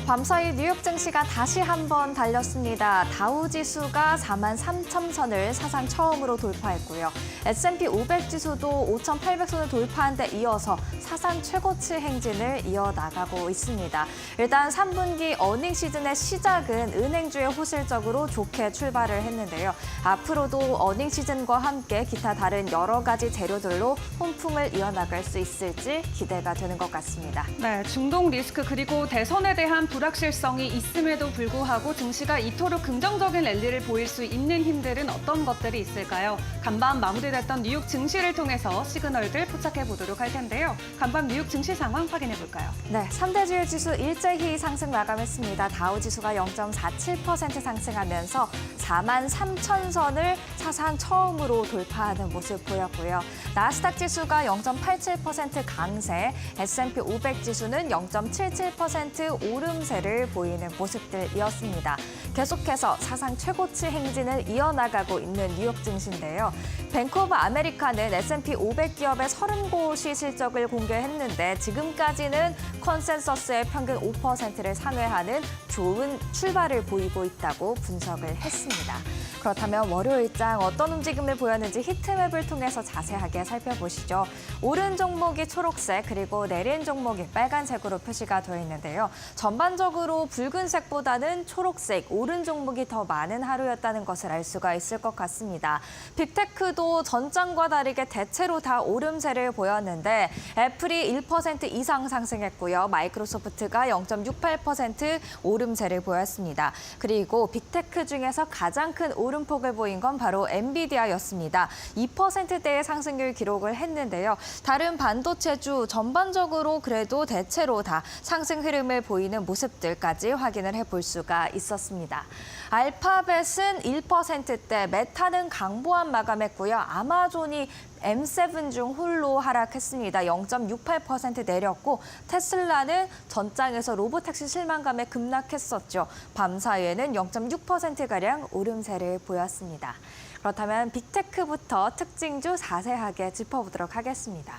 밤사이 뉴욕 증시가 다시 한번 달렸습니다. 다우 지수가 43,000선을 사상 처음으로 돌파했고요. S&P 500 지수도 5,800선을 돌파한 데 이어서 사상 최고치 행진을 이어나가고 있습니다. 일단 3분기 어닝 시즌의 시작은 은행주의 호실적으로 좋게 출발을 했는데요. 앞으로도 어닝 시즌과 함께 기타 다른 여러 가지 재료들로 혼풍을 이어나갈 수 있을지 기대가 되는 것 같습니다. 네, 중동 리스크 그리고 대선에 대한 불확실성이 있음에도 불구하고 증시가 이토록 긍정적인 랠리를 보일 수 있는 힘들은 어떤 것들이 있을까요? 간밤 마무리됐던 뉴욕 증시를 통해서 시그널들 포착해 보도록 할 텐데요. 간밤 뉴욕 증시 상황 확인해 볼까요? 네, 3대 주요 지수 일제히 상승 마감했습니다. 다우 지수가 0.47% 상승하면서 43,000선을 사상 처음으로 돌파하는 모습 보였고요. 나스닥 지수가 0.87% 강세, S&P 500 지수는 0.77% 오름세를 보이는 모습들이었습니다. 계속해서 사상 최고치 행진을 이어나가고 있는 뉴욕 증시인데요. 뱅크 오브 아메리카는 S&P 500 기업의 30곳이 실적을 공개했는데 지금까지는 컨센서스의 평균 5%를 상회하는 좋은 출발을 보이고 있다고 분석을 했습니다. 그렇다면 월요일장 어떤 움직임을 보였는지 히트맵을 통해서 자세하게 살펴보시죠. 오른 종목이 초록색 그리고 내린 종목이 빨간색으로 표시가 되어 있는데요. 전반적으로 붉은색보다는 초록색, 오른 종목이 더 많은 하루였다는 것을 알 수가 있을 것 같습니다. 빅테크도 전장과 다르게 대체로 다 오름세를 보였는데 애플이 1% 이상 상승했고요. 마이크로소프트가 0.68% 오름세를 보였습니다. 그리고 빅테크 중에서 가장 큰 오름폭을 보인 건 바로 엔비디아였습니다. 2%대의 상승률 기록을 했는데요. 다른 반도체주 전반적으로 그래도 대체로 다 상승 흐름을 보이는 모습들까지 확인을 해볼 수가 있었습니다. 알파벳은 1%대, 메타는 강보합 마감했고요. 아마존이 M7 중 홀로 하락했습니다. 0.68% 내렸고 테슬라는 전장에서 로보택시 실망감에 급락했었죠. 밤 사이에는 0.6%가량 오름세를 보였습니다. 그렇다면 빅테크부터 특징주 자세하게 짚어보도록 하겠습니다.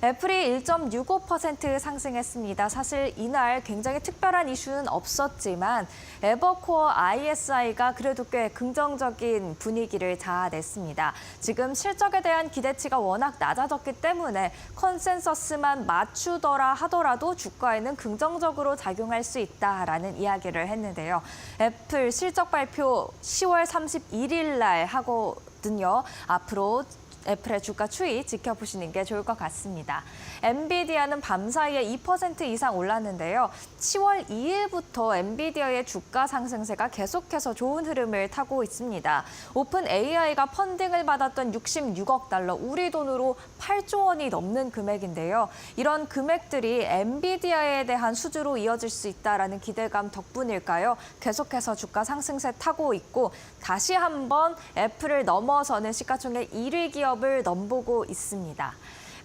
애플이 1.65% 상승했습니다. 사실 이날 굉장히 특별한 이슈는 없었지만 에버코어 ISI가 그래도 꽤 긍정적인 분위기를 자아냈습니다. 지금 실적에 대한 기대치가 워낙 낮아졌기 때문에 컨센서스만 맞추더라 하더라도 주가에는 긍정적으로 작용할 수 있다라는 이야기를 했는데요. 애플 실적 발표 10월 31일 날 하거든요. 앞으로 애플의 주가 추이 지켜보시는 게 좋을 것 같습니다. 엔비디아는 밤 사이에 2% 이상 올랐는데요. 10월 2일부터 엔비디아의 주가 상승세가 계속해서 좋은 흐름을 타고 있습니다. 오픈 AI가 펀딩을 받았던 66억 달러, 우리 돈으로 8조 원이 넘는 금액인데요. 이런 금액들이 엔비디아에 대한 수주로 이어질 수 있다라는 기대감 덕분일까요? 계속해서 주가 상승세 타고 있고 다시 한번 애플을 넘어서는 시가총액 1위 기업을 넘보고 있습니다.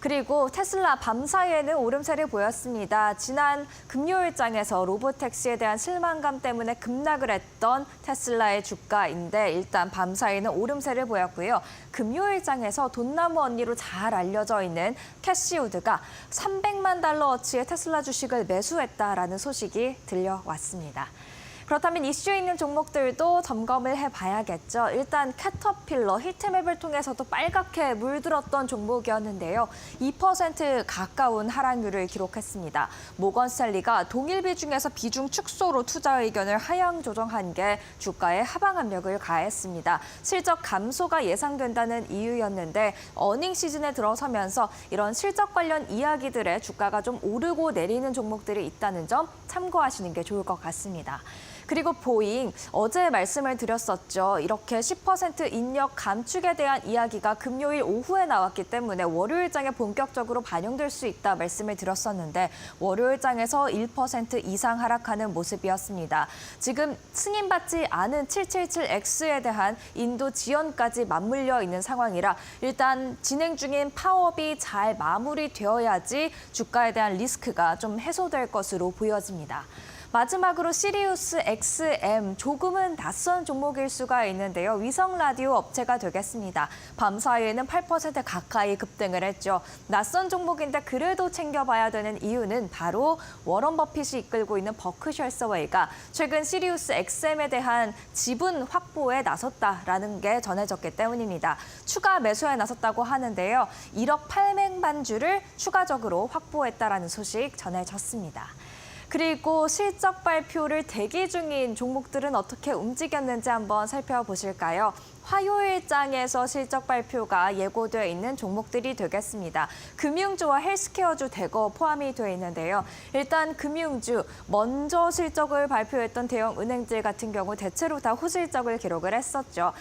그리고 테슬라 밤 사이에는 오름세를 보였습니다. 지난 금요일장에서 로보택시에 대한 실망감 때문에 급락을 했던 테슬라의 주가인데 일단 밤 사이에는 오름세를 보였고요. 금요일장에서 돈나무 언니로 잘 알려져 있는 캐시우드가 300만 달러어치의 테슬라 주식을 매수했다라는 소식이 들려왔습니다. 그렇다면 이슈 있는 종목들도 점검을 해봐야겠죠. 일단 캐터필러 히트맵을 통해서도 빨갛게 물들었던 종목이었는데요. 2% 가까운 하락률을 기록했습니다. 모건스탠리가 동일비 중에서 비중 축소로 투자 의견을 하향 조정한 게 주가에 하방 압력을 가했습니다. 실적 감소가 예상된다는 이유였는데 어닝 시즌에 들어서면서 이런 실적 관련 이야기들에 주가가 좀 오르고 내리는 종목들이 있다는 점 참고하시는 게 좋을 것 같습니다. 그리고 보잉, 어제 말씀을 드렸었죠. 이렇게 10% 인력 감축에 대한 이야기가 금요일 오후에 나왔기 때문에 월요일장에 본격적으로 반영될 수 있다 말씀을 드렸었는데 월요일장에서 1% 이상 하락하는 모습이었습니다. 지금 승인받지 않은 777X에 대한 인도 지연까지 맞물려 있는 상황이라 일단 진행 중인 파업이 잘 마무리되어야지 주가에 대한 리스크가 좀 해소될 것으로 보여집니다. 마지막으로 시리우스 XM, 조금은 낯선 종목일 수가 있는데요. 위성 라디오 업체가 되겠습니다. 밤 사이에는 8% 가까이 급등을 했죠. 낯선 종목인데 그래도 챙겨봐야 되는 이유는 바로 워런 버핏이 이끌고 있는 버크셔 해서웨이가 최근 시리우스 XM에 대한 지분 확보에 나섰다라는 게 전해졌기 때문입니다. 추가 매수에 나섰다고 하는데요. 1억 800만 주를 추가적으로 확보했다라는 소식 전해졌습니다. 그리고 실적 발표를 대기 중인 종목들은 어떻게 움직였는지 한번 살펴보실까요? 화요일장에서 실적 발표가 예고되어 있는 종목들이 되겠습니다. 금융주와 헬스케어주 대거 포함이 되어 있는데요. 일단 금융주, 먼저 실적을 발표했던 대형 은행들 같은 경우 대체로 다 호실적을 기록을 했었죠.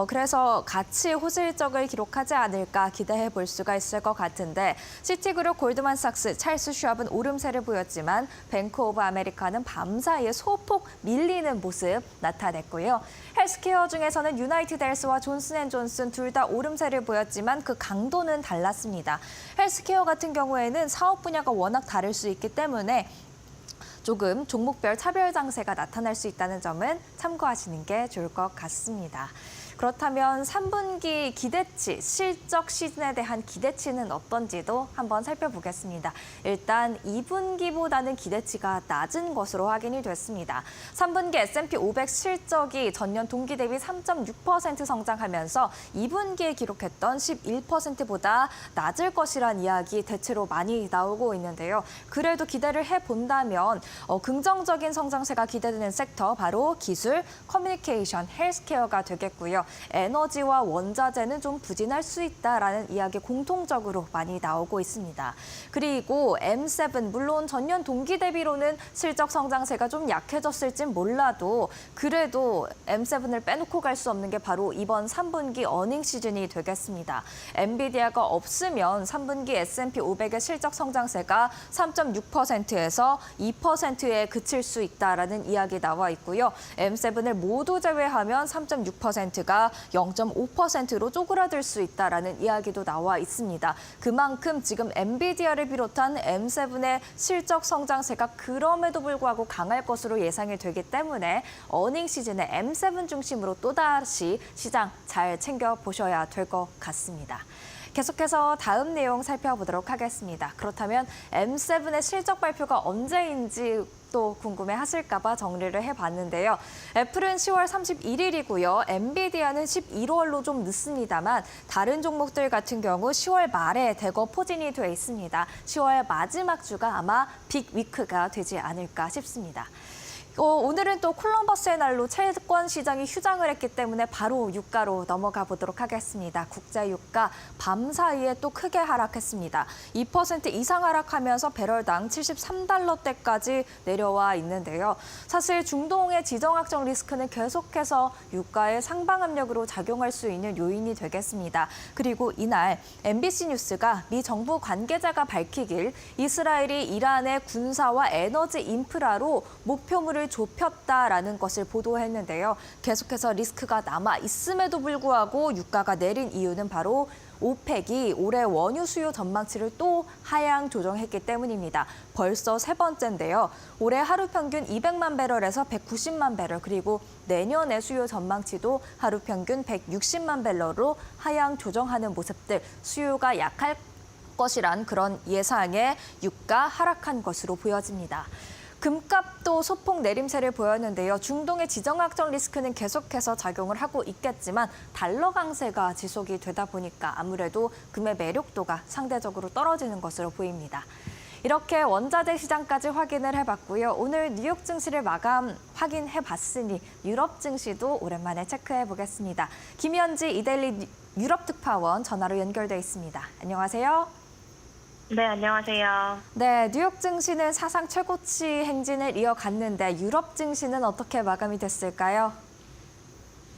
그래서 같이 호실적을 기록하지 않을까 기대해 볼 수가 있을 것 같은데 시티그룹, 골드만삭스, 찰스 슈왑은 오름세를 보였지만 뱅크 오브 아메리카는 밤사이에 소폭 밀리는 모습 나타냈고요. 헬스케어 중에서는 유나이티드 헬스와 존슨앤존슨 둘 다 오름세를 보였지만 그 강도는 달랐습니다. 헬스케어 같은 경우에는 사업 분야가 워낙 다를 수 있기 때문에 조금 종목별 차별 장세가 나타날 수 있다는 점은 참고하시는 게 좋을 것 같습니다. 그렇다면 3분기 기대치, 실적 시즌에 대한 기대치는 어떤지도 한번 살펴보겠습니다. 일단 2분기보다는 기대치가 낮은 것으로 확인이 됐습니다. 3분기 S&P 500 실적이 전년 동기 대비 3.6% 성장하면서 2분기에 기록했던 11%보다 낮을 것이란 이야기 대체로 많이 나오고 있는데요. 그래도 기대를 해본다면 긍정적인 성장세가 기대되는 섹터 바로 기술, 커뮤니케이션, 헬스케어가 되겠고요. 에너지와 원자재는 좀 부진할 수 있다라는 이야기 공통적으로 많이 나오고 있습니다. 그리고 M7, 물론 전년 동기 대비로는 실적 성장세가 좀 약해졌을진 몰라도 그래도 M7을 빼놓고 갈 수 없는 게 바로 이번 3분기 어닝 시즌이 되겠습니다. 엔비디아가 없으면 3분기 S&P 500의 실적 성장세가 3.6%에서 2%에 그칠 수 있다라는 이야기 나와 있고요. M7을 모두 제외하면 3.6%가 0.5%로 쪼그라들 수 있다라는 이야기도 나와 있습니다. 그만큼 지금 엔비디아를 비롯한 M7의 실적 성장세가 그럼에도 불구하고 강할 것으로 예상이 되기 때문에 어닝 시즌에 M7 중심으로 또다시 시장 잘 챙겨보셔야 될 것 같습니다. 계속해서 다음 내용 살펴보도록 하겠습니다. 그렇다면 M7의 실적 발표가 언제인지 또 궁금해하실까 봐 정리를 해봤는데요. 애플은 10월 31일이고요. 엔비디아는 11월로 좀 늦습니다만 다른 종목들 같은 경우 10월 말에 대거 포진이 돼 있습니다. 10월 마지막 주가 아마 빅 위크가 되지 않을까 싶습니다. 오늘은 또 콜럼버스의 날로 채권 시장이 휴장을 했기 때문에 바로 유가로 넘어가 보도록 하겠습니다. 국제 유가 밤 사이에 또 크게 하락했습니다. 2% 이상 하락하면서 배럴당 73달러대까지 내려와 있는데요. 사실 중동의 지정학적 리스크는 계속해서 유가의 상방 압력으로 작용할 수 있는 요인이 되겠습니다. 그리고 이날 MBC 뉴스가 미 정부 관계자가 밝히길 이스라엘이 이란의 군사와 에너지 인프라로 목표물을 좁혔다라는 것을 보도했는데요. 계속해서 리스크가 남아 있음에도 불구하고 유가가 내린 이유는 바로 오펙이 올해 원유 수요 전망치를 또 하향 조정했기 때문입니다. 벌써 세 번째인데요. 올해 하루 평균 200만 배럴에서 190만 배럴, 그리고 내년의 수요 전망치도 하루 평균 160만 배럴로 하향 조정하는 모습들, 수요가 약할 것이란 그런 예상에 유가 하락한 것으로 보여집니다. 금값도 소폭 내림세를 보였는데요. 중동의 지정학적 리스크는 계속해서 작용을 하고 있겠지만 달러 강세가 지속이 되다 보니까 아무래도 금의 매력도가 상대적으로 떨어지는 것으로 보입니다. 이렇게 원자재 시장까지 확인을 해봤고요. 오늘 뉴욕 증시를 마감 확인해봤으니 유럽 증시도 오랜만에 체크해보겠습니다. 김현지 이데일리 유럽 특파원 전화로 연결돼 있습니다. 안녕하세요. 네, 안녕하세요. 네, 뉴욕 증시는 사상 최고치 행진을 이어갔는데 유럽 증시는 어떻게 마감이 됐을까요?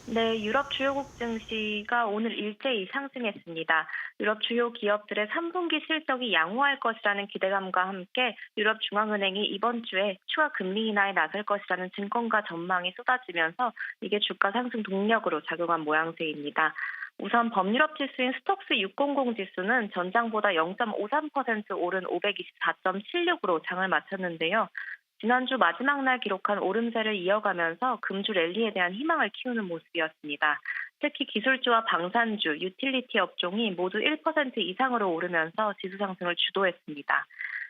네, 유럽 주요국 증시가 오늘 일제히 상승했습니다. 유럽 주요 기업들의 3분기 실적이 양호할 것이라는 기대감과 함께 유럽 중앙은행이 이번 주에 추가 금리 인하에 나설 것이라는 증권가 전망이 쏟아지면서 이게 주가 상승 동력으로 작용한 모양새입니다. 우선 범유럽 지수인 스톡스 600 지수는 전장보다 0.53% 오른 524.76으로 장을 마쳤는데요. 지난주 마지막 날 기록한 오름세를 이어가면서 금주 랠리에 대한 희망을 키우는 모습이었습니다. 특히 기술주와 방산주, 유틸리티 업종이 모두 1% 이상으로 오르면서 지수 상승을 주도했습니다.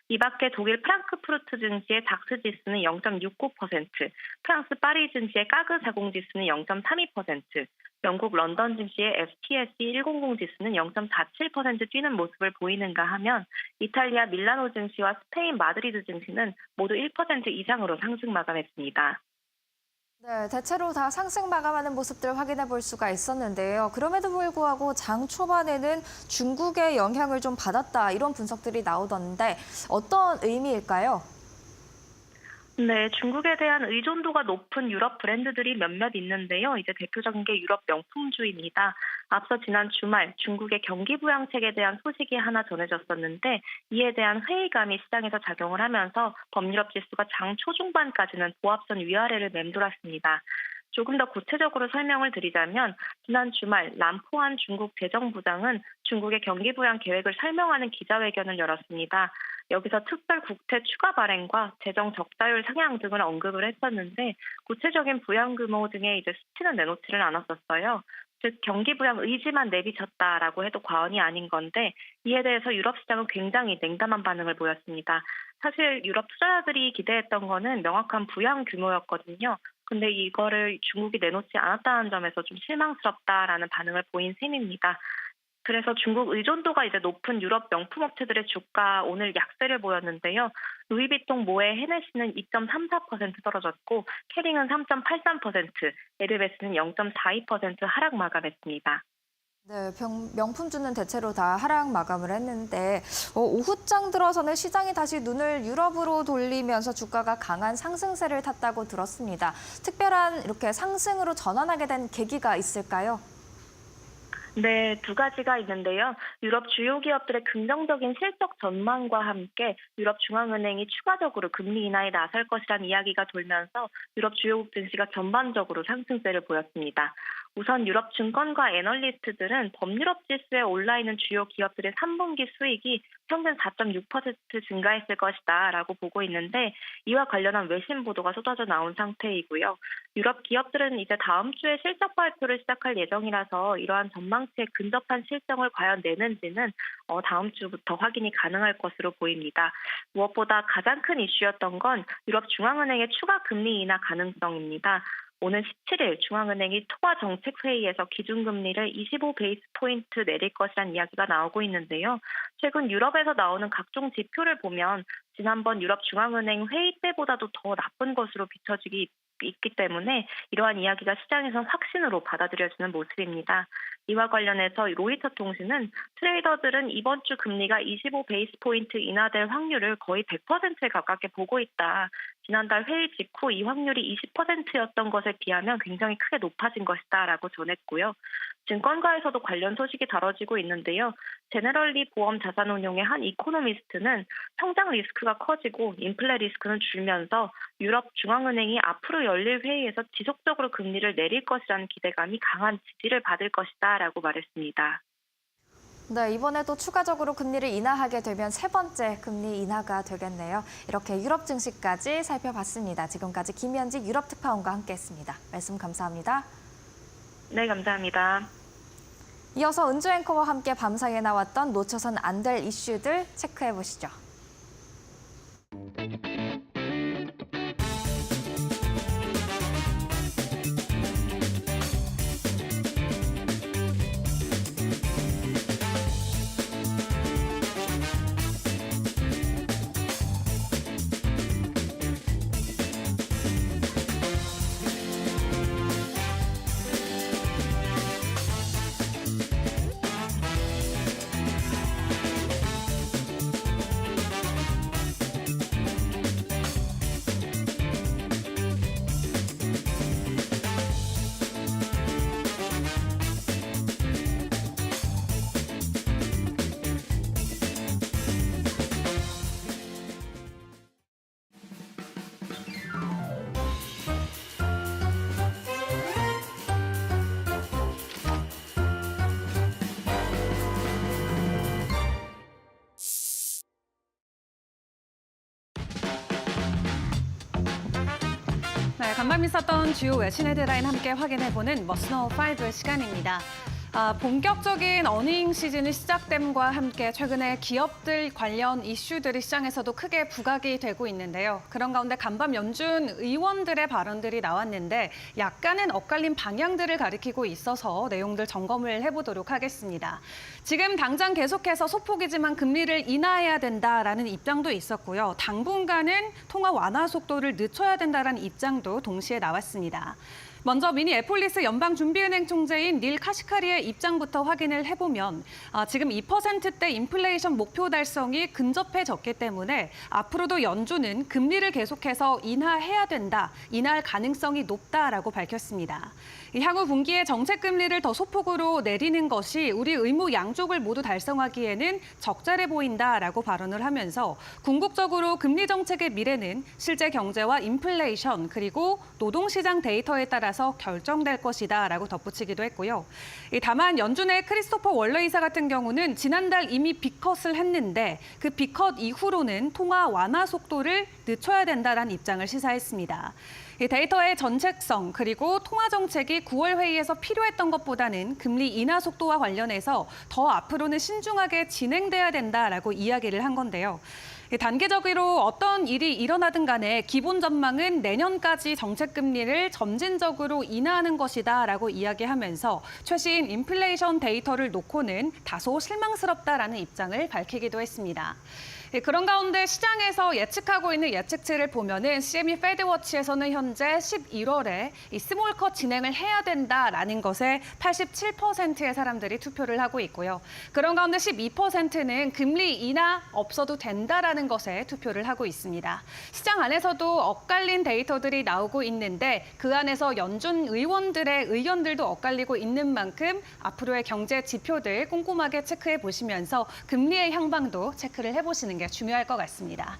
이 밖에 독일 프랑크푸르트 증시의 닥스 지수는 0.69%, 프랑스 파리 증시의 까그 40 지수는 0.32%, 영국 런던 증시의 FTSE 100 지수는 0.47% 뛰는 모습을 보이는가 하면 이탈리아 밀라노 증시와 스페인 마드리드 증시는 모두 1% 이상으로 상승 마감했습니다. 네, 대체로 다 상승 마감하는 모습들 확인해 볼 수가 있었는데요. 그럼에도 불구하고 장 초반에는 중국의 영향을 좀 받았다 이런 분석들이 나오던데 어떤 의미일까요? 네, 중국에 대한 의존도가 높은 유럽 브랜드들이 몇몇 있는데요. 이제 대표적인 게 유럽 명품주입니다. 앞서 지난 주말 중국의 경기 부양책에 대한 소식이 하나 전해졌었는데 이에 대한 회의감이 시장에서 작용을 하면서 범유럽 지수가 장 초중반까지는 보합선 위아래를 맴돌았습니다. 조금 더 구체적으로 설명을 드리자면 지난 주말 람포한 중국 재정부장은 중국의 경기 부양 계획을 설명하는 기자회견을 열었습니다. 여기서 특별 국채 추가 발행과 재정 적자율 상향 등을 언급을 했었는데 구체적인 부양 규모 등의 이제 수치는 내놓지를 않았었어요. 즉 경기 부양 의지만 내비쳤다라고 해도 과언이 아닌 건데 이에 대해서 유럽 시장은 굉장히 냉담한 반응을 보였습니다. 사실 유럽 투자자들이 기대했던 거는 명확한 부양 규모였거든요. 근데 이거를 중국이 내놓지 않았다는 점에서 좀 실망스럽다라는 반응을 보인 셈입니다. 그래서 중국 의존도가 이제 높은 유럽 명품 업체들의 주가 오늘 약세를 보였는데요. 루이비통 모의 헤네시는 2.34% 떨어졌고 캐링은 3.83%, 에르메스는 0.42% 하락 마감했습니다. 네, 명품주는 대체로 다 하락 마감을 했는데 오후장 들어서는 시장이 다시 눈을 유럽으로 돌리면서 주가가 강한 상승세를 탔다고 들었습니다. 특별한 이렇게 상승으로 전환하게 된 계기가 있을까요? 네, 두 가지가 있는데요. 유럽 주요 기업들의 긍정적인 실적 전망과 함께 유럽 중앙은행이 추가적으로 금리 인하에 나설 것이라는 이야기가 돌면서 유럽 주요국 증시가 전반적으로 상승세를 보였습니다. 우선 유럽 증권가 애널리스트들은 범유럽 지수에 올라있는 주요 기업들의 3분기 수익이 평균 4.6% 증가했을 것이다라고 보고 있는데 이와 관련한 외신 보도가 쏟아져 나온 상태이고요. 유럽 기업들은 이제 다음 주에 실적 발표를 시작할 예정이라서 이러한 전망치에 근접한 실적을 과연 내는지는 다음 주부터 확인이 가능할 것으로 보입니다. 무엇보다 가장 큰 이슈였던 건 유럽 중앙은행의 추가 금리 인하 가능성입니다. 오는 17일 중앙은행이 통화 정책 회의에서 기준금리를 25 베이스 포인트 내릴 것이라는 이야기가 나오고 있는데요. 최근 유럽에서 나오는 각종 지표를 보면 지난번 유럽 중앙은행 회의 때보다도 더 나쁜 것으로 비춰지기 있기 때문에 이러한 이야기가 시장에선 확신으로 받아들여지는 모습입니다. 이와 관련해서 로이터 통신은 트레이더들은 이번 주 금리가 25 베이스 포인트 인하될 확률을 거의 100%에 가깝게 보고 있다. 지난달 회의 직후 이 확률이 20%였던 것에 비하면 굉장히 크게 높아진 것이다라고 전했고요. 증권가에서도 관련 소식이 다뤄지고 있는데요. 제너럴리 보험 자산운용의 한 이코노미스트는 성장 리스크가 커지고 인플레 리스크는 줄면서 유럽 중앙은행이 앞으로 열릴 회의에서 지속적으로 금리를 내릴 것이라는 기대감이 강한 지지를 받을 것이다라고 말했습니다. 네, 이번에도 추가적으로 금리를 인하하게 되면 세 번째 금리 인하가 되겠네요. 이렇게 유럽 증시까지 살펴봤습니다. 지금까지 김현지 유럽 특파원과 함께했습니다. 말씀 감사합니다. 네, 감사합니다. 이어서 은주 앵커와 함께 밤사이에 나왔던 놓쳐선 안 될 이슈들 체크해 보시죠. 네, 간밤 있었던 주요 외신 헤드라인 함께 확인해보는 머스노 5의 시간입니다. 본격적인 어닝 시즌이 시작됨과 함께 최근에 기업들 관련 이슈들이 시장에서도 크게 부각이 되고 있는데요. 그런 가운데 간밤 연준 의원들의 발언들이 나왔는데 약간은 엇갈린 방향들을 가리키고 있어서 내용들 점검을 해보도록 하겠습니다. 지금 당장 계속해서 소폭이지만 금리를 인하해야 된다라는 입장도 있었고요. 당분간은 통화 완화 속도를 늦춰야 된다라는 입장도 동시에 나왔습니다. 먼저 미니애폴리스 연방준비은행 총재인 닐 카시카리의 입장부터 확인을 해보면 지금 2%대 인플레이션 목표 달성이 근접해졌기 때문에 앞으로도 연준은 금리를 계속해서 인하해야 된다, 인하할 가능성이 높다라고 밝혔습니다. 향후 분기에 정책 금리를 더 소폭으로 내리는 것이 우리 의무 양쪽을 모두 달성하기에는 적절해 보인다라고 발언을 하면서 궁극적으로 금리 정책의 미래는 실제 경제와 인플레이션 그리고 노동시장 데이터에 따라서 결정될 것이다라고 덧붙이기도 했고요. 다만 연준의 크리스토퍼 월러 이사 같은 경우는 지난달 이미 빅컷을 했는데 그 빅컷 이후로는 통화 완화 속도를 늦춰야 된다라는 입장을 시사했습니다. 이 데이터의 전책성 그리고 통화 정책이 9월 회의에서 필요했던 것보다는 금리 인하 속도와 관련해서 더 앞으로는 신중하게 진행돼야 된다라고 이야기를 한 건데요. 단계적으로 어떤 일이 일어나든 간에 기본 전망은 내년까지 정책 금리를 점진적으로 인하하는 것이다라고 이야기하면서 최신 인플레이션 데이터를 놓고는 다소 실망스럽다라는 입장을 밝히기도 했습니다. 그런 가운데 시장에서 예측하고 있는 예측치를 보면은 CME 페드워치에서는 현재 11월에 이 스몰컷 진행을 해야 된다라는 것에 87%의 사람들이 투표를 하고 있고요. 그런 가운데 12%는 금리 인하 없어도 된다라는 것에 투표를 하고 있습니다. 시장 안에서도 엇갈린 데이터들이 나오고 있는데 그 안에서 연준 의원들의 의견들도 엇갈리고 있는 만큼 앞으로의 경제 지표들 꼼꼼하게 체크해 보시면서 금리의 향방도 체크를 해보시는 게 중요할 것 같습니다.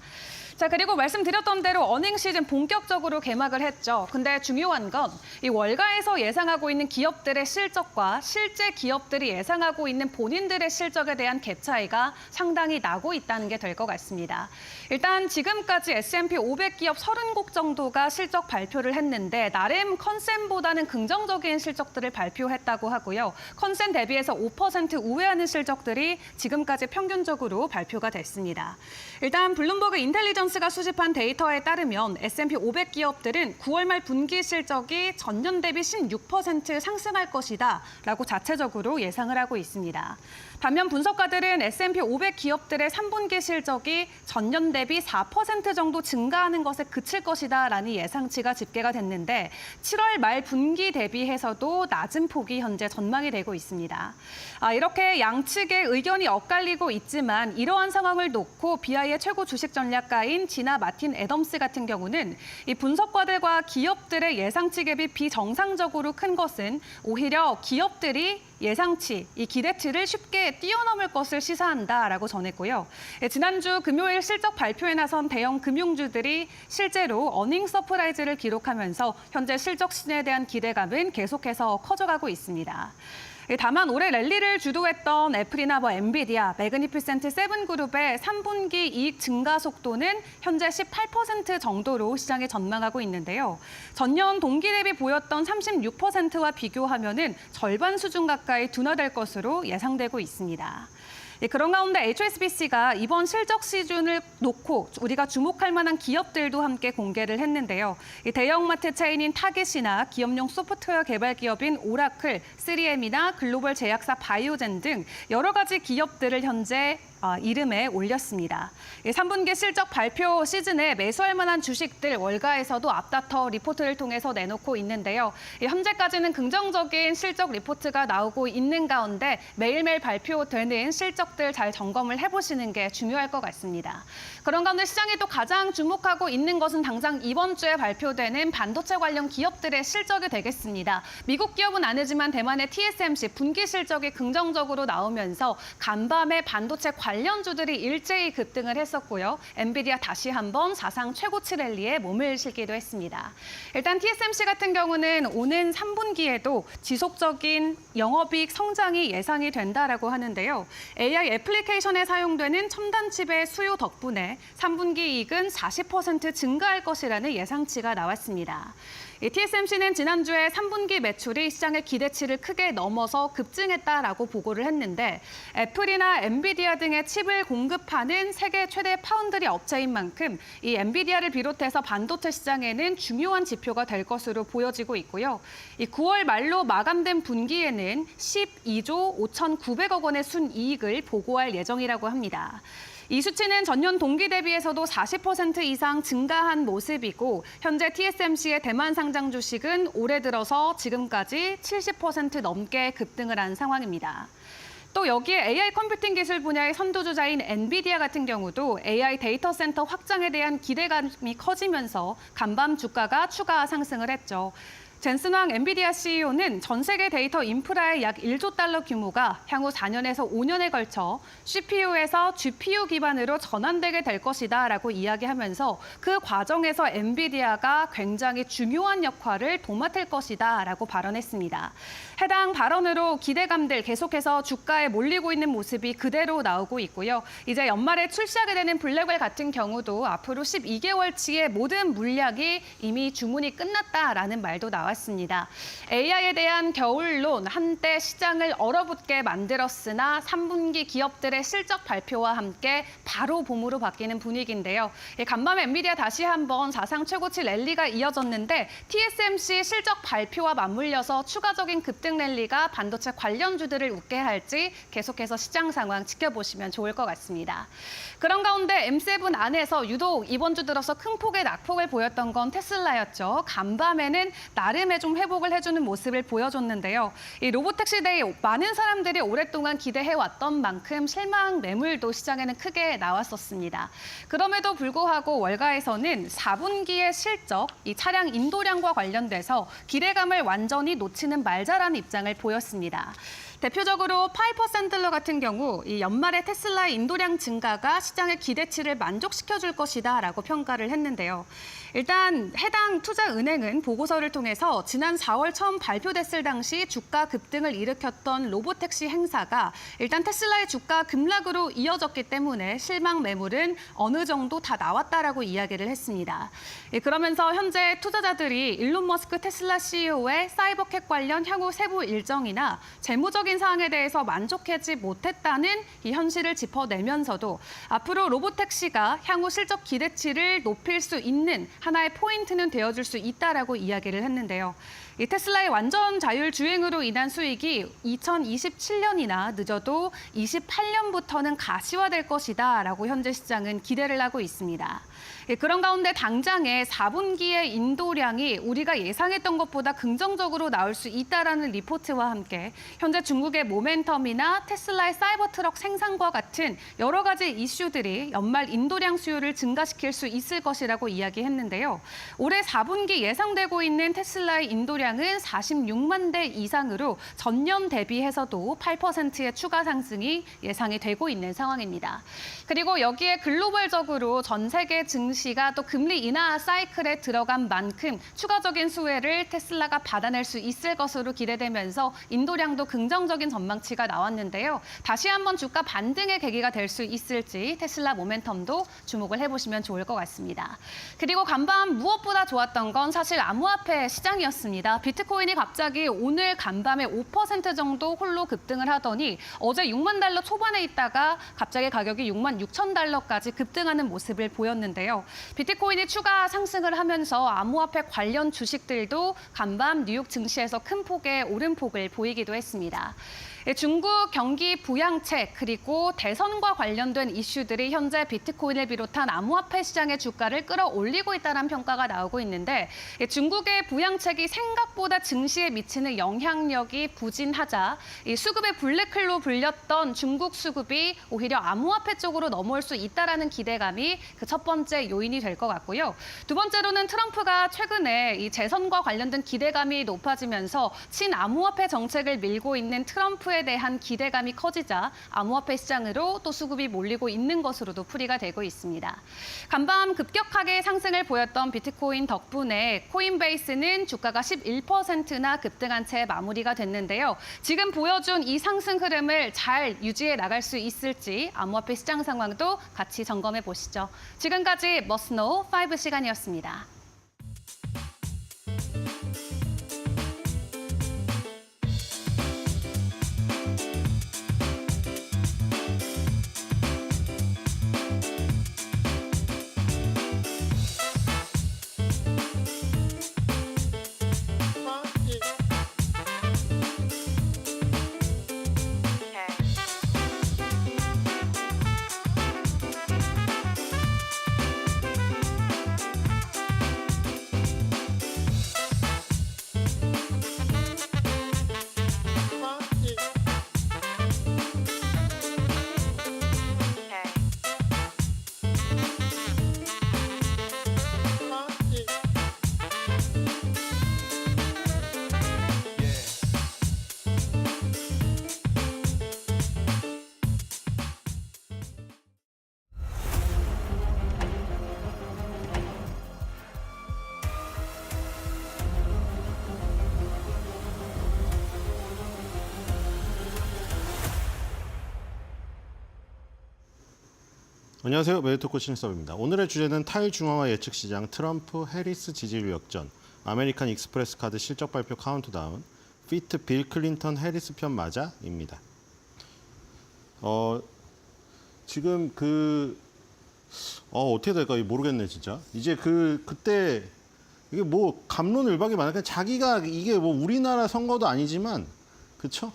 자, 그리고 말씀드렸던 대로 어닝 시즌 본격적으로 개막을 했죠. 근데 중요한 건 이 월가에서 예상하고 있는 기업들의 실적과 실제 기업들이 예상하고 있는 본인들의 실적에 대한 갭 차이가 상당히 나고 있다는 게 될 것 같습니다. 일단 지금까지 S&P 500 기업 30곳 정도가 실적 발표를 했는데 나름 컨센보다는 긍정적인 실적들을 발표했다고 하고요. 컨센 대비해서 5% 우회하는 실적들이 지금까지 평균적으로 발표가 됐습니다. 일단 블룸버그 인텔리전스가 수집한 데이터에 따르면 S&P 500 기업들은 9월 말 분기 실적이 전년 대비 16% 상승할 것이다 라고 자체적으로 예상을 하고 있습니다. 반면 분석가들은 S&P 500 기업들의 3분기 실적이 전년 대비 4% 정도 증가하는 것에 그칠 것이다라는 예상치가 집계가 됐는데 7월 말 분기 대비해서도 낮은 폭이 현재 전망이 되고 있습니다. 이렇게 양측의 의견이 엇갈리고 있지만 이러한 상황을 놓고 BI의 최고 주식 전략가인 지나 마틴 애덤스 같은 경우는 이 분석가들과 기업들의 예상치 갭이 비정상적으로 큰 것은 오히려 기업들이 예상치, 이 기대치를 쉽게 뛰어넘을 것을 시사한다라고 전했고요. 지난주 금요일 실적 발표에 나선 대형 금융주들이 실제로 어닝 서프라이즈를 기록하면서 현재 실적 시즌에 대한 기대감은 계속해서 커져가고 있습니다. 다만 올해 랠리를 주도했던 애플이나 엔비디아, 매그니피센트 세븐그룹의 3분기 이익 증가 속도는 현재 18% 정도로 시장이 전망하고 있는데요. 전년 동기 대비 보였던 36%와 비교하면은 절반 수준 가까이 둔화될 것으로 예상되고 있습니다. 그런 가운데 HSBC가 이번 실적 시즌을 놓고 우리가 주목할 만한 기업들도 함께 공개를 했는데요. 대형마트 체인인 타깃이나 기업용 소프트웨어 개발 기업인 오라클, 3M이나 글로벌 제약사 바이오젠 등 여러 가지 기업들을 현재 이름에 올렸습니다. 3분기 실적 발표 시즌에 매수할 만한 주식들 월가에서도 앞다퉈 리포트를 통해서 내놓고 있는데요. 현재까지는 긍정적인 실적 리포트가 나오고 있는 가운데 매일매일 발표되는 실적들 잘 점검을 해보시는 게 중요할 것 같습니다. 그런 가운데 시장이 또 가장 주목하고 있는 것은 당장 이번 주에 발표되는 반도체 관련 기업들의 실적이 되겠습니다. 미국 기업은 아니지만 대만의 TSMC 분기 실적이 긍정적으로 나오면서 간밤에 반도체 관련 관련주들이 일제히 급등을 했었고요. 엔비디아 다시 한번 사상 최고치 랠리에 몸을 실기도 했습니다. 일단 TSMC 같은 경우는 오는 3분기에도 지속적인 영업이익 성장이 예상이 된다라고 하는데요. AI 애플리케이션에 사용되는 첨단 칩의 수요 덕분에 3분기 이익은 40% 증가할 것이라는 예상치가 나왔습니다. TSMC는 지난주에 3분기 매출이 시장의 기대치를 크게 넘어서 급증했다라고 보고를 했는데 애플이나 엔비디아 등의 칩을 공급하는 세계 최대 파운드리 업체인 만큼 이 엔비디아를 비롯해서 반도체 시장에는 중요한 지표가 될 것으로 보여지고 있고요. 이 9월 말로 마감된 분기에는 12조 5,900억 원의 순이익을 보고할 예정이라고 합니다. 이 수치는 전년 동기 대비해서도 40% 이상 증가한 모습이고 현재 TSMC의 대만 상장 주식은 올해 들어서 지금까지 70% 넘게 급등을 한 상황입니다. 또 여기에 AI 컴퓨팅 기술 분야의 선두주자인 엔비디아 같은 경우도 AI 데이터 센터 확장에 대한 기대감이 커지면서 간밤 주가가 추가 상승을 했죠. 젠슨 황 엔비디아 CEO는 전 세계 데이터 인프라의 약 1조 달러 규모가 향후 4년에서 5년에 걸쳐 CPU에서 GPU 기반으로 전환되게 될 것이다라고 이야기하면서 그 과정에서 엔비디아가 굉장히 중요한 역할을 도맡을 것이다라고 발언했습니다. 해당 발언으로 기대감들 계속해서 주가에 몰리고 있는 모습이 그대로 나오고 있고요. 이제 연말에 출시하게 되는 블랙웰 같은 경우도 앞으로 12개월치의 모든 물량이 이미 주문이 끝났다라는 말도 나왔습니다. AI에 대한 겨울론 한때 시장을 얼어붙게 만들었으나 3분기 기업들의 실적 발표와 함께 바로 봄으로 바뀌는 분위기인데요. 간밤에 엔비디아 다시 한번 사상 최고치 랠리가 이어졌는데 TSMC 실적 발표와 맞물려서 추가적인 급등 랠리가 반도체 관련주들을 웃게 할지 계속해서 시장 상황 지켜보시면 좋을 것 같습니다. 그런 가운데 M7 안에서 유독 이번 주 들어서 큰 폭의 낙폭을 보였던 건 테슬라였죠. 간밤에는 나름의 좀 회복을 해주는 모습을 보여줬는데요. 이 로보택시 데이 많은 사람들이 오랫동안 기대해왔던 만큼 실망 매물도 시장에는 크게 나왔었습니다. 그럼에도 불구하고 월가에서는 4분기의 실적, 이 차량 인도량과 관련돼서 기대감을 완전히 놓치는 말자라는 입장을 보였습니다. 대표적으로 파이퍼 샌들러 같은 경우 이 연말에 테슬라의 인도량 증가가 시장의 기대치를 만족시켜줄 것이다라고 평가를 했는데요. 일단 해당 투자은행은 보고서를 통해서 지난 4월 처음 발표됐을 당시 주가 급등을 일으켰던 로보택시 행사가 일단 테슬라의 주가 급락으로 이어졌기 때문에 실망 매물은 어느 정도 다 나왔다라고 이야기를 했습니다. 그러면서 현재 투자자들이 일론 머스크 테슬라 CEO의 사이버캣 관련 향후 세부 일정이나 재무적인 사항에 대해서 만족하지 못했다는 이 현실을 짚어내면서도 앞으로 로보택시가 향후 실적 기대치를 높일 수 있는 하나의 포인트는 되어줄 수 있다라고 이야기를 했는데요. 이 테슬라의 완전 자율 주행으로 인한 수익이 2027년이나 늦어도 28년부터는 가시화될 것이다라고 현재 시장은 기대를 하고 있습니다. 그런 가운데 당장의 4분기의 인도량이 우리가 예상했던 것보다 긍정적으로 나올 수 있다라는 리포트와 함께 현재 중국의 모멘텀이나 테슬라의 사이버 트럭 생산과 같은 여러 가지 이슈들이 연말 인도량 수요를 증가시킬 수 있을 것이라고 이야기했는데요. 올해 4분기 예상되고 있는 테슬라의 인도량은 46만 대 이상으로 전년 대비해서도 8%의 추가 상승이 예상이 되고 있는 상황입니다. 그리고 여기에 글로벌적으로 전 세계 증시가 또 금리 인하 사이클에 들어간 만큼 추가적인 수혜를 테슬라가 받아낼 수 있을 것으로 기대되면서 인도량도 긍정적인 전망치가 나왔는데요. 다시 한번 주가 반등의 계기가 될 수 있을지 테슬라 모멘텀도 주목을 해보시면 좋을 것 같습니다. 그리고 간밤 무엇보다 좋았던 건 사실 암호화폐 시장이었습니다. 비트코인이 갑자기 오늘 간밤에 5% 정도 홀로 급등을 하더니 어제 6만 달러 초반에 있다가 갑자기 가격이 6만 6천 달러까지 급등하는 모습을 보였는데요. 비트코인이 추가 상승을 하면서 암호화폐 관련 주식들도 간밤 뉴욕 증시에서 큰 폭의 오름폭을 보이기도 했습니다. 중국 경기 부양책 그리고 대선과 관련된 이슈들이 현재 비트코인을 비롯한 암호화폐 시장의 주가를 끌어올리고 있다는 평가가 나오고 있는데 중국의 부양책이 생각보다 증시에 미치는 영향력이 부진하자 이 수급의 블랙홀로 불렸던 중국 수급이 오히려 암호화폐 쪽으로 넘어올 수 있다라는 기대감이 그 첫 번째 요인이 될 것 같고요. 두 번째로는 트럼프가 최근에 이 재선과 관련된 기대감이 높아지면서 친암호화폐 정책을 밀고 있는 트럼프에 대한 기대감이 커지자 암호화폐 시장으로 또 수급이 몰리고 있는 것으로도 풀이가 되고 있습니다. 간밤 급격하게 상승을 보였던 비트코인 덕분에 코인베이스는 주가가 11%나 급등한 채 마무리가 됐는데요. 지금 보여준 이 상승 흐름을 잘 유지해 나갈 수 있을지 암호화폐 시장 상황도 같이 점검해 보시죠. 지금까지 머스노우 5 시간이었습니다. 안녕하세요. 메리토코 신섭입니다. 오늘의 주제는 탈중앙화 예측 시장 트럼프 해리스 지지율 역전, 아메리칸 익스프레스 카드 실적 발표 카운트다운, 피트 빌 클린턴 해리스 편 맞아입니다. 지금 어떻게 될까 모르겠네 진짜. 이제 그때 이게 뭐 갑론을박이 많으니까 자기가 이게 뭐 우리나라 선거도 아니지만 그쵸?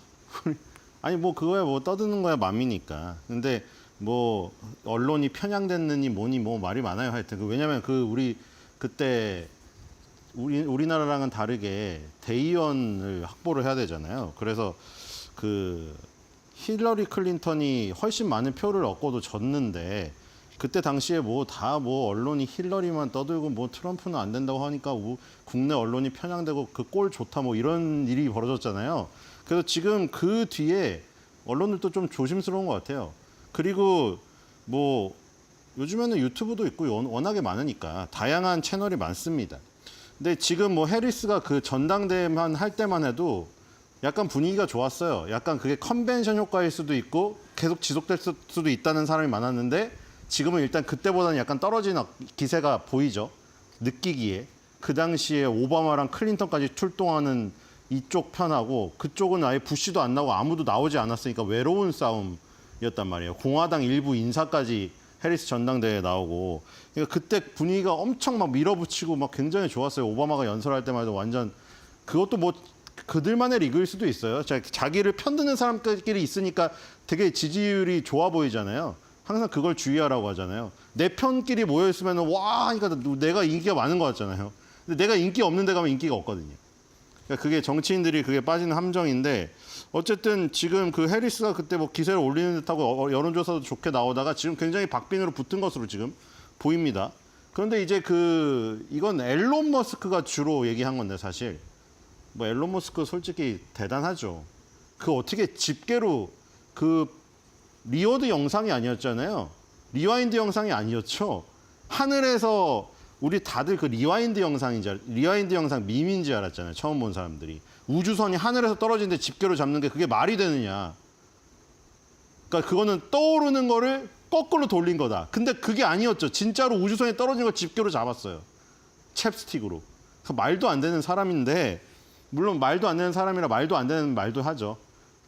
아니 뭐 그거야 뭐 떠드는 거야 맘이니까. 근데 뭐 언론이 편향됐느니 뭐니 뭐 말이 많아요 하여튼. 왜냐면 우리 그때 우리나라랑은 다르게 대의원을 확보를 해야 되잖아요. 그래서 힐러리 클린턴이 훨씬 많은 표를 얻고도 졌는데 그때 당시에 뭐 언론이 힐러리만 떠들고 뭐 트럼프는 안 된다고 하니까 국내 언론이 편향되고 그 꼴 좋다 뭐 이런 일이 벌어졌잖아요. 그래서 지금 그 뒤에 언론들도 좀 조심스러운 것 같아요. 그리고 뭐 요즘에는 유튜브도 있고 워낙에 많으니까 다양한 채널이 많습니다. 근데 지금 뭐 해리스가 그 전당대회만 할 때만 해도 약간 분위기가 좋았어요. 약간 그게 컨벤션 효과일 수도 있고 계속 지속될 수도 있다는 사람이 많았는데 지금은 일단 그때보다는 약간 떨어지는 기세가 보이죠. 느끼기에. 그 당시에 오바마랑 클린턴까지 출동하는 이쪽 편하고 그쪽은 아예 부시도 안 나오고 아무도 나오지 않았으니까 외로운 싸움이었단 말이에요. 공화당 일부 인사까지 해리스 전당대회에 나오고. 그러니까 그때 분위기가 엄청 막 밀어붙이고 막 굉장히 좋았어요. 오바마가 연설할 때만 해도 완전 그것도 뭐 그들만의 리그일 수도 있어요. 자기를 편드는 사람끼리 있으니까 되게 지지율이 좋아 보이잖아요. 항상 그걸 주의하라고 하잖아요. 내 편끼리 모여있으면 와 그러니까 내가 인기가 많은 것 같잖아요. 근데 내가 인기 없는 데 가면 인기가 없거든요. 그러니까 그게 정치인들이 그게 빠지는 함정인데 어쨌든 지금 그 해리스가 그때 뭐 기세를 올리는 듯하고 여론조사도 좋게 나오다가 지금 굉장히 박빙으로 붙은 것으로 지금 보입니다. 그런데 이제 이건 앨런 머스크가 주로 얘기한 건데 사실 뭐 앨런 머스크 솔직히 대단하죠. 어떻게 집계로 리워드 영상이 아니었잖아요. 리와인드 영상이 아니었죠. 하늘에서 우리 다들 리와인드 영상 밈인지 알았잖아요. 처음 본 사람들이. 우주선이 하늘에서 떨어지는데 집게로 잡는 게 그게 말이 되느냐. 그러니까 그거는 떠오르는 거를 거꾸로 돌린 거다. 근데 그게 아니었죠. 진짜로 우주선이 떨어진 걸 집게로 잡았어요. 챕스틱으로. 말도 안 되는 사람인데 물론 말도 안 되는 사람이라 말도 안 되는 말도 하죠.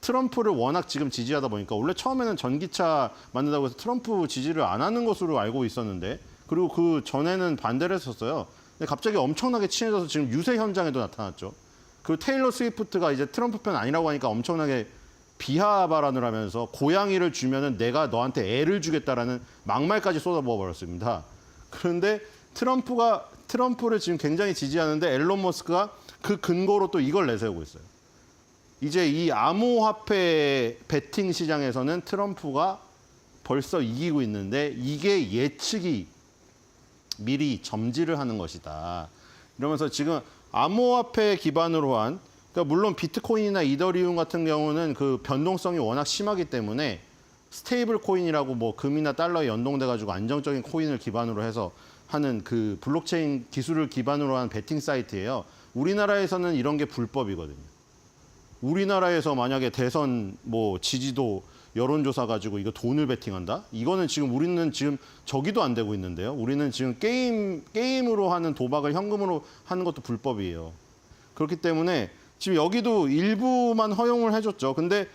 트럼프를 워낙 지금 지지하다 보니까 원래 처음에는 전기차 만든다고 해서 트럼프 지지를 안 하는 것으로 알고 있었는데 그리고 그 전에는 반대를 했었어요. 근데 갑자기 엄청나게 친해져서 지금 유세 현장에도 나타났죠. 그리고 테일러 스위프트가 이제 트럼프 편 아니라고 하니까 엄청나게 비하 발언을 하면서 고양이를 주면은 내가 너한테 애를 주겠다라는 막말까지 쏟아부어 버렸습니다. 그런데 트럼프를 지금 굉장히 지지하는데 앨런 머스크가 그 근거로 또 이걸 내세우고 있어요. 이제 이 암호화폐 베팅 시장에서는 트럼프가 벌써 이기고 있는데 이게 예측이 미리 점지를 하는 것이다. 이러면서 지금 암호화폐 기반으로 한, 그러니까 물론 비트코인이나 이더리움 같은 경우는 그 변동성이 워낙 심하기 때문에 스테이블 코인이라고 뭐 금이나 달러에 연동돼 가지고 안정적인 코인을 기반으로 해서 하는 그 블록체인 기술을 기반으로 한 베팅 사이트예요. 우리나라에서는 이런 게 불법이거든요. 우리나라에서 만약에 대선 뭐 지지도 여론조사 가지고 이거 돈을 베팅한다? 이거는 지금 우리는 지금 저기도 안 되고 있는데요. 우리는 지금 게임으로 하는 도박을 현금으로 하는 것도 불법이에요. 그렇기 때문에 지금 여기도 일부만 허용을 해줬죠. 근데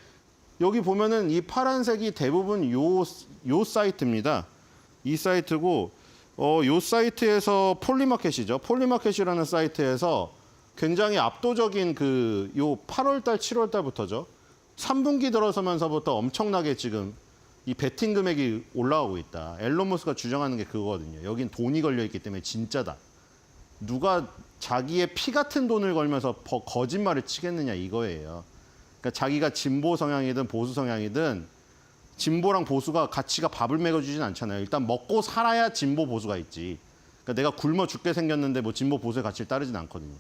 여기 보면은 이 파란색이 대부분 요 사이트입니다. 이 사이트고, 요 사이트에서 폴리마켓이죠. 폴리마켓이라는 사이트에서 굉장히 압도적인 요 8월달, 7월달부터죠. 3분기 들어서면서부터 엄청나게 지금 이 베팅 금액이 올라가고 있다. 앨런 머스크가 주장하는 게 그거거든요. 여긴 돈이 걸려있기 때문에 진짜다. 누가 자기의 피 같은 돈을 걸면서 거짓말을 치겠느냐 이거예요. 그러니까 자기가 진보 성향이든 보수 성향이든 진보랑 보수가 가치가 밥을 먹여주진 않잖아요. 일단 먹고 살아야 진보 보수가 있지. 그러니까 내가 굶어 죽게 생겼는데 뭐 진보 보수의 가치를 따르진 않거든요.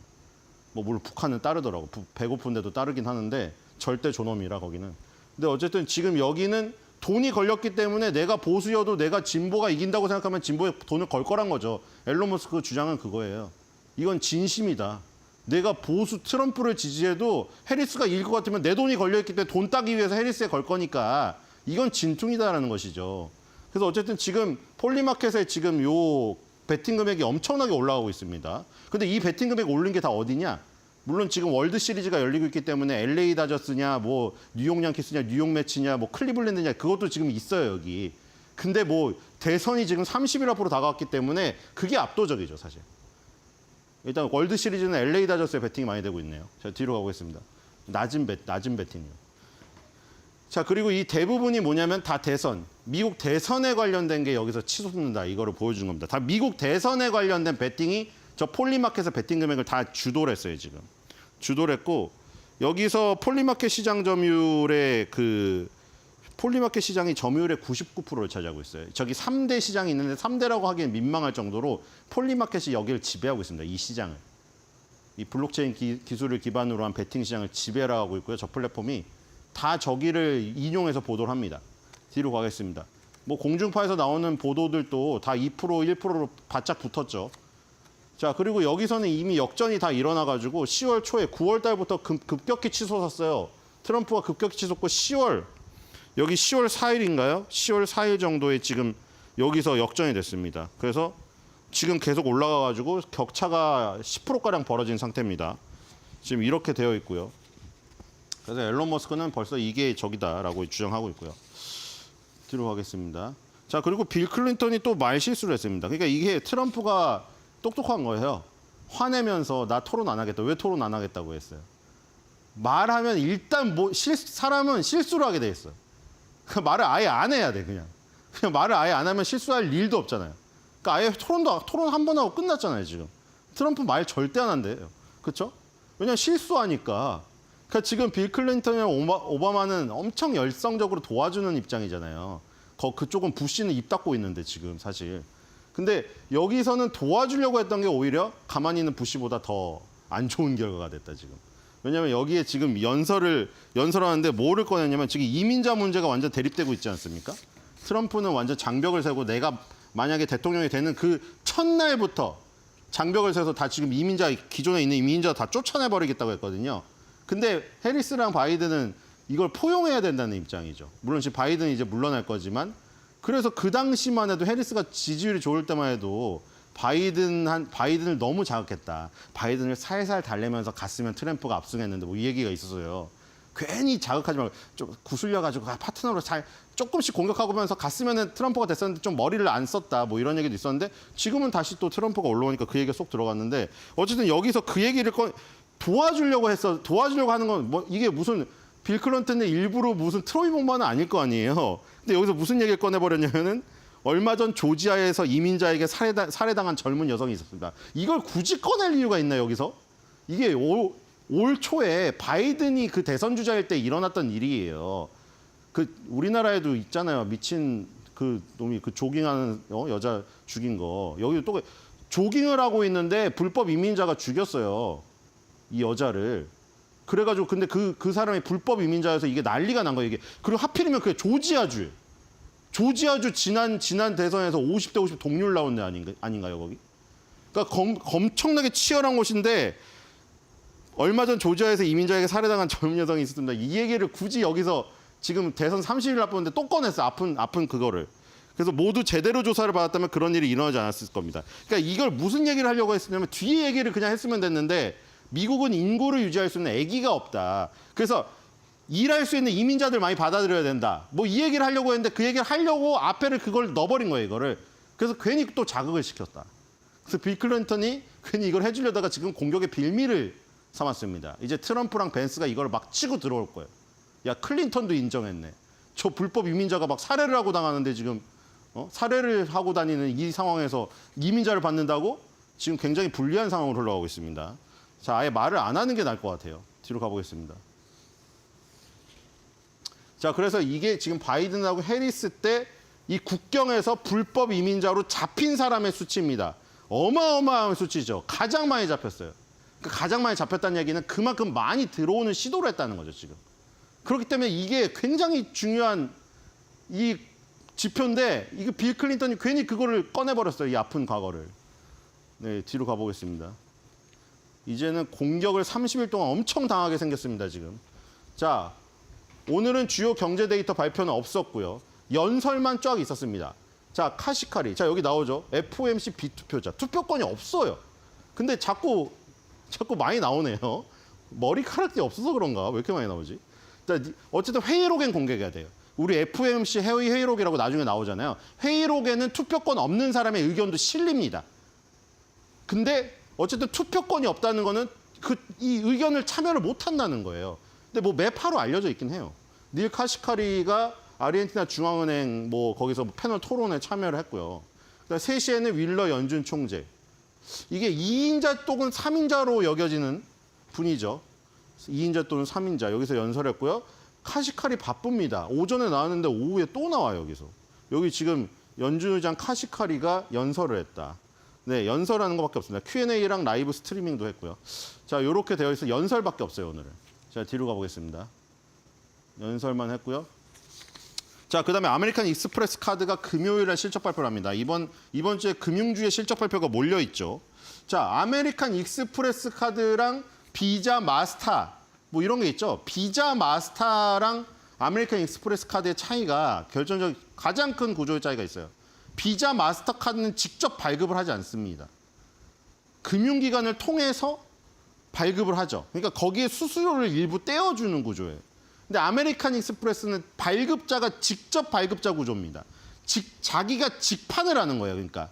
뭐 물론 북한은 따르더라고. 배고픈데도 따르긴 하는데 절대 존엄이라 거기는. 근데 어쨌든 지금 여기는 돈이 걸렸기 때문에 내가 보수여도 내가 진보가 이긴다고 생각하면 진보에 돈을 걸 거란 거죠. 앨런 머스크 주장은 그거예요. 이건 진심이다. 내가 보수 트럼프를 지지해도 해리스가 이길 것 같으면 내 돈이 걸려있기 때문에 돈 따기 위해서 해리스에 걸 거니까 이건 진퉁이다라는 것이죠. 그래서 어쨌든 지금 폴리마켓에 지금 요 베팅 금액이 엄청나게 올라가고 있습니다. 근데 이 베팅 금액 올린 게 다 어디냐? 물론 지금 월드 시리즈가 열리고 있기 때문에 LA 다저스냐, 뭐 뉴욕 양키스냐, 뉴욕 매치냐, 뭐 클리블랜드냐 그것도 지금 있어요 여기. 근데 뭐 대선이 지금 30일 앞으로 다가왔기 때문에 그게 압도적이죠 사실. 일단 월드 시리즈는 LA 다저스에 베팅이 많이 되고 있네요. 자 뒤로 가보겠습니다. 낮은 베팅이요. 자 그리고 이 대부분이 뭐냐면 다 대선, 미국 대선에 관련된 게 여기서 치솟는다 이거를 보여주는 겁니다. 다 미국 대선에 관련된 베팅이 저 폴리마켓에서 베팅 금액을 다 주도를 했어요 지금. 주도를 했고 여기서 폴리마켓 시장 점유율의 폴리마켓 시장이 점유율의 99%를 차지하고 있어요. 저기 3대 시장이 있는데 3대라고 하기엔 민망할 정도로 폴리마켓이 여기를 지배하고 있습니다. 이 시장을. 이 블록체인 기술을 기반으로 한 베팅 시장을 지배를 하고 있고요. 저 플랫폼이 다 저기를 인용해서 보도를 합니다. 뒤로 가겠습니다. 뭐 공중파에서 나오는 보도들도 다 2%, 1%로 바짝 붙었죠. 자, 그리고 여기서는 이미 역전이 다 일어나가지고 10월 초에 9월 달부터 급격히 치솟았어요. 트럼프가 급격히 치솟고 10월, 여기 10월 4일인가요? 10월 4일 정도에 지금 여기서 역전이 됐습니다. 그래서 지금 계속 올라가가지고 격차가 10%가량 벌어진 상태입니다. 지금 이렇게 되어 있고요. 그래서 앨런 머스크는 벌써 이게 적이다라고 주장하고 있고요. 뒤로 가겠습니다. 자, 그리고 빌 클린턴이 또 말 실수를 했습니다. 그러니까 이게 트럼프가 똑똑한 거예요. 화내면서 나 토론 안 하겠다. 왜 토론 안 하겠다고 했어요? 말하면 일단 사람은 실수를 하게 돼 있어요. 말을 아예 안 해야 돼, 그냥. 그냥 말을 아예 안 하면 실수할 일도 없잖아요. 그러니까 아예 토론 한 번 하고 끝났잖아요, 지금. 트럼프 말 절대 안 한대요. 그렇죠? 왜냐면 실수하니까. 그러니까 지금 빌 클린턴이랑 오바마는 엄청 열성적으로 도와주는 입장이잖아요. 그쪽은 부시는 입 닫고 있는데 지금 사실. 근데 여기서는 도와주려고 했던 게 오히려 가만히 있는 부시보다 더 안 좋은 결과가 됐다 지금. 왜냐하면 여기에 지금 연설하는데 뭐를 꺼냈냐면 지금 이민자 문제가 완전 대립되고 있지 않습니까? 트럼프는 완전 장벽을 세고 내가 만약에 대통령이 되는 그 첫날부터 장벽을 세서 다 지금 기존에 있는 이민자 다 쫓아내버리겠다고 했거든요. 근데 해리스랑 바이든은 이걸 포용해야 된다는 입장이죠. 물론 지금 바이든이 이제 물러날 거지만 그래서 그 당시만 해도 해리스가 지지율이 좋을 때만 해도 바이든을 너무 자극했다. 바이든을 살살 달래면서 갔으면 트럼프가 압승했는데 뭐 이 얘기가 있었어요. 괜히 자극하지 말고 좀 구슬려가지고 파트너로 조금씩 공격하면서 갔으면 트럼프가 됐었는데 좀 머리를 안 썼다. 뭐 이런 얘기도 있었는데 지금은 다시 또 트럼프가 올라오니까 그 얘기가 쏙 들어갔는데 어쨌든 여기서 그 얘기를 도와주려고 하는 건 뭐 이게 무슨 빌 클린턴의 일부러 무슨 트로이 복만은 아닐 거 아니에요. 근데 여기서 무슨 얘기를 꺼내버렸냐면은 얼마 전 조지아에서 이민자에게 살해당한 젊은 여성이 있었습니다. 이걸 굳이 꺼낼 이유가 있나 여기서? 이게 올 초에 바이든이 그 대선 주자일 때 일어났던 일이에요. 우리나라에도 있잖아요. 미친 그 놈이 그 조깅하는 여자 죽인 거. 여기 또 조깅을 하고 있는데 불법 이민자가 죽였어요. 이 여자를. 그래가지고 근데 그 사람이 불법 이민자여서 이게 난리가 난 거예요. 이게. 그리고 하필이면 그게 조지아주 지난 대선에서 50대 50 동률 나온 데 아닌가요, 거기? 그러니까 엄청나게 치열한 곳인데 얼마 전 조지아에서 이민자에게 살해당한 젊은 여성이 있었습니다. 이 얘기를 굳이 여기서 지금 대선 30일 앞두는데 또 꺼냈어. 아픈 그거를. 그래서 모두 제대로 조사를 받았다면 그런 일이 일어나지 않았을 겁니다. 그러니까 이걸 무슨 얘기를 하려고 했냐면 뒤에 얘기를 그냥 했으면 됐는데 미국은 인구를 유지할 수 있는 아기가 없다. 그래서 일할 수 있는 이민자들 많이 받아들여야 된다. 뭐 이 얘기를 하려고 했는데 그 얘기를 하려고 앞에를 그걸 넣어버린 거예요, 이거를. 그래서 괜히 또 자극을 시켰다. 그래서 빌 클린턴이 괜히 이걸 해주려다가 지금 공격의 빌미를 삼았습니다. 이제 트럼프랑 벤스가 이걸 막 치고 들어올 거예요. 야, 클린턴도 인정했네. 저 불법 이민자가 막 살해를 하고 당하는데 지금 살해를 하고 다니는 이 상황에서 이민자를 받는다고 지금 굉장히 불리한 상황으로 흘러가고 있습니다. 자, 아예 말을 안 하는 게 나을 것 같아요. 뒤로 가보겠습니다. 자, 그래서 이게 지금 바이든하고 해리스 때 이 국경에서 불법 이민자로 잡힌 사람의 수치입니다. 어마어마한 수치죠. 가장 많이 잡혔어요. 그러니까 가장 많이 잡혔다는 얘기는 그만큼 많이 들어오는 시도를 했다는 거죠, 지금. 그렇기 때문에 이게 굉장히 중요한 이 지표인데 이게 빌 클린턴이 괜히 그거를 꺼내버렸어요, 이 아픈 과거를. 네, 뒤로 가보겠습니다. 이제는 공격을 30일 동안 엄청 당하게 생겼습니다, 지금. 자, 오늘은 주요 경제 데이터 발표는 없었고요. 연설만 쫙 있었습니다. 자, 카시카리. 자, 여기 나오죠. FOMC 비투표자. 투표권이 없어요. 근데 자꾸 많이 나오네요. 머리카락이 없어서 그런가? 왜 이렇게 많이 나오지? 자, 어쨌든 회의록엔 공개가 돼요. 우리 FOMC 회의록이라고 나중에 나오잖아요. 회의록에는 투표권 없는 사람의 의견도 실립니다. 근데 어쨌든 투표권이 없다는 거는 이 의견을 참여를 못 한다는 거예요. 근데 뭐 매파로 알려져 있긴 해요. 닐 카시카리가 아르헨티나 중앙은행 거기서 패널 토론에 참여를 했고요. 그다음에 3시에는 윌러 연준 총재. 이게 2인자 또는 3인자로 여겨지는 분이죠. 2인자 또는 3인자. 여기서 연설했고요. 카시카리 바쁩니다. 오전에 나왔는데 오후에 또 나와요, 여기서. 여기 지금 연준 의장 카시카리가 연설을 했다. 네, 연설하는 것밖에 없습니다. Q&A랑 라이브 스트리밍도 했고요. 자, 이렇게 되어 있어 연설밖에 없어요, 오늘은. 자, 뒤로 가보겠습니다. 연설만 했고요. 자, 그다음에 아메리칸 익스프레스 카드가 금요일에 실적 발표를 합니다. 이번 주에 금융주의 실적 발표가 몰려 있죠. 자, 아메리칸 익스프레스 카드랑 비자 마스터 뭐 이런 게 있죠. 비자 마스터랑 아메리칸 익스프레스 카드의 차이가 결정적 가장 큰 구조의 차이가 있어요. 비자 마스터 카드는 직접 발급을 하지 않습니다. 금융기관을 통해서 발급을 하죠. 그러니까 거기에 수수료를 일부 떼어주는 구조예요. 근데 아메리칸 익스프레스는 발급자가 직접 발급자 구조입니다. 자기가 직판을 하는 거예요. 그러니까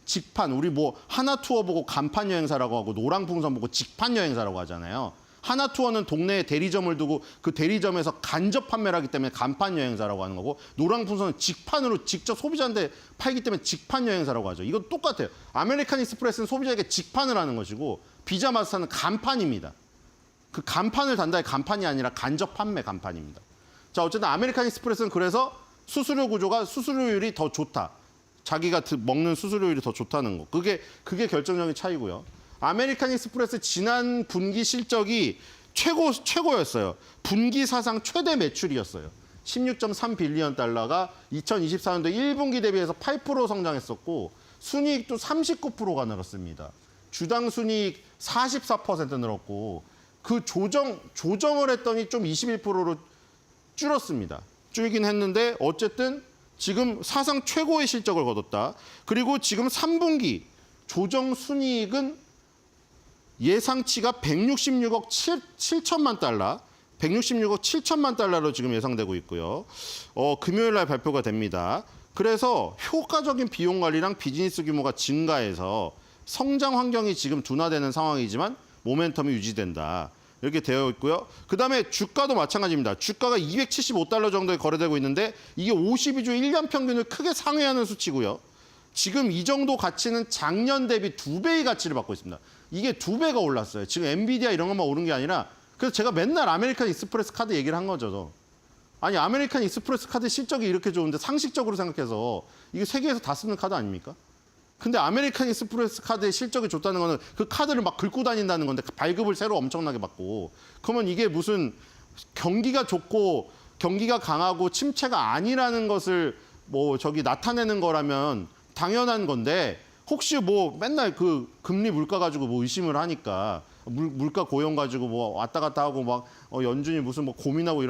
직판. 우리 하나 투어 보고 간판 여행사라고 하고 노랑풍선 보고 직판 여행사라고 하잖아요. 하나 투어는 동네에 대리점을 두고 그 대리점에서 간접 판매를 하기 때문에 간판 여행사라고 하는 거고 노랑풍선은 직판으로 직접 소비자한테 팔기 때문에 직판 여행사라고 하죠. 이건 똑같아요. 아메리칸 익스프레스는 소비자에게 직판을 하는 것이고 비자 마스터는 간판입니다. 그 간판을 단다의 간판이 아니라 간접 판매 간판입니다. 자, 어쨌든 아메리칸 익스프레스는 그래서 수수료 구조가 수수료율이 더 좋다. 자기가 먹는 수수료율이 더 좋다는 거. 그게 결정적인 차이고요. 아메리칸 익스프레스 지난 분기 실적이 최고였어요. 분기 사상 최대 매출이었어요. 16.3 빌리언 달러가 2024년도 1분기 대비해서 8% 성장했었고 순이익도 39%가 늘었습니다. 주당 순이익 44% 늘었고 그 조정을 했더니 좀 21%로 줄었습니다. 줄긴 했는데 어쨌든 지금 사상 최고의 실적을 거뒀다. 그리고 지금 3분기 조정 순이익은 예상치가 166억 7천만 달러, 166억 7천만 달러로 지금 예상되고 있고요. 금요일 날 발표가 됩니다. 그래서 효과적인 비용 관리랑 비즈니스 규모가 증가해서 성장 환경이 지금 둔화되는 상황이지만 모멘텀이 유지된다. 이렇게 되어 있고요. 그다음에 주가도 마찬가지입니다. 주가가 275달러 정도에 거래되고 있는데 이게 52주 1년 평균을 크게 상회하는 수치고요. 지금 이 정도 가치는 작년 대비 2배의 가치를 받고 있습니다. 이게 2배가 올랐어요. 지금 엔비디아 이런 것만 오른 게 아니라 그래서 제가 맨날 아메리칸 익스프레스 카드 얘기를 한 거죠. 아니 아메리칸 익스프레스 카드 실적이 이렇게 좋은데 상식적으로 생각해서 이게 세계에서 다 쓰는 카드 아닙니까? 근데 아메리칸 익스프레스 카드의 실적이 좋다는 거는 그 카드를 막 긁고 다닌다는 건데 발급을 새로 엄청나게 받고 그러면 이게 무슨 경기가 좋고 경기가 강하고 침체가 아니라는 것을 뭐 저기 나타내는 거라면 당연한 건데 혹시 뭐 맨날 그 금리 물가 가지고 뭐 의심을 하니까 물가 고용 가지고 뭐 왔다 갔다 하고 막 연준이 무슨 뭐 고민하고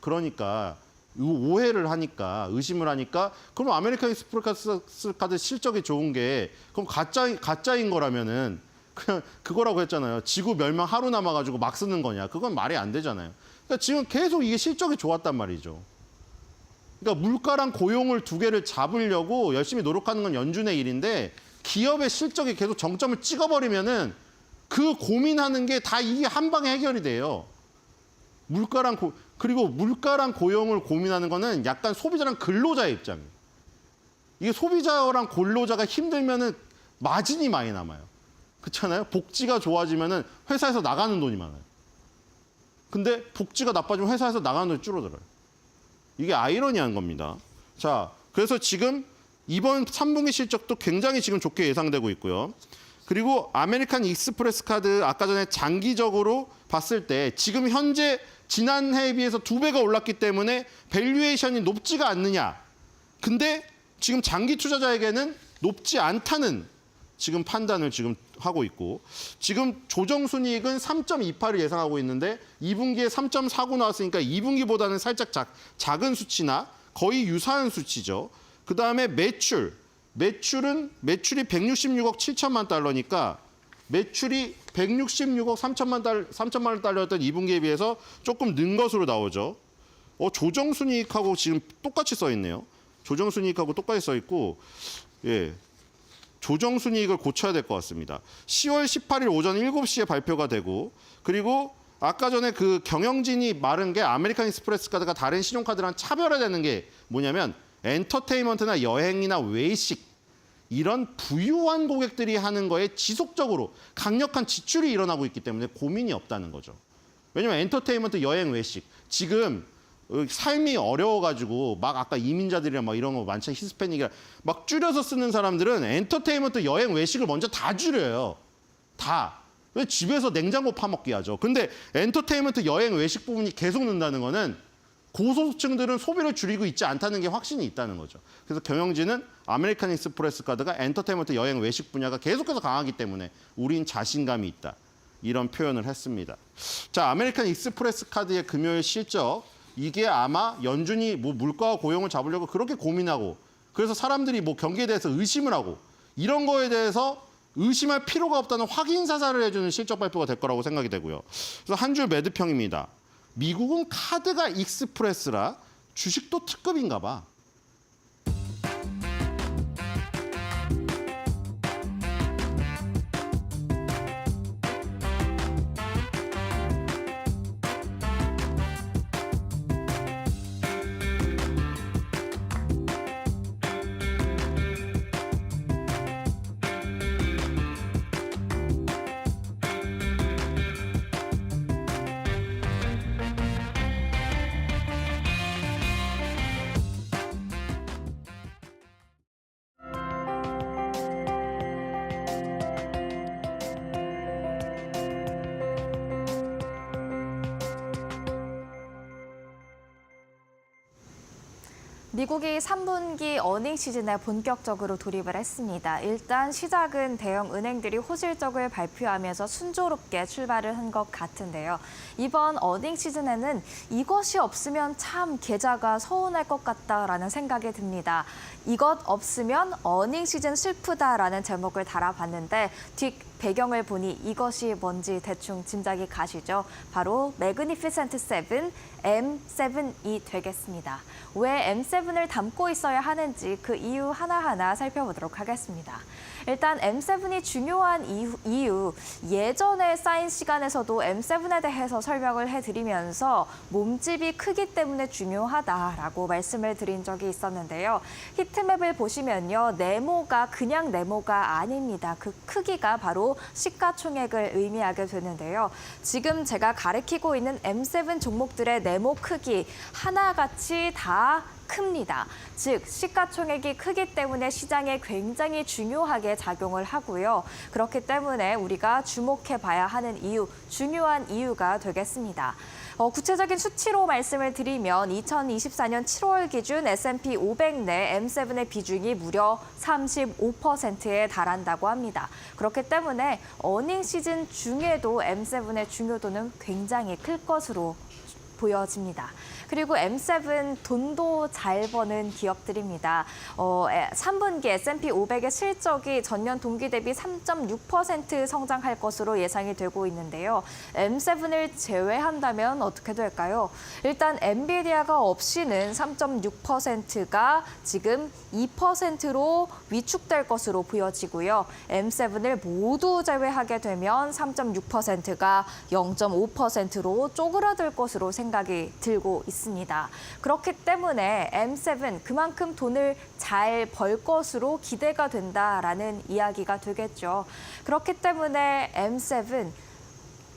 그러니까 오해를 하니까 의심을 하니까 그럼 아메리칸 익스프레스 카드 실적이 좋은 게 그럼 가짜인 거라면은 그냥 그거라고 했잖아요. 지구 멸망 하루 남아가지고 막 쓰는 거냐? 그건 말이 안 되잖아요. 그러니까 지금 계속 이게 실적이 좋았단 말이죠. 그러니까 물가랑 고용을 두 개를 잡으려고 열심히 노력하는 건 연준의 일인데 기업의 실적이 계속 정점을 찍어버리면은 그 고민하는 게 다 이게 한 방에 해결이 돼요. 그리고 물가랑 고용을 고민하는 거는 약간 소비자랑 근로자의 입장이에요. 이게 소비자랑 근로자가 힘들면은 마진이 많이 남아요. 그렇잖아요? 복지가 좋아지면은 회사에서 나가는 돈이 많아요. 근데 복지가 나빠지면 회사에서 나가는 돈이 줄어들어요. 이게 아이러니한 겁니다. 자, 그래서 지금 이번 3분기 실적도 굉장히 지금 좋게 예상되고 있고요. 그리고 아메리칸 익스프레스 카드 아까 전에 장기적으로 봤을 때 지금 현재 지난해에 비해서 2배가 올랐기 때문에 밸류에이션이 높지가 않느냐. 근데 지금 장기 투자자에게는 높지 않다는 지금 판단을 지금 하고 있고 지금 조정순이익은 3.28을 예상하고 있는데 2분기에 3.49 나왔으니까 2분기보다는 살짝 작은 수치나 거의 유사한 수치죠. 그다음에 매출이 166억 7천만 달러니까 매출이 166억 3천만 달러였던 2분기에 비해서 조금 는 것으로 나오죠. 조정순이익하고 지금 똑같이 써 있네요. 조정순이익하고 똑같이 써 있고 예. 조정순이익을 고쳐야 될 것 같습니다. 10월 18일 오전 7시에 발표가 되고 그리고 아까 전에 그 경영진이 말한 게 아메리칸 익스프레스 카드가 다른 신용카드랑 차별화되는 게 뭐냐면 엔터테인먼트나 여행이나 외식 이런 부유한 고객들이 하는 거에 지속적으로 강력한 지출이 일어나고 있기 때문에 고민이 없다는 거죠. 왜냐면 엔터테인먼트, 여행, 외식 지금 삶이 어려워가지고 막 아까 이민자들이랑 막 이런 거 많잖아요. 히스패닉이랑 막 줄여서 쓰는 사람들은 엔터테인먼트, 여행, 외식을 먼저 다 줄여요. 다. 왜 집에서 냉장고 파먹기 하죠. 근데 엔터테인먼트, 여행, 외식 부분이 계속 는다는 거는 고소득층들은 소비를 줄이고 있지 않다는 게 확신이 있다는 거죠. 그래서 경영진은 아메리칸 익스프레스 카드가 엔터테인먼트, 여행, 외식 분야가 계속해서 강하기 때문에 우린 자신감이 있다. 이런 표현을 했습니다. 자, 아메리칸 익스프레스 카드의 금요일 실적. 이게 아마 연준이 뭐 물가와 고용을 잡으려고 그렇게 고민하고 그래서 사람들이 뭐 경기에 대해서 의심을 하고 이런 거에 대해서 의심할 필요가 없다는 확인 사살을 해주는 실적 발표가 될 거라고 생각이 되고요. 그래서 한 줄 매드평입니다. 미국은 카드가 익스프레스라 주식도 특급인가 봐. 미국이 3분기 어닝 시즌에 본격적으로 돌입을 했습니다. 일단 시작은 대형 은행들이 호실적을 발표하면서 순조롭게 출발을 한 것 같은데요. 이번 어닝 시즌에는 이것이 없으면 참 계좌가 서운할 것 같다라는 생각이 듭니다. 이것 없으면 어닝 시즌 슬프다라는 제목을 달아봤는데 뒷 배경을 보니 이것이 뭔지 대충 짐작이 가시죠? 바로 매그니피센트 7, M7이 되겠습니다. 왜 M7을 담고 있어야 하는지 그 이유 하나하나 살펴보도록 하겠습니다. 일단 M7이 중요한 이유, 예전에 쌓인 시간에서도 M7에 대해서 설명을 해드리면서 몸집이 크기 때문에 중요하다라고 말씀을 드린 적이 있었는데요. 히트맵을 보시면요. 네모가 그냥 네모가 아닙니다. 그 크기가 바로 또 시가총액을 의미하게 되는데요. 지금 제가 가리키고 있는 M7 종목들의 네모 크기 하나같이 다 큽니다. 즉 시가총액이 크기 때문에 시장에 굉장히 중요하게 작용을 하고요. 그렇기 때문에 우리가 주목해봐야 하는 이유, 중요한 이유가 되겠습니다. 구체적인 수치로 말씀을 드리면 2024년 7월 기준 S&P 500 내 M7의 비중이 무려 35%에 달한다고 합니다. 그렇기 때문에 어닝 시즌 중에도 M7의 중요도는 굉장히 클 것으로 보여집니다. 그리고 M7 돈도 잘 버는 기업들입니다. 3분기 S&P 500의 실적이 전년 동기 대비 3.6% 성장할 것으로 예상이 되고 있는데요. M7을 제외한다면 어떻게 될까요? 일단 엔비디아가 없이는 3.6%가 지금 2%로 위축될 것으로 보여지고요. M7을 모두 제외하게 되면 3.6%가 0.5%로 쪼그라들 것으로 생각이 들고 있습니다. 그렇기 때문에 M7 그만큼 돈을 잘 벌 것으로 기대가 된다라는 이야기가 되겠죠. 그렇기 때문에 M7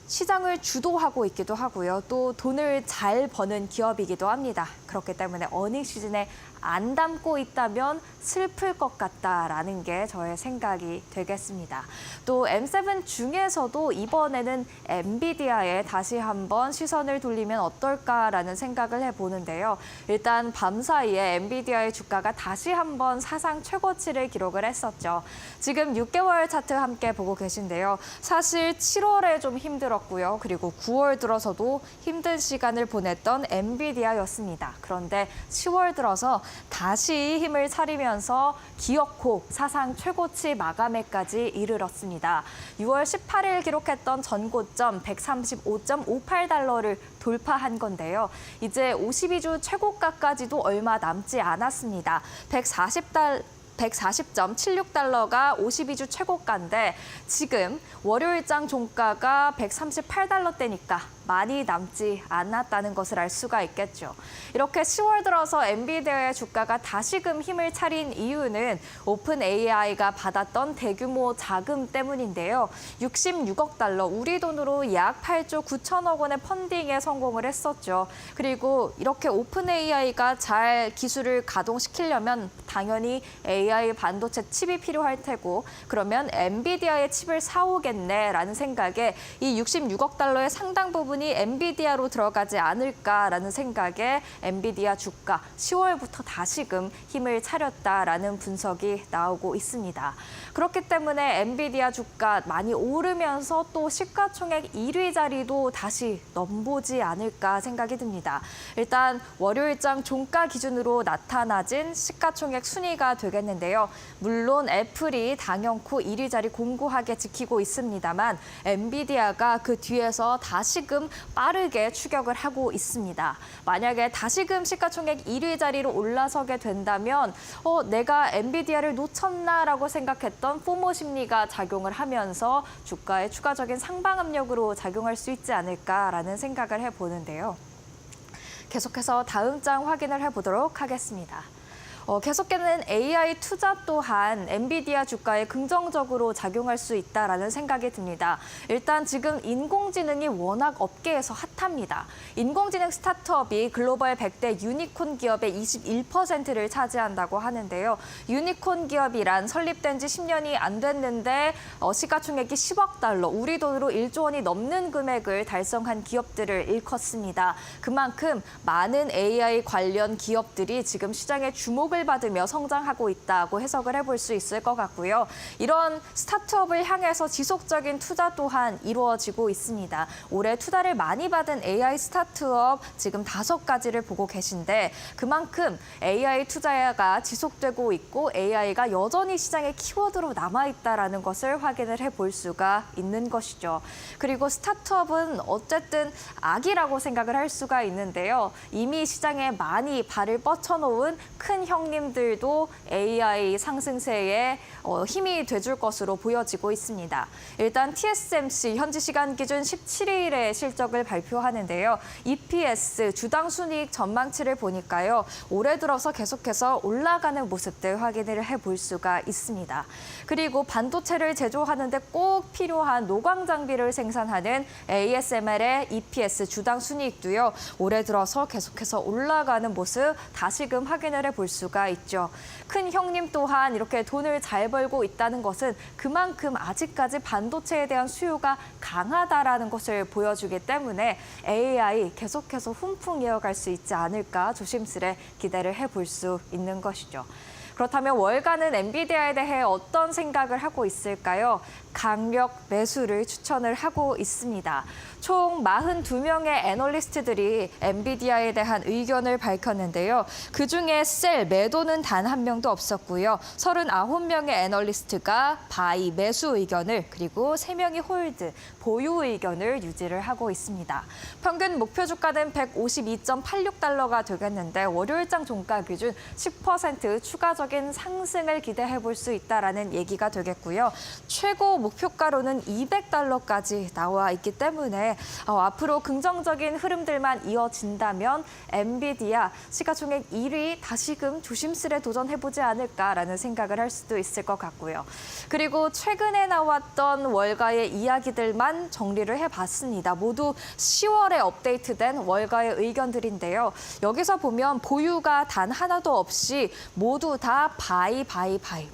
시장을 주도하고 있기도 하고요. 또 돈을 잘 버는 기업이기도 합니다. 그렇기 때문에 어닝 시즌에 안 담고 있다면 슬플 것 같다라는 게 저의 생각이 되겠습니다. 또 M7 중에서도 이번에는 엔비디아에 다시 한번 시선을 돌리면 어떨까라는 생각을 해보는데요. 일단 밤사이에 엔비디아의 주가가 다시 한번 사상 최고치를 기록을 했었죠. 지금 6개월 차트 함께 보고 계신데요. 사실 7월에 좀 힘들었고요. 그리고 9월 들어서도 힘든 시간을 보냈던 엔비디아였습니다. 그런데 10월 들어서 다시 힘을 차리면서 기어코 사상 최고치 마감에까지 이르렀습니다. 6월 18일 기록했던 전고점 135.58달러를 돌파한 건데요. 이제 52주 최고가까지도 얼마 남지 않았습니다. 140.76달러가 52주 최고가인데 지금 월요일장 종가가 138달러대니까 많이 남지 않았다는 것을 알 수가 있겠죠. 이렇게 10월 들어서 엔비디아의 주가가 다시금 힘을 차린 이유는 오픈 AI가 받았던 대규모 자금 때문인데요. 66억 달러, 우리 돈으로 약 8조 9천억 원의 펀딩에 성공을 했었죠. 그리고 이렇게 오픈 AI가 잘 기술을 가동시키려면 당연히 AI 반도체 칩이 필요할 테고 그러면 엔비디아의 칩을 사오겠네라는 생각에 이 66억 달러의 상당 부분이 엔비디아로 들어가지 않을까라는 생각에 엔비디아 주가 10월부터 다시금 힘을 차렸다라는 분석이 나오고 있습니다. 그렇기 때문에 엔비디아 주가 많이 오르면서 또 시가총액 1위 자리도 다시 넘보지 않을까 생각이 듭니다. 일단 월요일장 종가 기준으로 나타나진 시가총액 순위가 되겠는데요. 물론 애플이 당연코 1위 자리 공고하게 지키고 있습니다만 엔비디아가 그 뒤에서 다시금 빠르게 추격을 하고 있습니다. 만약에 다시금 시가총액 1위 자리로 올라서게 된다면 내가 엔비디아를 놓쳤나라고 생각했던 포모 심리가 작용을 하면서 주가에 추가적인 상방 압력으로 작용할 수 있지 않을까라는 생각을 해보는데요. 계속해서 다음 장 확인을 해보도록 하겠습니다. 계속되는 AI 투자 또한 엔비디아 주가에 긍정적으로 작용할 수 있다라는 생각이 듭니다. 일단 지금 인공지능이 워낙 업계에서 핫합니다. 인공지능 스타트업이 글로벌 100대 유니콘 기업의 21%를 차지한다고 하는데요. 유니콘 기업이란 설립된 지 10년이 안 됐는데 시가총액이 10억 달러, 우리 돈으로 1조 원이 넘는 금액을 달성한 기업들을 일컫습니다. 그만큼 많은 AI 관련 기업들이 지금 시장의 주목을 받으며 성장하고 있다고 해석을 해볼 수 있을 것 같고요. 이런 스타트업을 향해서 지속적인 투자 또한 이루어지고 있습니다. 올해 투자를 많이 받은 AI 스타트업 지금 5가지를 보고 계신데 그만큼 AI 투자가 지속되고 있고 AI가 여전히 시장의 키워드로 남아있다는 것을 확인을 해볼 수가 있는 것이죠. 그리고 스타트업은 어쨌든 악이라고 생각을 할 수가 있는데요. 이미 시장에 많이 발을 뻗쳐놓은 큰 형님 형님들도 AI 상승세에 힘이 돼줄 것으로 보여지고 있습니다. 일단 TSMC 현지 시간 기준 17일에 실적을 발표하는데요. EPS 주당 순이익 전망치를 보니까요. 올해 들어서 계속해서 올라가는 모습들 확인을 해볼 수가 있습니다. 그리고 반도체를 제조하는데 꼭 필요한 노광 장비를 생산하는 ASML의 EPS 주당 순이익도요. 올해 들어서 계속해서 올라가는 모습 다시금 확인을 해볼 수가 있죠. 큰 형님 또한 이렇게 돈을 잘 벌고 있다는 것은 그만큼 아직까지 반도체에 대한 수요가 강하다라는 것을 보여주기 때문에 AI 계속해서 훈풍 이어갈 수 있지 않을까 조심스레 기대를 해볼 수 있는 것이죠. 그렇다면 월가는 엔비디아에 대해 어떤 생각을 하고 있을까요? 강력 매수를 추천을 하고 있습니다. 총 42명의 애널리스트들이 엔비디아에 대한 의견을 밝혔는데요. 그중에 셀, 매도는 단 한 명도 없었고요. 39명의 애널리스트가 바이, 매수 의견을, 그리고 3명이 홀드, 보유 의견을 유지를 하고 있습니다. 평균 목표 주가는 152.86달러가 되겠는데 월요일장 종가 기준 10% 추가적인 상승을 기대해 볼 수 있다라는 얘기가 되겠고요. 최고 목표가로는 200달러까지 나와 있기 때문에 앞으로 긍정적인 흐름들만 이어진다면 엔비디아 시가총액 1위 다시금 조심스레 도전해보지 않을까라는 생각을 할 수도 있을 것 같고요. 그리고 최근에 나왔던 월가의 이야기들만 정리를 해봤습니다. 모두 10월에 업데이트된 월가의 의견들인데요. 여기서 보면 보유가 단 하나도 없이 모두 다 바이,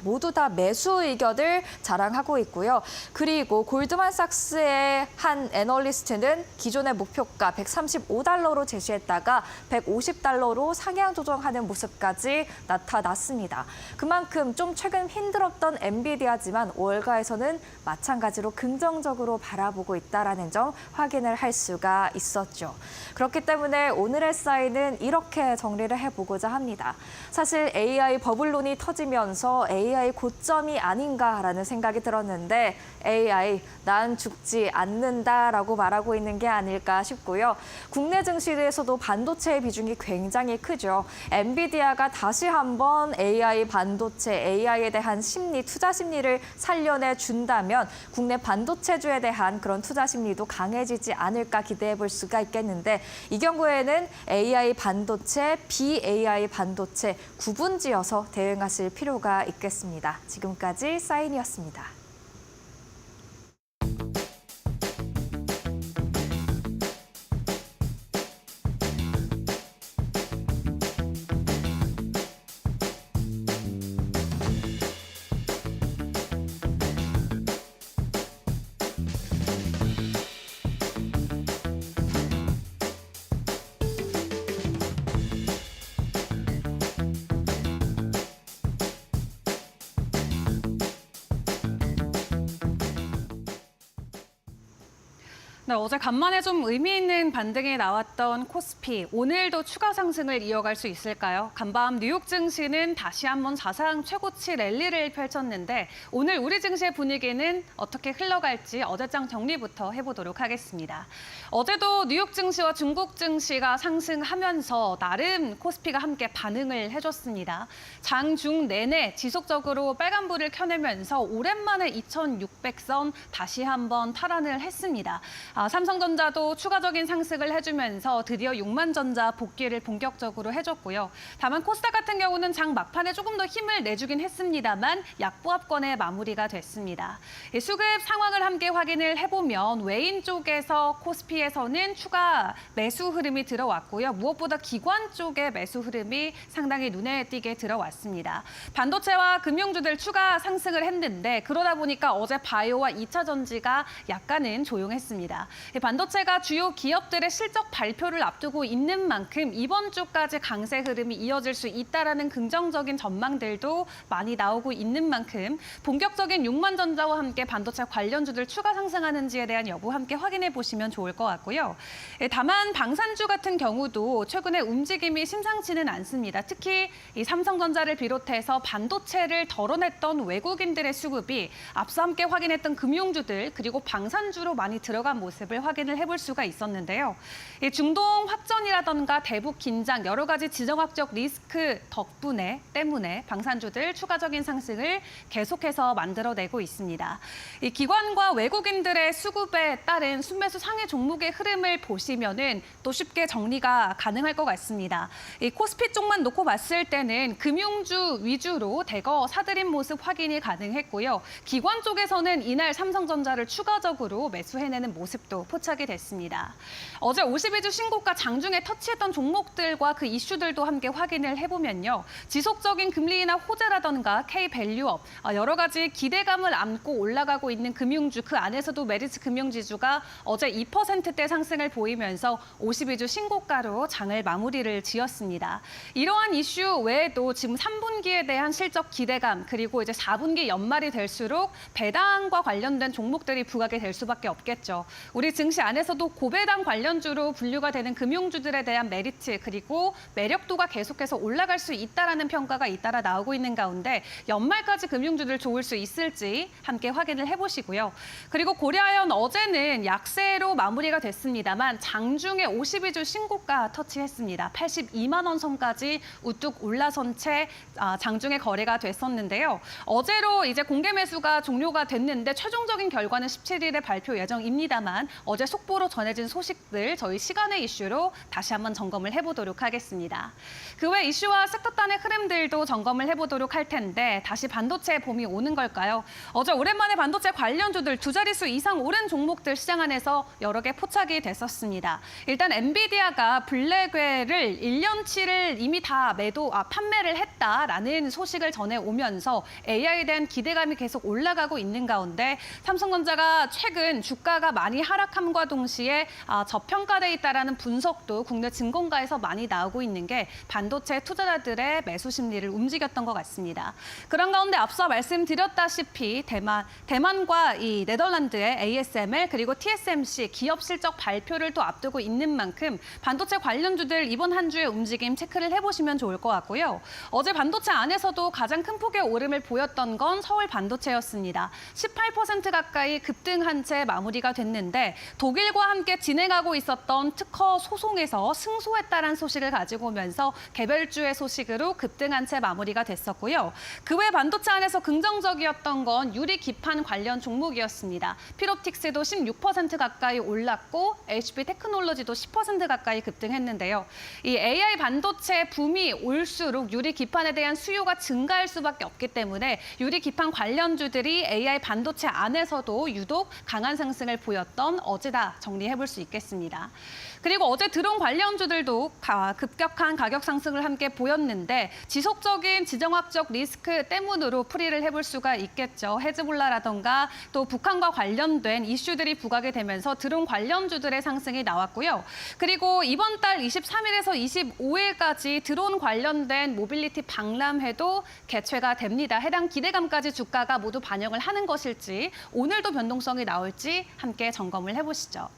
모두 다 매수 의견을 자랑하고 있고요. 그리고 골드만삭스의 한 애널리스트는 기존의 목표가 135달러로 제시했다가 150달러로 상향 조정하는 모습까지 나타났습니다. 그만큼 좀 최근 힘들었던 엔비디아지만 월가에서는 마찬가지로 긍정적으로 바라보고 있다는 점 확인을 할 수가 있었죠. 그렇기 때문에 오늘의 사인은 이렇게 정리를 해보고자 합니다. 사실 AI 버블론이 터지면서 AI 고점이 아닌가라는 생각이 들었는데 AI, 난 죽지 않는다라고 말하고 있는 게 아닐까 싶고요. 국내 증시에서도 반도체의 비중이 굉장히 크죠. 엔비디아가 다시 한번 AI 반도체, AI에 대한 심리, 투자 심리를 살려내 준다면 국내 반도체주에 대한 그런 투자 심리도 강해지지 않을까 기대해 볼 수가 있겠는데 이 경우에는 AI 반도체, BAI 반도체 구분지어서 대응하실 필요가 있겠습니다. 지금까지 사인이었습니다. 네, 어제 간만에 좀 의미 있는 반등이 나왔던 코스피. 오늘도 추가 상승을 이어갈 수 있을까요? 간밤 뉴욕 증시는 다시 한번 사상 최고치 랠리를 펼쳤는데 오늘 우리 증시의 분위기는 어떻게 흘러갈지 어제장 정리부터 해보도록 하겠습니다. 어제도 뉴욕 증시와 중국 증시가 상승하면서 나름 코스피가 함께 반응을 해줬습니다. 장중 내내 지속적으로 빨간불을 켜내면서 오랜만에 2,600선 다시 한번 탈환을 했습니다. 삼성전자도 추가적인 상승을 해주면서 드디어 6만전자 복귀를 본격적으로 해줬고요. 다만 코스닥 같은 경우는 장 막판에 조금 더 힘을 내주긴 했습니다만 약보합권에 마무리가 됐습니다. 수급 상황을 함께 확인을 해보면 외인 쪽에서 코스피에서는 추가 매수 흐름이 들어왔고요. 무엇보다 기관 쪽의 매수 흐름이 상당히 눈에 띄게 들어왔습니다. 반도체와 금융주들 추가 상승을 했는데 그러다 보니까 어제 바이오와 2차 전지가 약간은 조용했습니다. 반도체가 주요 기업들의 실적 발표를 앞두고 있는 만큼 이번 주까지 강세 흐름이 이어질 수 있다라는 긍정적인 전망들도 많이 나오고 있는 만큼 본격적인 6만전자와 함께 반도체 관련주들 추가 상승하는지에 대한 여부 함께 확인해 보시면 좋을 것 같고요. 다만 방산주 같은 경우도 최근에 움직임이 심상치는 않습니다. 특히 이 삼성전자를 비롯해서 반도체를 덜어냈던 외국인들의 수급이 앞서 함께 확인했던 금융주들 그리고 방산주로 많이 들어간 모습 모습을 확인을 해볼 수가 있었는데요. 이 중동 확전이라던가 대북 긴장, 여러 가지 지정학적 리스크 때문에 방산주들 추가적인 상승을 계속해서 만들어내고 있습니다. 이 기관과 외국인들의 수급에 따른 순매수 상해 종목의 흐름을 보시면은 또 쉽게 정리가 가능할 것 같습니다. 이 코스피 쪽만 놓고 봤을 때는 금융주 위주로 대거 사들인 모습 확인이 가능했고요. 기관 쪽에서는 이날 삼성전자를 추가적으로 매수해내는 모습도 포착이 됐습니다. 어제 52주 신고가 장중에 터치했던 종목들과 그 이슈들도 함께 확인을 해보면요. 지속적인 금리 인하 호재라던가 K밸류업, 여러 가지 기대감을 안고 올라가고 있는 금융주, 그 안에서도 메리츠 금융지주가 어제 2%대 상승을 보이면서 52주 신고가로 장을 마무리를 지었습니다. 이러한 이슈 외에도 지금 3분기에 대한 실적 기대감, 그리고 이제 4분기 연말이 될수록 배당과 관련된 종목들이 부각이 될 수밖에 없겠죠. 우리 증시 안에서도 고배당 관련주로 분류가 되는 금융주들에 대한 메리트, 그리고 매력도가 계속해서 올라갈 수 있다라는 평가가 잇따라 나오고 있는 가운데 연말까지 금융주들 좋을 수 있을지 함께 확인을 해보시고요. 그리고 고려아연 어제는 약세로 마무리가 됐습니다만 장중에 52주 신고가 터치했습니다. 82만 원 선까지 우뚝 올라선 채 장중에 거래가 됐었는데요. 어제로 이제 공개 매수가 종료가 됐는데 최종적인 결과는 17일에 발표 예정입니다만 어제 속보로 전해진 소식들 저희 시간의 이슈로 다시 한번 점검을 해보도록 하겠습니다. 그 외 이슈와 섹터 단의 흐름들도 점검을 해보도록 할 텐데 다시 반도체 봄이 오는 걸까요? 어제 오랜만에 반도체 관련주들 두 자릿수 이상 오른 종목들 시장 안에서 여러 개 포착이 됐었습니다. 일단 엔비디아가 블랙웰을 1년치를 이미 다 판매를 했다라는 소식을 전해오면서 AI에 대한 기대감이 계속 올라가고 있는 가운데 삼성전자가 최근 주가가 많이 하락함과 동시에 저평가돼 있다라는 분석도 국내 증권가에서 많이 나오고 있는 게 반도체 투자자들의 매수 심리를 움직였던 것 같습니다. 그런 가운데 앞서 말씀드렸다시피 대만과 이 네덜란드의 ASML 그리고 TSMC 기업 실적 발표를 또 앞두고 있는 만큼 반도체 관련주들 이번 한 주의 움직임 체크를 해보시면 좋을 것 같고요. 어제 반도체 안에서도 가장 큰 폭의 오름을 보였던 건 서울 반도체였습니다. 18% 가까이 급등한 채 마무리가 됐는데 독일과 함께 진행하고 있었던 특허 소송에서 승소했다는 소식을 가지고 오면서 개별주의 소식으로 급등한 채 마무리가 됐었고요. 그 외 반도체 안에서 긍정적이었던 건 유리 기판 관련 종목이었습니다. 필옵틱스도 16% 가까이 올랐고 HP 테크놀로지도 10% 가까이 급등했는데요. 이 AI 반도체 붐이 올수록 유리 기판에 대한 수요가 증가할 수밖에 없기 때문에 유리 기판 관련주들이 AI 반도체 안에서도 유독 강한 상승을 보였던 어제다 정리해볼 수 있겠습니다. 그리고 어제 드론 관련주들도 급격한 가격 상승을 함께 보였는데 지속적인 지정학적 리스크 때문으로 풀이를 해볼 수가 있겠죠. 헤즈볼라라던가 또 북한과 관련된 이슈들이 부각이 되면서 드론 관련주들의 상승이 나왔고요. 그리고 이번 달 23일에서 25일까지 드론 관련된 모빌리티 박람회도 개최가 됩니다. 해당 기대감까지 주가가 모두 반영을 하는 것일지 오늘도 변동성이 나올지 함께 점검을 해보시죠.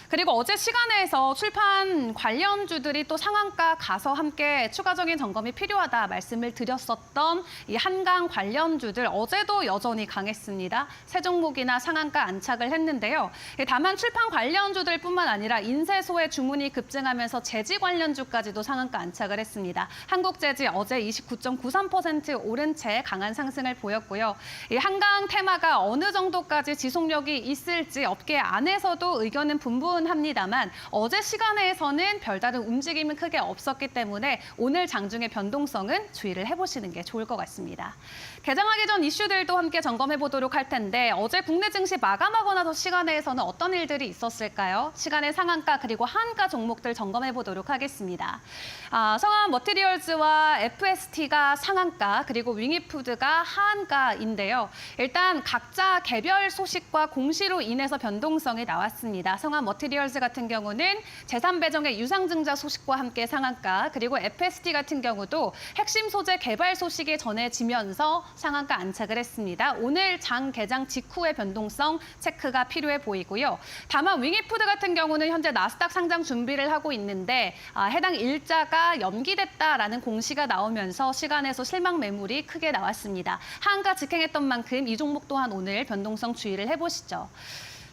그리고 어제 시간에서 출판 관련주들이 또 상한가 가서 함께 추가적인 점검이 필요하다 말씀을 드렸었던 이 한강 관련주들 어제도 여전히 강했습니다. 세 종목이나 상한가 안착을 했는데요. 다만 출판 관련주들뿐만 아니라 인쇄소의 주문이 급증하면서 재지 관련주까지도 상한가 안착을 했습니다. 한국재지 어제 29.93% 오른 채 강한 상승을 보였고요. 이 한강 테마가 어느 정도까지 지속력이 있을지 업계 안에서도 의견은 분분합니다만 어제 시간에서는 별다른 움직임은 크게 없었기 때문에 오늘 장중의 변동성은 주의를 해보시는 게 좋을 것 같습니다. 개장하기 전 이슈들도 함께 점검해 보도록 할 텐데 어제 국내 증시 마감하고 나서 시간에서는 어떤 일들이 있었을까요? 시간의 상한가 그리고 하한가 종목들 점검해 보도록 하겠습니다. 성한 머티리얼즈와 FST가 상한가 그리고 윙이푸드가 하한가인데요. 일단 각자 개별 소식과 공시로 인해서 변동성이 나왔습니다. 성한 머티리얼즈 같은 경우는 재산 배정의 유상증자 소식과 함께 상한가 그리고 FST 같은 경우도 핵심 소재 개발 소식이 전해지면서 상한가 안착을 했습니다. 오늘 장 개장 직후의 변동성 체크가 필요해 보이고요. 다만 윙이푸드 같은 경우는 현재 나스닥 상장 준비를 하고 있는데 해당 일자가 연기됐다라는 공시가 나오면서 시간에서 실망 매물이 크게 나왔습니다. 하한가 직행했던 만큼 이 종목 또한 오늘 변동성 주의를 해보시죠.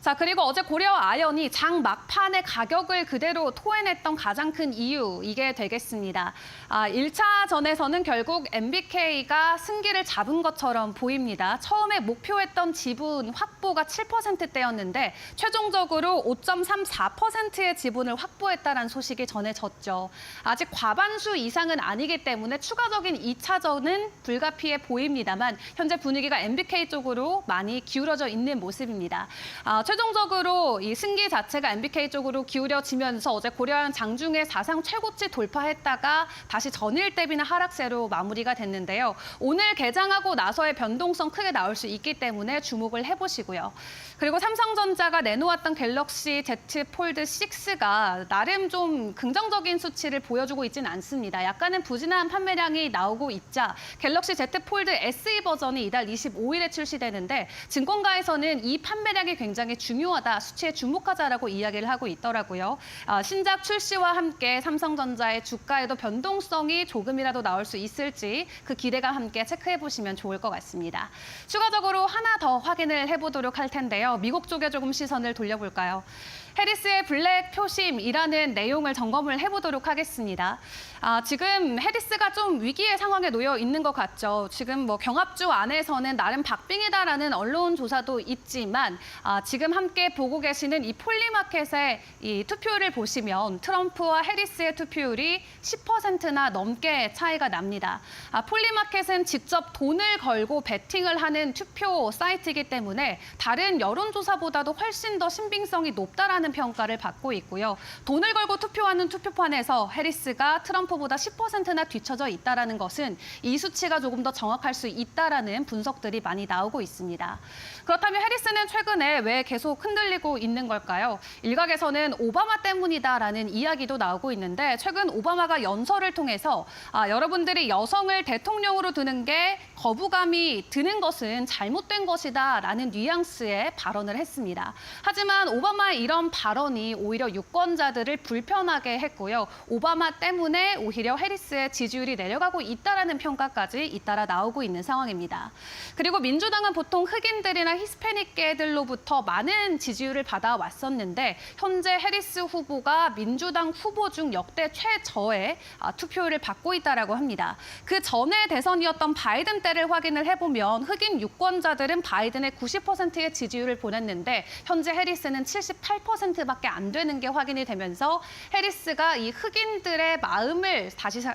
자, 그리고 어제 고려 아연이 장 막판에 가격을 그대로 토해냈던 가장 큰 이유, 이게 되겠습니다. 1차전에서는 결국 MBK가 승기를 잡은 것처럼 보입니다. 처음에 목표했던 지분 확보가 7%대였는데 최종적으로 5.34%의 지분을 확보했다는 소식이 전해졌죠. 아직 과반수 이상은 아니기 때문에 추가적인 2차전은 불가피해 보입니다만 현재 분위기가 MBK 쪽으로 많이 기울어져 있는 모습입니다. 최종적으로 이 승기 자체가 MBK 쪽으로 기울여지면서 어제 고려아연 장중에 사상 최고치 돌파했다가 다시 전일 대비나 하락세로 마무리가 됐는데요. 오늘 개장하고 나서의 변동성 크게 나올 수 있기 때문에 주목을 해보시고요. 그리고 삼성전자가 내놓았던 갤럭시 Z 폴드 6가 나름 좀 긍정적인 수치를 보여주고 있지는 않습니다. 약간은 부진한 판매량이 나오고 있자 갤럭시 Z 폴드 SE 버전이 이달 25일에 출시되는데 증권가에서는 이 판매량이 굉장히 중요하다, 수치에 주목하자라고 이야기를 하고 있더라고요. 신작 출시와 함께 삼성전자의 주가에도 변동성이 조금이라도 나올 수 있을지 그 기대감 함께 체크해보시면 좋을 것 같습니다. 추가적으로 하나 더 확인을 해보도록 할 텐데요. 미국 쪽에 조금 시선을 돌려볼까요? 해리스의 블랙 표심이라는 내용을 점검을 해보도록 하겠습니다. 지금 해리스가 좀 위기의 상황에 놓여 있는 것 같죠. 지금 뭐 경합주 안에서는 나름 박빙이다라는 언론 조사도 있지만 지금 함께 보고 계시는 이 폴리마켓의 이 투표율을 보시면 트럼프와 해리스의 투표율이 10%나 넘게 차이가 납니다. 폴리마켓은 직접 돈을 걸고 베팅을 하는 투표 사이트이기 때문에 다른 여론조사보다도 훨씬 더 신빙성이 높다라는 평가를 받고 있고요. 돈을 걸고 투표하는 투표판에서 해리스가 트럼프보다 10%나 뒤처져 있다는 것은 이 수치가 조금 더 정확할 수 있다는 분석들이 많이 나오고 있습니다. 그렇다면 해리스는 최근에 왜 계속 흔들리고 있는 걸까요? 일각에서는 오바마 때문이다라는 이야기도 나오고 있는데 최근 오바마가 연설을 통해서 여러분들이 여성을 대통령으로 두는 게 거부감이 드는 것은 잘못된 것이다라는 뉘앙스의 발언을 했습니다. 하지만 오바마의 이런 발언이 오히려 유권자들을 불편하게 했고요. 오바마 때문에 오히려 해리스의 지지율이 내려가고 있다라는 평가까지 잇따라 나오고 있는 상황입니다. 그리고 민주당은 보통 흑인들이나 히스패닉계들로부터 많은 지지율을 받아왔었는데 현재 해리스 후보가 민주당 후보 중 역대 최저의 투표율을 받고 있다라고 합니다. 그 전에 대선이었던 바이든 때를 확인을 해보면 흑인 유권자들은 바이든의 90%의 지지율을 보냈는데 현재 해리스는 78%밖에 안 되는 게 확인이 되면서 해리스가 이 흑인들의 마음을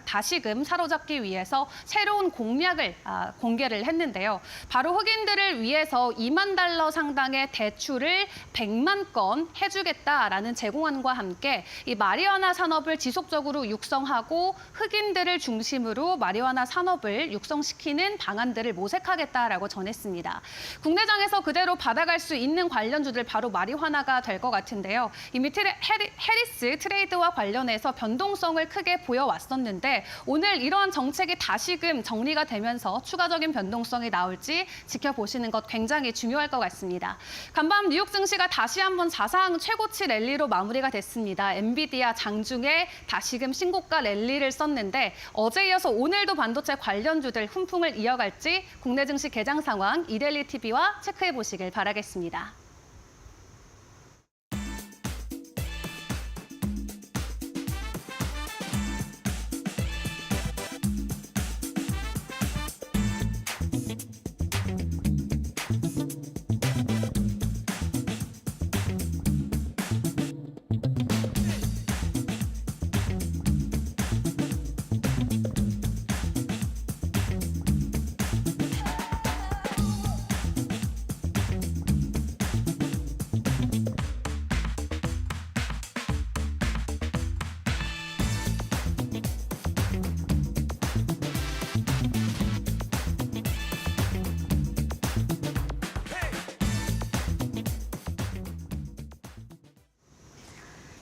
다시금 사로잡기 위해서 새로운 공약을 공개를 했는데요. 바로 흑인들을 위해서 $2만 상당의 대출을 100만 건 해주겠다라는 제공안과 함께 이 마리화나 산업을 지속적으로 육성하고 흑인들을 중심으로 마리화나 산업을 육성시키는 방안들을 모색하겠다라고 전했습니다. 국내장에서 그대로 받아갈 수 있는 관련주들 바로 마리화나가 될 것 같은데요. 이미 해리스 트레이드와 관련해서 변동성을 크게 보여왔었는데 오늘 이러한 정책이 다시금 정리가 되면서 추가적인 변동성이 나올지 지켜보시는 것 굉장히 중요할 것 같습니다. 간밤 뉴욕 증시가 다시 한번 사상 최고치 랠리로 마무리가 됐습니다. 엔비디아 장중에 다시금 신고가 랠리를 썼는데 어제 이어서 오늘도 반도체 관련주들 훈풍을 이어갈지 국내 증시 개장 상황 이데일리 TV와 체크해 보시길 바라겠습니다.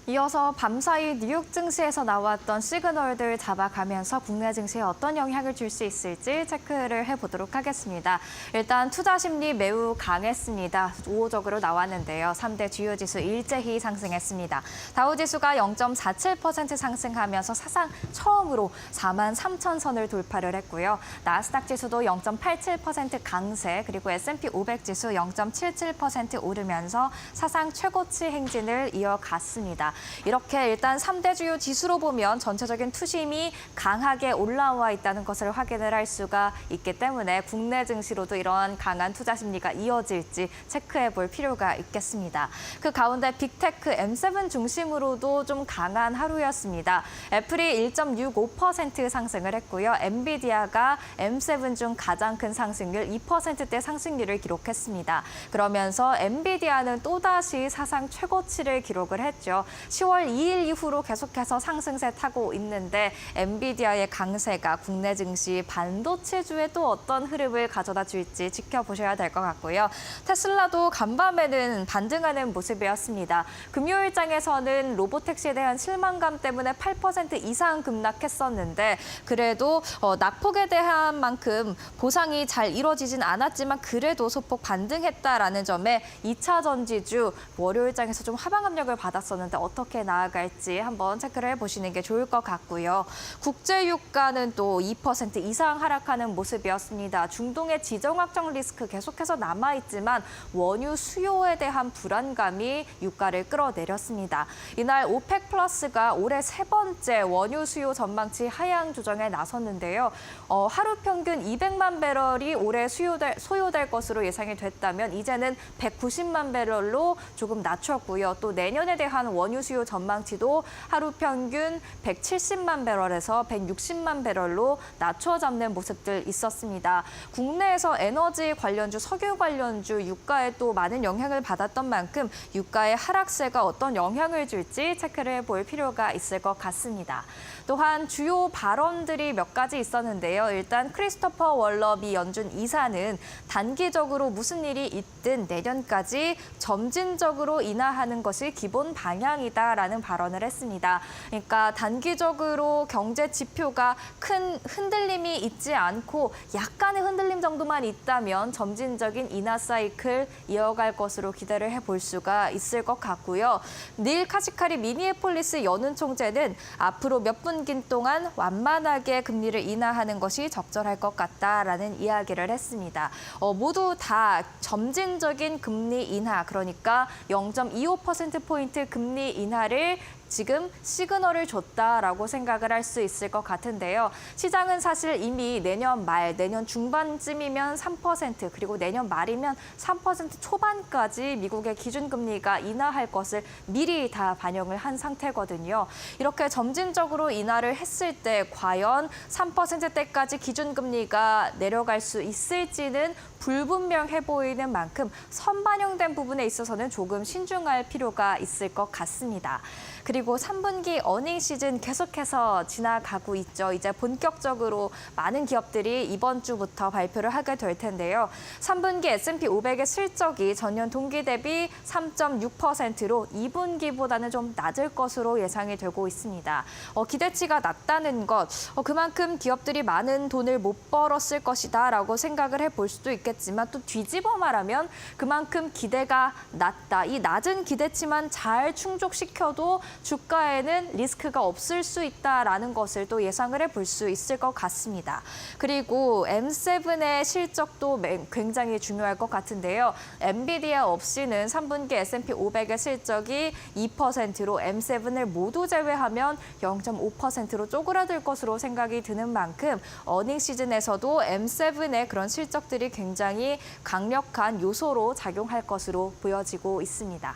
이어서 밤사이 뉴욕 증시에서 나왔던 시그널들 잡아가면서 국내 증시에 어떤 영향을 줄 수 있을지 체크를 해보도록 하겠습니다. 일단 투자 심리 매우 강했습니다. 우호적으로 나왔는데요. 3대 주요 지수 일제히 상승했습니다. 다우지수가 0.47% 상승하면서 사상 처음으로 43,000선을 돌파를 했고요. 나스닥 지수도 0.87% 강세, 그리고 S&P 500 지수 0.77% 오르면서 사상 최고치 행진을 이어갔습니다. 이렇게 일단 3대 주요 지수로 보면 전체적인 투심이 강하게 올라와 있다는 것을 확인을 할 수가 있기 때문에 국내 증시로도 이런 강한 투자 심리가 이어질지 체크해 볼 필요가 있겠습니다. 그 가운데 빅테크 M7 중심으로도 좀 강한 하루였습니다. 애플이 1.65% 상승을 했고요. 엔비디아가 M7 중 가장 큰 상승률 2%대 상승률을 기록했습니다. 그러면서 엔비디아는 또다시 사상 최고치를 기록을 했죠. 10월 2일 이후로 계속해서 상승세 타고 있는데 엔비디아의 강세가 국내 증시 반도체주에 또 어떤 흐름을 가져다 줄지 지켜보셔야 될 것 같고요. 테슬라도 간밤에는 반등하는 모습이었습니다. 금요일장에서는 로보택시에 대한 실망감 때문에 8% 이상 급락했었는데 그래도 낙폭에 대한 만큼 보상이 잘 이루어지진 않았지만 그래도 소폭 반등했다라는 점에 2차 전지주 월요일장에서 좀 하방 압력을 받았었는데 어떻게 나아갈지 한번 체크를 해보시는 게 좋을 것 같고요. 국제유가는 또 2% 이상 하락하는 모습이었습니다. 중동의 지정학적 리스크 계속해서 남아있지만 원유 수요에 대한 불안감이 유가를 끌어내렸습니다. 이날 오펙 플러스가 올해 세 번째 원유 수요 전망치 하향 조정에 나섰는데요. 하루 평균 200만 배럴이 올해 소요될 것으로 예상이 됐다면 이제는 190만 배럴로 조금 낮췄고요. 또 내년에 대한 원유 수요 전망치도 하루 평균 170만 배럴에서 160만 배럴로 낮춰 잡는 모습들 있었습니다. 국내에서 에너지 관련주, 석유 관련주 유가에 또 많은 영향을 받았던 만큼 유가의 하락세가 어떤 영향을 줄지 체크를 해볼 필요가 있을 것 같습니다. 또한 주요 발언들이 몇 가지 있었는데요. 일단 크리스토퍼 월러비 연준 이사는 단기적으로 무슨 일이 있든 내년까지 점진적으로 인하하는 것이 기본 방향이다라는 발언을 했습니다. 그러니까 단기적으로 경제 지표가 큰 흔들림이 있지 않고 약간의 흔들림 정도만 있다면 점진적인 인하 사이클 이어갈 것으로 기대를 해볼 수가 있을 것 같고요. 닐 카시카리 미니애폴리스 연은 총재는 앞으로 몇 분기 동안 완만하게 금리를 인하하는 것이 적절할 것 같다라는 이야기를 했습니다. 모두 다 점진적인 금리 인하, 그러니까 0.25%포인트 금리 인하를 지금 시그널을 줬다라고 생각을 할 수 있을 것 같은데요. 시장은 사실 이미 내년 말, 내년 중반쯤이면 3%, 그리고 내년 말이면 3% 초반까지 미국의 기준금리가 인하할 것을 미리 다 반영을 한 상태거든요. 이렇게 점진적으로 인하를 했을 때 과연 3%대까지 기준금리가 내려갈 수 있을지는 불분명해 보이는 만큼 선반영된 부분에 있어서는 조금 신중할 필요가 있을 것 같습니다. 그리고 3분기 어닝 시즌 계속해서 지나가고 있죠. 이제 본격적으로 많은 기업들이 이번 주부터 발표를 하게 될 텐데요. 3분기 S&P 500의 실적이 전년 동기 대비 3.6%로 2분기보다는 좀 낮을 것으로 예상이 되고 있습니다. 기대치가 낮다는 것, 그만큼 기업들이 많은 돈을 못 벌었을 것이다라고 생각을 해볼 수도 있겠지만 또 뒤집어 말하면 그만큼 기대가 낮다. 이 낮은 기대치만 잘 충족시켜도 주가에는 리스크가 없을 수 있다라는 것을 또 예상을 해볼 수 있을 것 같습니다. 그리고 M7의 실적도 굉장히 중요할 것 같은데요. 엔비디아 없이는 3분기 S&P 500의 실적이 2%로 M7을 모두 제외하면 0.5%로 쪼그라들 것으로 생각이 드는 만큼 어닝 시즌에서도 M7의 그런 실적들이 굉장히 강력한 요소로 작용할 것으로 보여지고 있습니다.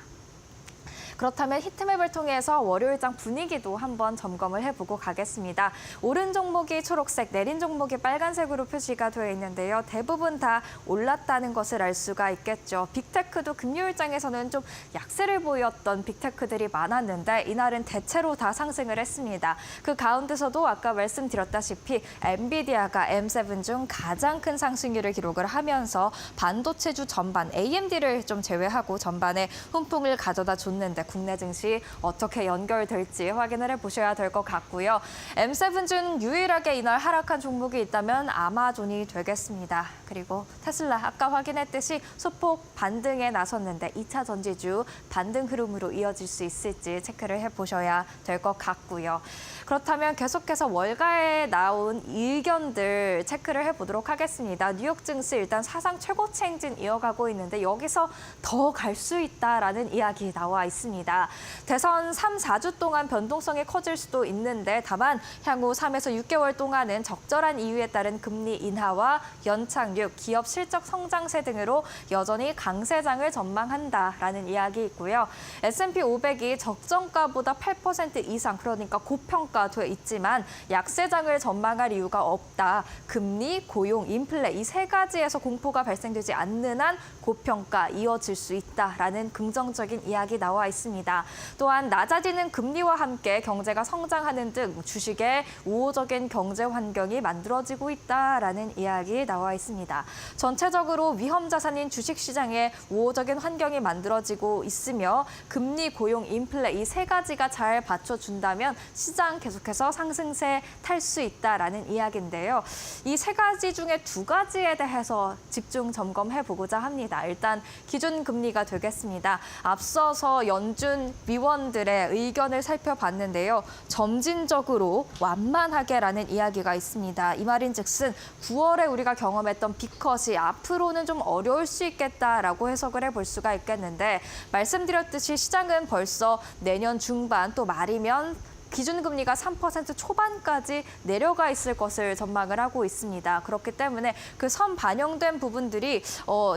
그렇다면 히트맵을 통해서 월요일장 분위기도 한번 점검을 해보고 가겠습니다. 오른 종목이 초록색, 내린 종목이 빨간색으로 표시가 되어 있는데요. 대부분 다 올랐다는 것을 알 수가 있겠죠. 빅테크도 금요일장에서는 좀 약세를 보였던 빅테크들이 많았는데 이날은 대체로 다 상승을 했습니다. 그 가운데서도 아까 말씀드렸다시피 엔비디아가 M7 중 가장 큰 상승률을 기록을 하면서 반도체주 전반, AMD를 좀 제외하고 전반에 훈풍을 가져다 줬는데 국내 증시 어떻게 연결될지 확인을 해보셔야 될 것 같고요. M7 중 유일하게 이날 하락한 종목이 있다면 아마존이 되겠습니다. 그리고 테슬라 아까 확인했듯이 소폭 반등에 나섰는데 2차 전지주 반등 흐름으로 이어질 수 있을지 체크를 해보셔야 될 것 같고요. 그렇다면 계속해서 월가에 나온 의견들 체크를 해보도록 하겠습니다. 뉴욕 증시 일단 사상 최고치 행진 이어가고 있는데 여기서 더 갈 수 있다라는 이야기 나와 있습니다. 대선 3, 4주 동안 변동성이 커질 수도 있는데 다만 향후 3에서 6개월 동안은 적절한 이유에 따른 금리 인하와 연착륙, 기업 실적 성장세 등으로 여전히 강세장을 전망한다라는 이야기 있고요. S&P 500이 적정가보다 8% 이상 그러니까 고평가돼 있지만 약세장을 전망할 이유가 없다. 금리, 고용, 인플레 이 세 가지에서 공포가 발생되지 않는 한 고평가 이어질 수 있다라는 긍정적인 이야기 나와 있습니다. 또한 낮아지는 금리와 함께 경제가 성장하는 등 주식에 우호적인 경제 환경이 만들어지고 있다라는 이야기 나와 있습니다. 전체적으로 위험 자산인 주식 시장에 우호적인 환경이 만들어지고 있으며 금리, 고용, 인플레 이 세 가지가 잘 받쳐준다면 시장 계속해서 상승세 탈 수 있다라는 이야기인데요. 이 세 가지 중에 두 가지에 대해서 집중 점검해 보고자 합니다. 일단 기준금리가 되겠습니다. 앞서서 연준 위원들의 의견을 살펴봤는데요. 점진적으로 완만하게라는 이야기가 있습니다. 이 말인즉슨 9월에 우리가 경험했던 빅컷이 앞으로는 좀 어려울 수 있겠다라고 해석을 해볼 수가 있겠는데 말씀드렸듯이 시장은 벌써 내년 중반 또 말이면 기준금리가 3% 초반까지 내려가 있을 것을 전망을 하고 있습니다. 그렇기 때문에 그 선 반영된 부분들이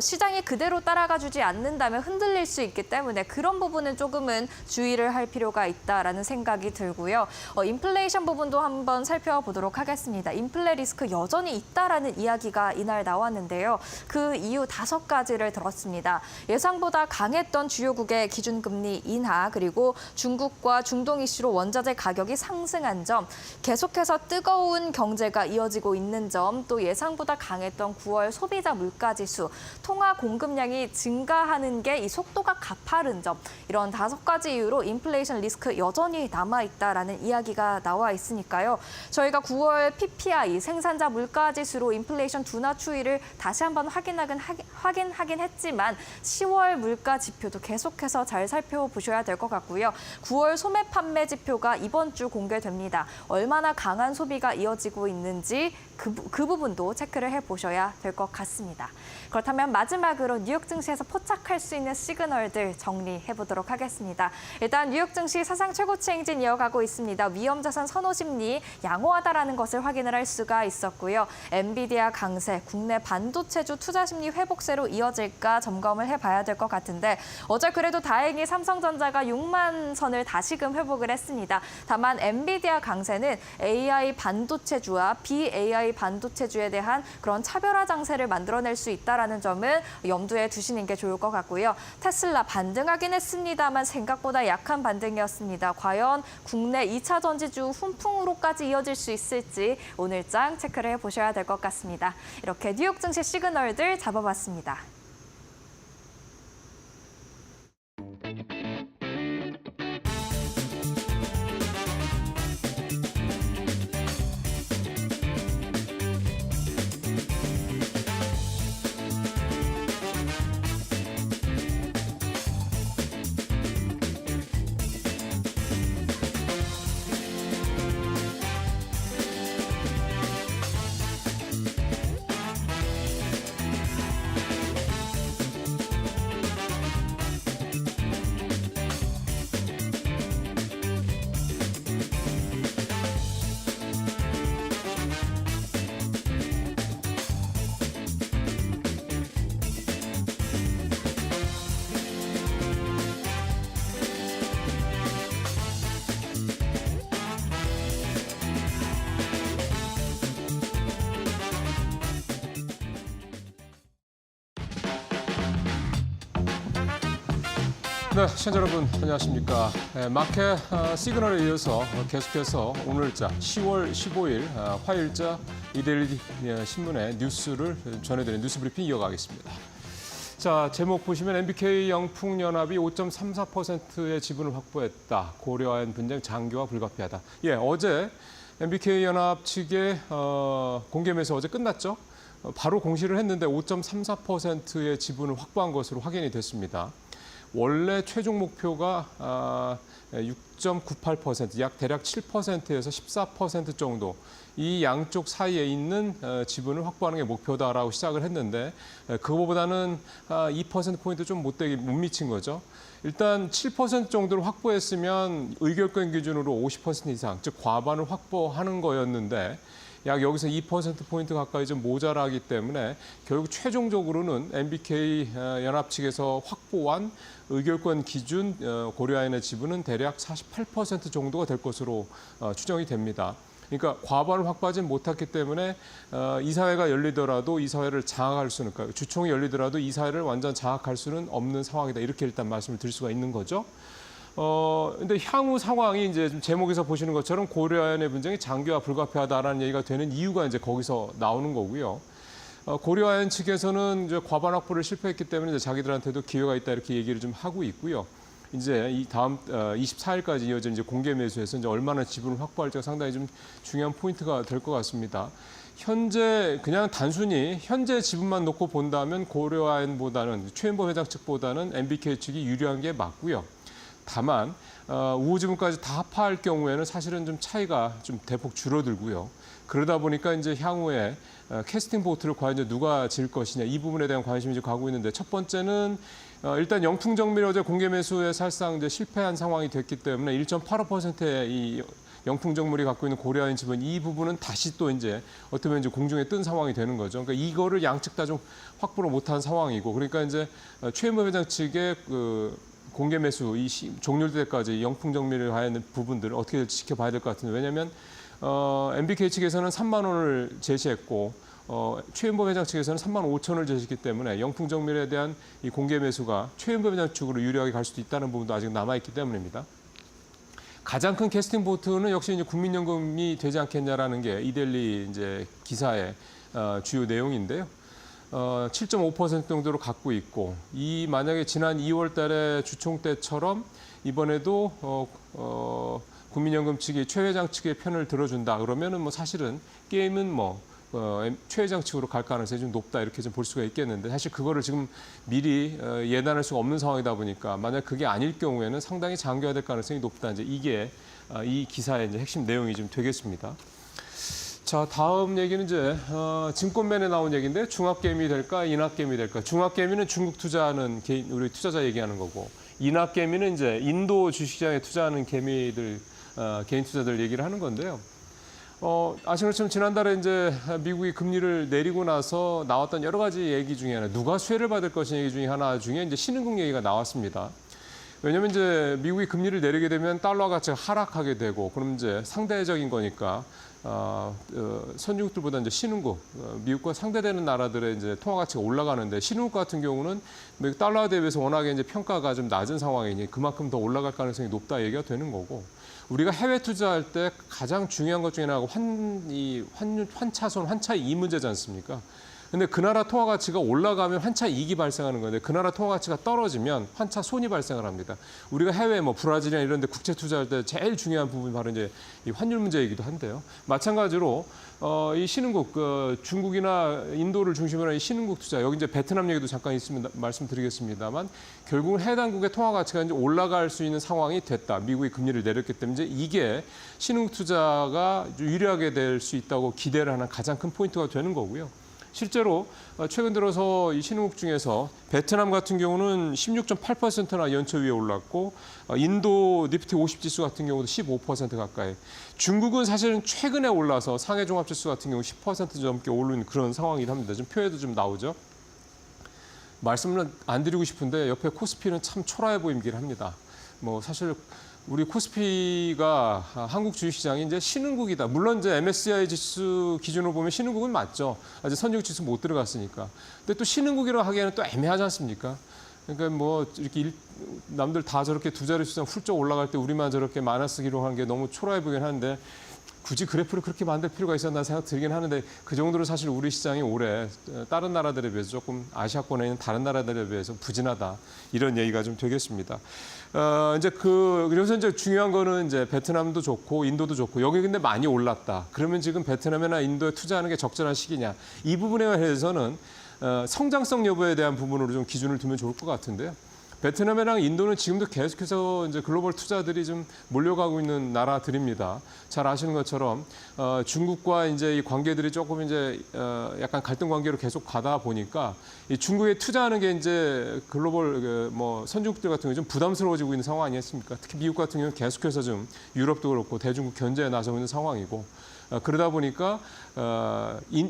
시장이 그대로 따라가주지 않는다면 흔들릴 수 있기 때문에 그런 부분은 조금은 주의를 할 필요가 있다라는 생각이 들고요. 인플레이션 부분도 한번 살펴보도록 하겠습니다. 인플레 리스크 여전히 있다라는 이야기가 이날 나왔는데요. 그 이유 5가지를 들었습니다. 예상보다 강했던 주요국의 기준금리 인하 그리고 중국과 중동 이슈로 원자재 가격이 상승한 점, 계속해서 뜨거운 경제가 이어지고 있는 점, 또 예상보다 강했던 9월 소비자 물가지수, 통화 공급량이 증가하는 게 이 속도가 가파른 점, 이런 5가지 이유로 인플레이션 리스크 여전히 남아있다라는 이야기가 나와 있으니까요. 저희가 9월 PPI, 생산자 물가지수로 인플레이션 둔화 추이를 다시 한번 확인하긴 했지만 10월 물가 지표도 계속해서 잘 살펴보셔야 될 것 같고요. 9월 소매 판매 지표가 이번 주 공개됩니다. 얼마나 강한 소비가 이어지고 있는지 그 부분도 체크를 해보셔야 될 것 같습니다. 그렇다면 마지막으로 뉴욕 증시에서 포착할 수 있는 시그널들 정리해보도록 하겠습니다. 일단 뉴욕 증시 사상 최고치 행진 이어가고 있습니다. 위험자산 선호 심리 양호하다라는 것을 확인을 할 수가 있었고요. 엔비디아 강세, 국내 반도체주 투자 심리 회복세로 이어질까 점검을 해봐야 될 것 같은데 어제 그래도 다행히 삼성전자가 6만 선을 다시금 회복을 했습니다. 다만 엔비디아 강세는 AI 반도체주와 BAI 반도체주에 대한 그런 차별화 장세를 만들어낼 수 있다라는 점을 염두에 두시는 게 좋을 것 같고요. 테슬라 반등하긴 했습니다만 생각보다 약한 반등이었습니다. 과연 국내 2차 전지주 훈풍으로까지 이어질 수 있을지 오늘장 체크를 해보셔야 될 것 같습니다. 이렇게 뉴욕 증시 시그널들 잡아봤습니다. 네, 시청자 여러분 안녕하십니까. 마켓 시그널에 이어서 계속해서 오늘자 10월 15일 화요일자 이데일리 신문의 뉴스를 전해드리는 뉴스 브리핑 이어가겠습니다. 자, 제목 보시면 MBK 영풍연합이 5.34%의 지분을 확보했다. 고려아연 분쟁 장기화 불가피하다. 예, 어제 MBK 연합 측의 공개 매수 어제 끝났죠. 바로 공시를 했는데 5.34%의 지분을 확보한 것으로 확인이 됐습니다. 원래 최종 목표가 6.98%, 약 대략 7%에서 14% 정도 이 양쪽 사이에 있는 지분을 확보하는 게 목표다라고 시작을 했는데 그거보다는 2%포인트 좀 못 미친 거죠. 일단 7% 정도를 확보했으면 의결권 기준으로 50% 이상, 즉 과반을 확보하는 거였는데 약 여기서 2%포인트 가까이 좀 모자라기 때문에 결국 최종적으로는 MBK 연합 측에서 확보한 의결권 기준 고려아연의 지분은 대략 48% 정도가 될 것으로 추정이 됩니다. 그러니까 과반을 확보하지 못했기 때문에 이사회가 열리더라도 이사회를 장악할 수는, 그러니까 주총이 열리더라도 이사회를 완전 장악할 수는 없는 상황이다. 이렇게 일단 말씀을 드릴 수가 있는 거죠. 근데 향후 상황이 이제 좀 제목에서 보시는 것처럼 고려아연의 분쟁이 장기화 불가피하다라는 얘기가 되는 이유가 이제 거기서 나오는 거고요. 고려아연 측에서는 이제 과반 확보를 실패했기 때문에 이제 자기들한테도 기회가 있다 이렇게 얘기를 좀 하고 있고요. 이제 이 다음 24일까지 이어진 이제 공개 매수에서 이제 얼마나 지분을 확보할지가 상당히 좀 중요한 포인트가 될 것 같습니다. 현재 그냥 단순히 현재 지분만 놓고 본다면 고려아연보다는 최은보 회장 측보다는 MBK 측이 유리한 게 맞고요. 다만 우호 지분까지 다 합파할 경우에는 사실은 좀 차이가 좀 대폭 줄어들고요. 그러다 보니까 이제 향후에 캐스팅 보트를 과연 이제 누가 질 것이냐 이 부분에 대한 관심이 이제 가고 있는데 첫 번째는 일단 영풍정밀 어제 공개 매수에 사실상 이제 실패한 상황이 됐기 때문에 1.85%의 이 영풍정밀이 갖고 있는 고려아연 지분 이 부분은 다시 또 이제 어떻게 보면 이제 공중에 뜬 상황이 되는 거죠. 그러니까 이거를 양측 다 좀 확보를 못한 상황이고 그러니까 이제 최은보 회장 측의 공개 매수 종료될 때까지 영풍정밀을 하는 부분들을 어떻게 될지 지켜봐야 될 것 같은데 왜냐하면 MBK 측에서는 3만 원을 제시했고 최은보 회장 측에서는 3만 5천을 제시했기 때문에 영풍정밀에 대한 이 공개 매수가 최은보 회장 측으로 유리하게 갈 수도 있다는 부분도 아직 남아있기 때문입니다. 가장 큰 캐스팅 보트는 역시 이제 국민연금이 되지 않겠냐라는 게 이데일리 이제 기사의 주요 내용인데요. 7.5% 정도로 갖고 있고 이 만약에 지난 2월 달에 주총 때처럼 이번에도 국민연금 측이 최 회장 측의 편을 들어준다 그러면은 뭐 사실은 게임은 최 회장 측으로 갈 가능성이 좀 높다 이렇게 좀 볼 수가 있겠는데 사실 그거를 지금 미리 예단할 수가 없는 상황이다 보니까 만약 그게 아닐 경우에는 상당히 장기화될 가능성이 높다. 이제 이게 이 기사의 이제 핵심 내용이 좀 되겠습니다. 자, 다음 얘기는 이제 증권맨에 나온 얘기인데 중학개미 될까 인학개미 될까. 중학개미는 중국 투자하는 개인 우리 투자자 얘기하는 거고 인학개미는 이제 인도 주식시장에 투자하는 개미들 개인 투자들 얘기를 하는 건데요. 아시는 것처럼 지난달에 이제 미국이 금리를 내리고 나서 나왔던 여러 가지 얘기 중에 하나, 누가 수혜를 받을 것이냐 얘기 중에 하나 중에 이제 신흥국 얘기가 나왔습니다. 왜냐하면 이제 미국이 금리를 내리게 되면 달러 가치가 하락하게 되고, 그럼 이제 상대적인 거니까 선진국들보다 이제 신흥국, 미국과 상대되는 나라들의 이제 통화 가치가 올라가는데 신흥국 같은 경우는 달러 대비해서 워낙에 이제 평가가 좀 낮은 상황이니 그만큼 더 올라갈 가능성이 높다 얘기가 되는 거고. 우리가 해외 투자할 때 가장 중요한 것 중에 하나가 환차손, 환차이익 문제지 않습니까? 근데 그 나라 통화 가치가 올라가면 환차이익이 발생하는 건데 그 나라 통화 가치가 떨어지면 환차손이 발생을 합니다. 우리가 해외 브라질이나 이런 데 국채 투자할 때 제일 중요한 부분이 바로 이제 이 환율 문제이기도 한데요. 마찬가지로 이 신흥국, 중국이나 인도를 중심으로 한 이 신흥국 투자, 여기 이제 베트남 얘기도 잠깐 있으면 말씀드리겠습니다만 결국은 해당국의 통화 가치가 이제 올라갈 수 있는 상황이 됐다. 미국이 금리를 내렸기 때문에 이제 이게 신흥국 투자가 유리하게 될 수 있다고 기대를 하는 가장 큰 포인트가 되는 거고요. 실제로 최근 들어서 이 신흥국 중에서 베트남 같은 경우는 16.8%나 연초 위에 올랐고 인도 니프티 50 지수 같은 경우도 15% 가까이. 중국은 사실은 최근에 올라서 상해 종합 지수 같은 경우 10% 넘게 오른 그런 상황이긴 합니다. 좀 표에도 좀 나오죠. 말씀을 안 드리고 싶은데 옆에 코스피는 참 초라해 보이긴 합니다. 사실 우리 코스피가 한국 주식시장이 이제 신흥국이다. 물론 이제 MSCI 지수 기준으로 보면 신흥국은 맞죠. 아직 선진국 지수 못 들어갔으니까. 근데 또 신흥국이라고 하기에는 또 애매하지 않습니까? 그러니까 이렇게 남들 다 저렇게 두 자리 수장 훌쩍 올라갈 때 우리만 저렇게 마이너스 기록한 게 너무 초라해 보이긴 하는데 굳이 그래프를 그렇게 만들 필요가 있었나 생각 들긴 하는데 그 정도로 사실 우리 시장이 올해 다른 나라들에 비해서 조금 아시아권에 있는 다른 나라들에 비해서 부진하다 이런 얘기가 좀 되겠습니다. 그래서 이제 중요한 거는 이제 베트남도 좋고 인도도 좋고 여기 근데 많이 올랐다. 그러면 지금 베트남이나 인도에 투자하는 게 적절한 시기냐? 이 부분에 대해서는 성장성 여부에 대한 부분으로 좀 기준을 두면 좋을 것 같은데요. 베트남이랑 인도는 지금도 계속해서 이제 글로벌 투자들이 좀 몰려가고 있는 나라들입니다. 잘 아시는 것처럼 중국과 이제 이 관계들이 조금 이제 약간 갈등 관계로 계속 가다 보니까 이 중국에 투자하는 게 이제 글로벌 선진국들 같은 경우 좀 부담스러워지고 있는 상황 아니겠습니까? 특히 미국 같은 경우는 계속해서 좀 유럽도 그렇고 대중국 견제에 나서고 있는 상황이고. 그러다 보니까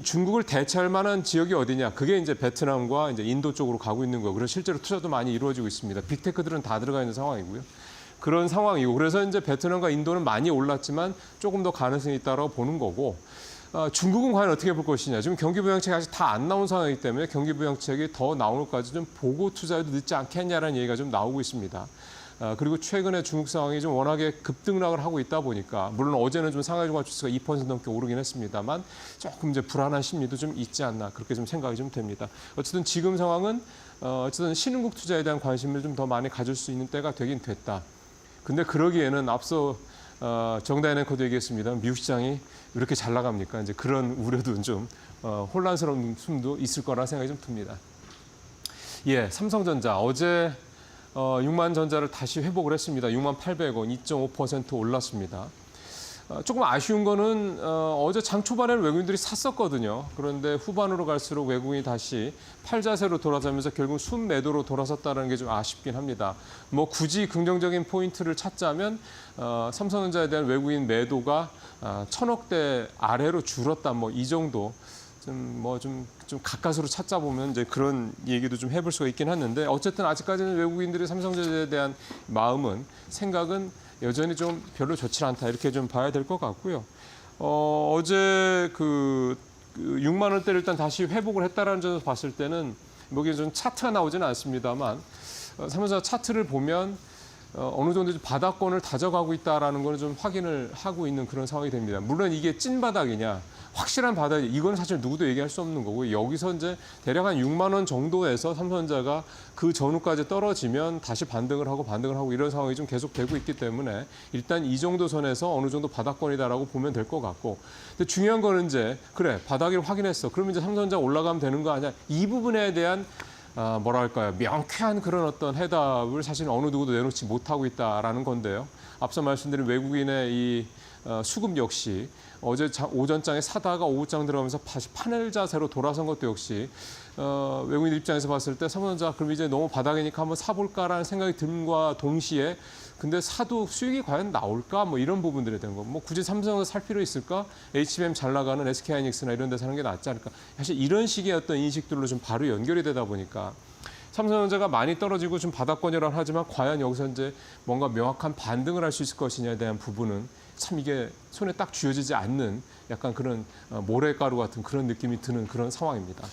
중국을 대체할 만한 지역이 어디냐? 그게 이제 베트남과 이제 인도 쪽으로 가고 있는 거고, 그래서 실제로 투자도 많이 이루어지고 있습니다. 빅테크들은 다 들어가 있는 상황이고요. 그런 상황이고, 그래서 이제 베트남과 인도는 많이 올랐지만 조금 더 가능성이 있다고 보는 거고, 중국은 과연 어떻게 볼 것이냐? 지금 경기부양책이 아직 다 안 나온 상황이기 때문에 경기부양책이 더 나오는까지 좀 보고 투자해도 늦지 않겠냐라는 얘기가 좀 나오고 있습니다. 그리고 최근에 중국 상황이 좀 워낙에 급등락을 하고 있다 보니까 물론 어제는 좀 상하이 종합지수가 2% 넘게 오르긴 했습니다만 조금 이제 불안한 심리도 좀 있지 않나 그렇게 좀 생각이 좀 됩니다. 어쨌든 지금 상황은 어쨌든 신흥국 투자에 대한 관심을 좀 더 많이 가질 수 있는 때가 되긴 됐다. 근데 그러기에는 앞서 정다현 앵커도 얘기했습니다. 미국 시장이 이렇게 잘 나갑니까? 이제 그런 우려도 좀 혼란스러운 숨도 있을 거라 생각이 좀 듭니다. 예, 삼성전자 어제 6만 전자를 다시 회복을 했습니다. 6만 800원, 2.5% 올랐습니다. 조금 아쉬운 거는 어제 장 초반에는 외국인들이 샀었거든요. 그런데 후반으로 갈수록 외국인이 다시 팔자세로 돌아서면서 결국 순매도로 돌아섰다는 게 좀 아쉽긴 합니다. 뭐 굳이 긍정적인 포인트를 찾자면 삼성전자에 대한 외국인 매도가 1,000억대 아래로 줄었다. 뭐 이 정도. 좀 가까스로 찾자 보면 이제 그런 얘기도 좀 해볼 수가 있긴 했는데 어쨌든 아직까지는 외국인들의 삼성전자에 대한 마음은 생각은 여전히 좀 별로 좋지 않다 이렇게 좀 봐야 될 것 같고요. 어제 그 6만 원대를 일단 다시 회복을 했다라는 점에서 봤을 때는 여기 좀 차트가 나오지는 않습니다만 삼성전자 차트를 보면 어느 정도 바닥권을 다져가고 있다라는 걸 좀 확인을 하고 있는 그런 상황이 됩니다. 물론 이게 찐 바닥이냐, 확실한 바닥이 이건 사실 누구도 얘기할 수 없는 거고 여기서 이제 대략 한 6만 원 정도에서 삼성전자가 그 전후까지 떨어지면 다시 반등을 하고 이런 상황이 좀 계속되고 있기 때문에 일단 이 정도 선에서 어느 정도 바닥권이다라고 보면 될 것 같고 근데 중요한 거는 이제 그래 바닥을 확인했어. 그러면 이제 삼성전자 올라가면 되는 거 아니야? 이 부분에 대한 뭐랄까요 명쾌한 그런 어떤 해답을 사실 어느 누구도 내놓지 못하고 있다라는 건데요. 앞서 말씀드린 외국인의 이 수급 역시 어제 오전장에 사다가 오후장 들어가면서 다시 파낼 자세로 돌아선 것도 역시 외국인 입장에서 봤을 때 삼성전자 그럼 이제 너무 바닥이니까 한번 사볼까라는 생각이 듦과 동시에 근데 사도 수익이 과연 나올까 뭐 이런 부분들에 대한 거 뭐 굳이 삼성전자 살 필요 있을까? HBM 잘 나가는 SK하이닉스나 이런 데 사는 게 낫지 않을까? 사실 이런 식의 어떤 인식들로 좀 바로 연결이 되다 보니까 삼성전자가 많이 떨어지고 좀 바닥권이라 하지만 과연 여기서 이제 뭔가 명확한 반등을 할 수 있을 것이냐에 대한 부분은 참 이게 손에 딱 쥐어지지 않는 약간 그런 모래가루 같은 그런 느낌이 드는 그런 상황입니다.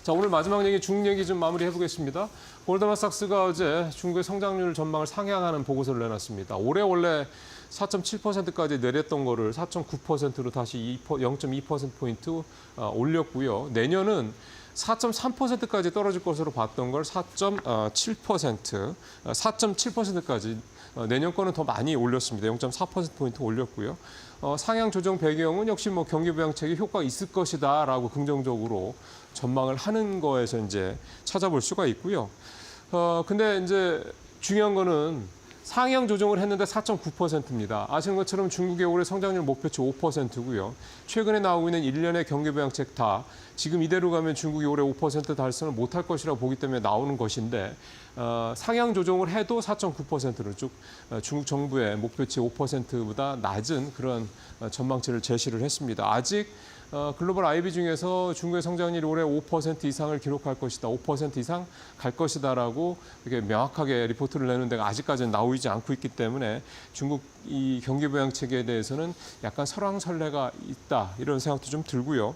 자, 오늘 마지막 얘기 중국 얘기 좀 마무리해 보겠습니다. 골드만삭스가 어제 중국의 성장률 전망을 상향하는 보고서를 내놨습니다. 올해 원래 4.7%까지 내렸던 거를 4.9%로 다시 0.2%포인트 올렸고요. 내년은 4.3%까지 떨어질 것으로 봤던 걸 4.7%까지 내년 거는 더 많이 올렸습니다. 0.4%포인트 올렸고요. 상향 조정 배경은 역시 뭐 경기부양책이 효과가 있을 것이다라고 긍정적으로 전망을 하는 거에서 이제 찾아볼 수가 있고요. 근데 이제 중요한 거는 상향 조정을 했는데 4.9%입니다. 아시는 것처럼 중국의 올해 성장률 목표치 5%고요. 최근에 나오고 있는 1년의 경기부양책 다 지금 이대로 가면 중국이 올해 5% 달성을 못할 것이라고 보기 때문에 나오는 것인데 상향 조정을 해도 4.9%로 쭉 중국 정부의 목표치 5%보다 낮은 그런 전망치를 제시를 했습니다. 아직 글로벌 IB 중에서 중국의 성장률이 올해 5% 이상을 기록할 것이다, 5% 이상 갈 것이다라고 이렇게 명확하게 리포트를 내는 데가 아직까지는 나오지 않고 있기 때문에 중국 이 경기부양책에 대해서는 약간 설왕설래가 있다 이런 생각도 좀 들고요.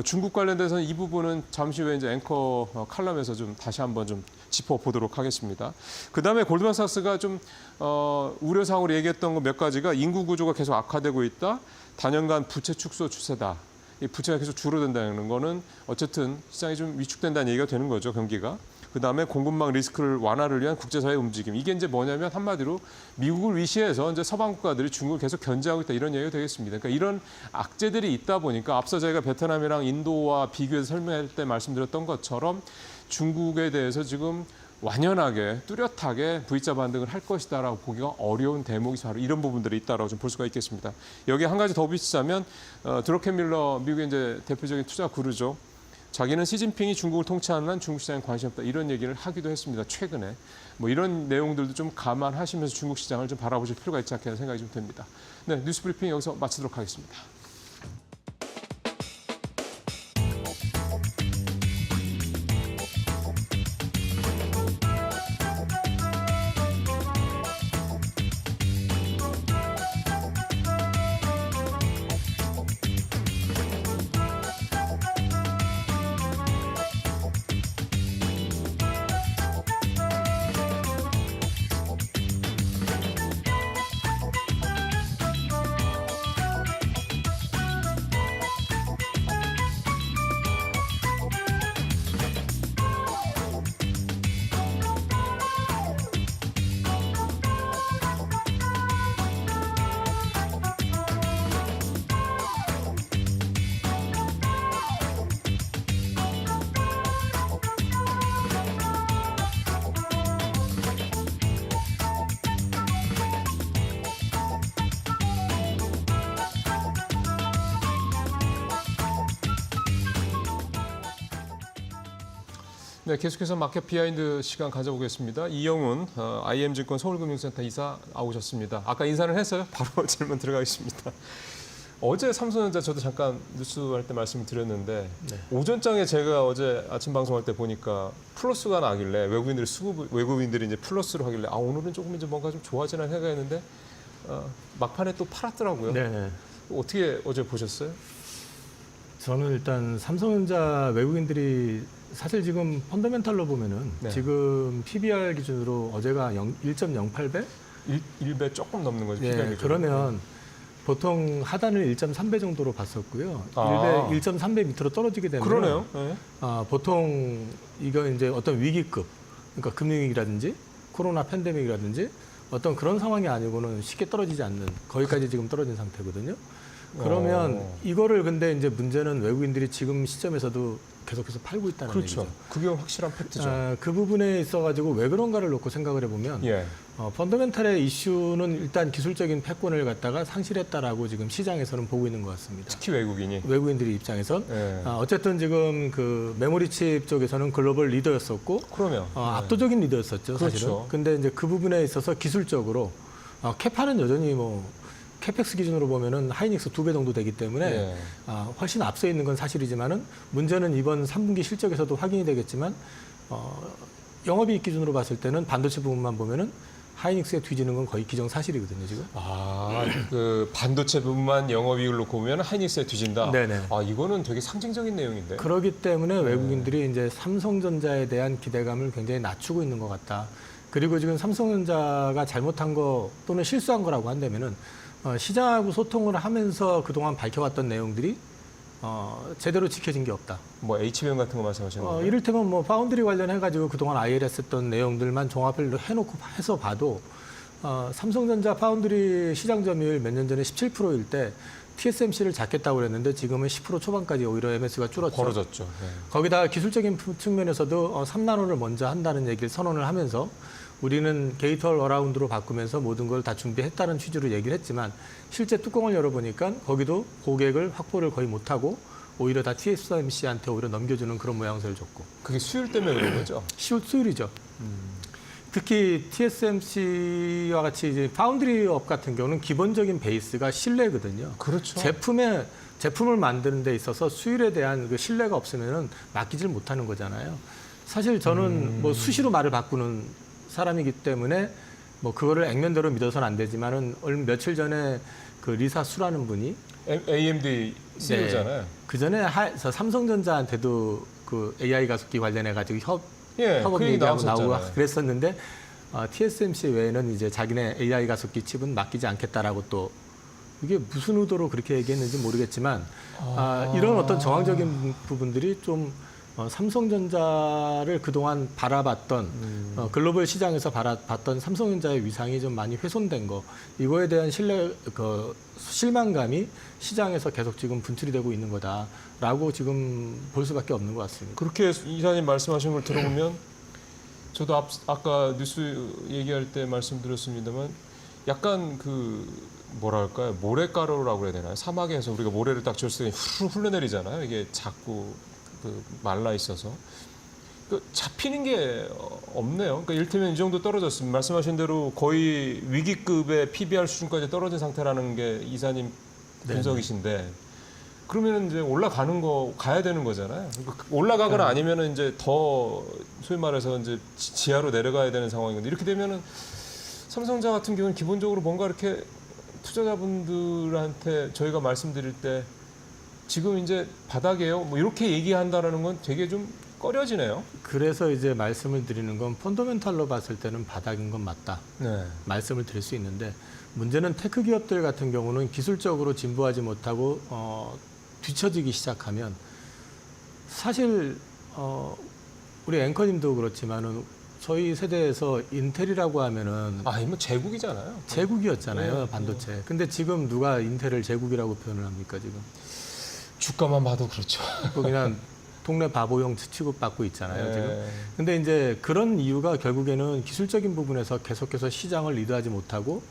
중국 관련돼서는 이 부분은 잠시 후에 이제 앵커 칼럼에서 좀 다시 한번 좀 짚어보도록 하겠습니다. 그다음에 골드만삭스가 좀 우려사항으로 얘기했던 거 몇 가지가 인구 구조가 계속 악화되고 있다. 단연간 부채 축소 추세다. 이 부채가 계속 줄어든다는 거는 어쨌든 시장이 좀 위축된다는 얘기가 되는 거죠, 경기가. 그다음에 공급망 리스크를 완화를 위한 국제사회 움직임. 이게 이제 뭐냐면 한마디로 미국을 위시해서 이제 서방 국가들이 중국을 계속 견제하고 있다 이런 얘기가 되겠습니다. 그러니까 이런 악재들이 있다 보니까 앞서 저희가 베트남이랑 인도와 비교해서 설명할 때 말씀드렸던 것처럼 중국에 대해서 지금 완연하게 뚜렷하게 V자 반등을 할 것이다라고 보기가 어려운 대목이 바로 이런 부분들이 있다라고 좀 볼 수가 있겠습니다. 여기에 한 가지 더 비치자면 드러켄밀러 미국의 이제 대표적인 투자 구루죠. 자기는 시진핑이 중국을 통치하는 한 중국 시장에 관심 없다 이런 얘기를 하기도 했습니다. 최근에 뭐 이런 내용들도 좀 감안하시면서 중국 시장을 좀 바라보실 필요가 있지 않겠나 생각이 좀 듭니다. 네, 뉴스 브리핑 여기서 마치도록 하겠습니다. 네, 계속해서 마켓 비하인드 시간 가져보겠습니다. 이영훈 IM증권 서울금융센터 이사 나오셨습니다. 아까 인사를 했어요. 바로 질문 들어가겠습니다. 어제 삼성전자 저도 잠깐 뉴스 할 때 말씀을 드렸는데 오전장에 제가 어제 아침 방송할 때 보니까 플러스가 나길래 외국인들이 이제 플러스로 하길래 오늘은 조금 이제 뭔가 좀 좋아지나 생각했는데 막판에 또 팔았더라고요. 네. 어떻게 어제 보셨어요? 저는 일단 삼성전자 외국인들이 사실 지금 펀더멘탈로 보면은 네. 지금 PBR 기준으로 어제가 1.08배? 1배 조금 넘는 거죠. 네, PBR 기준으로. 그러면 보통 하단을 1.3배 정도로 봤었고요. 1.3배 밑으로 떨어지게 되면 그러네요. 네. 보통 이거 이제 어떤 위기급, 그러니까 금융위기라든지 코로나 팬데믹이라든지 어떤 그런 상황이 아니고는 쉽게 떨어지지 않는 거기까지 지금 떨어진 상태거든요. 그러면 이거를 근데 이제 문제는 외국인들이 지금 시점에서도 계속해서 팔고 있다는 그렇죠. 얘기죠. 그게 확실한 팩트죠. 그 부분에 있어가지고 왜 그런가를 놓고 생각을 해보면 예. 펀더멘탈의 이슈는 일단 기술적인 패권을 갖다가 상실했다라고 지금 시장에서는 보고 있는 것 같습니다. 특히 외국인이. 외국인들이 입장에선 예. 어쨌든 지금 그 메모리 칩 쪽에서는 글로벌 리더였었고 그러면 압도적인 리더였었죠, 사실은. 그렇죠. 근데 이제 그 부분에 있어서 기술적으로 캐파는 여전히 뭐 캐펙스 기준으로 보면은 하이닉스 2배 정도 되기 때문에 예. 훨씬 앞서 있는 건 사실이지만은 문제는 이번 3분기 실적에서도 확인이 되겠지만 영업이익 기준으로 봤을 때는 반도체 부분만 보면은 하이닉스에 뒤지는 건 거의 기정사실이거든요, 지금. 그 반도체 부분만 영업이익을 놓고 보면 하이닉스에 뒤진다. 네네. 이거는 되게 상징적인 내용인데. 그렇기 때문에 외국인들이 이제 삼성전자에 대한 기대감을 굉장히 낮추고 있는 것 같다. 그리고 지금 삼성전자가 잘못한 거 또는 실수한 거라고 한다면은 시장하고 소통을 하면서 그동안 밝혀왔던 내용들이 제대로 지켜진 게 없다. 뭐 HBM 같은 거 말씀하시는 거예요? 이를테면 뭐 파운드리 관련해가지고 그동안 ILS 했던 내용들만 종합을 해서 봐도 삼성전자 파운드리 시장 점유율 몇 년 전에 17%일 때 TSMC를 잡겠다고 그랬는데 지금은 10% 초반까지 오히려 MS가 줄었죠. 벌어졌죠. 네. 거기다가 기술적인 측면에서도 3나노를 먼저 한다는 얘기를 선언을 하면서 우리는 게이트월 어라운드로 바꾸면서 모든 걸 다 준비했다는 취지로 얘기를 했지만 실제 뚜껑을 열어보니까 거기도 고객을 확보를 거의 못하고 오히려 다 TSMC한테 오히려 넘겨주는 그런 모양새를 줬고. 그게 수율 때문에 그런 거죠? 수율이죠. 특히 TSMC와 같이 이제 파운드리 업 같은 경우는 기본적인 베이스가 신뢰거든요. 그렇죠. 제품을 만드는 데 있어서 수율에 대한 그 신뢰가 없으면은 맡기질 못하는 거잖아요. 사실 저는 뭐 수시로 말을 바꾸는 사람이기 때문에 뭐 그거를 액면대로 믿어서는 안 되지만은 며칠 전에 그 리사 수라는 분이 AMD CEO잖아요. 그 전에 삼성전자한테도 그 AI 가속기 관련해 가지고 예, 협업 그 얘기 얘기하고 나오고 나왔었잖아요. 그랬었는데 TSMC 외에는 이제 자기네 AI 가속기 칩은 맡기지 않겠다라고 또 이게 무슨 의도로 그렇게 얘기했는지 모르겠지만 이런 어떤 정황적인 부분들이 좀 삼성전자를 그동안 바라봤던 글로벌 시장에서 바라봤던 삼성전자의 위상이 좀 많이 훼손된 거 이거에 대한 실망감이 시장에서 계속 지금 분출이 되고 있는 거다라고 지금 볼 수밖에 없는 것 같습니다. 그렇게 이사님 말씀하신 걸 들어보면 저도 아까 뉴스 얘기할 때 말씀드렸습니다만 약간 그 뭐랄까요 모래가루라고 해야 되나요? 사막에서 우리가 모래를 딱 줬을 때 후루룩 흘러내리잖아요. 이게 자꾸 그 말라 있어서 그 잡히는 게 없네요. 그러니까 이를테면 이 정도 떨어졌습니다. 말씀하신 대로 거의 위기급의 PBR 수준까지 떨어진 상태라는 게 이사님 분석이신데 그러면 이제 올라가는 거 가야 되는 거잖아요. 그러니까 올라가거나 아니면은 이제 더 소위 말해서 이제 지하로 내려가야 되는 상황인데 이렇게 되면은 삼성전자 같은 경우는 기본적으로 뭔가 이렇게 투자자분들한테 저희가 말씀드릴 때 지금 이제 바닥이에요. 뭐 이렇게 얘기한다라는 건 되게 좀 꺼려지네요. 그래서 이제 말씀을 드리는 건 펀더멘탈로 봤을 때는 바닥인 건 맞다. 네. 말씀을 드릴 수 있는데 문제는 테크 기업들 같은 경우는 기술적으로 진보하지 못하고 뒤처지기 시작하면 사실 우리 앵커님도 그렇지만은 저희 세대에서 인텔이라고 하면은 이건 제국이잖아요. 제국이었잖아요, 네. 반도체. 근데 지금 누가 인텔을 제국이라고 표현을 합니까, 지금? 주가만 봐도 그렇죠. 그냥 동네 바보형 취급받고 있잖아요, 네. 지금. 근데 이제 그런 이유가 결국에는 기술적인 부분에서 계속해서 시장을 리드하지 못하고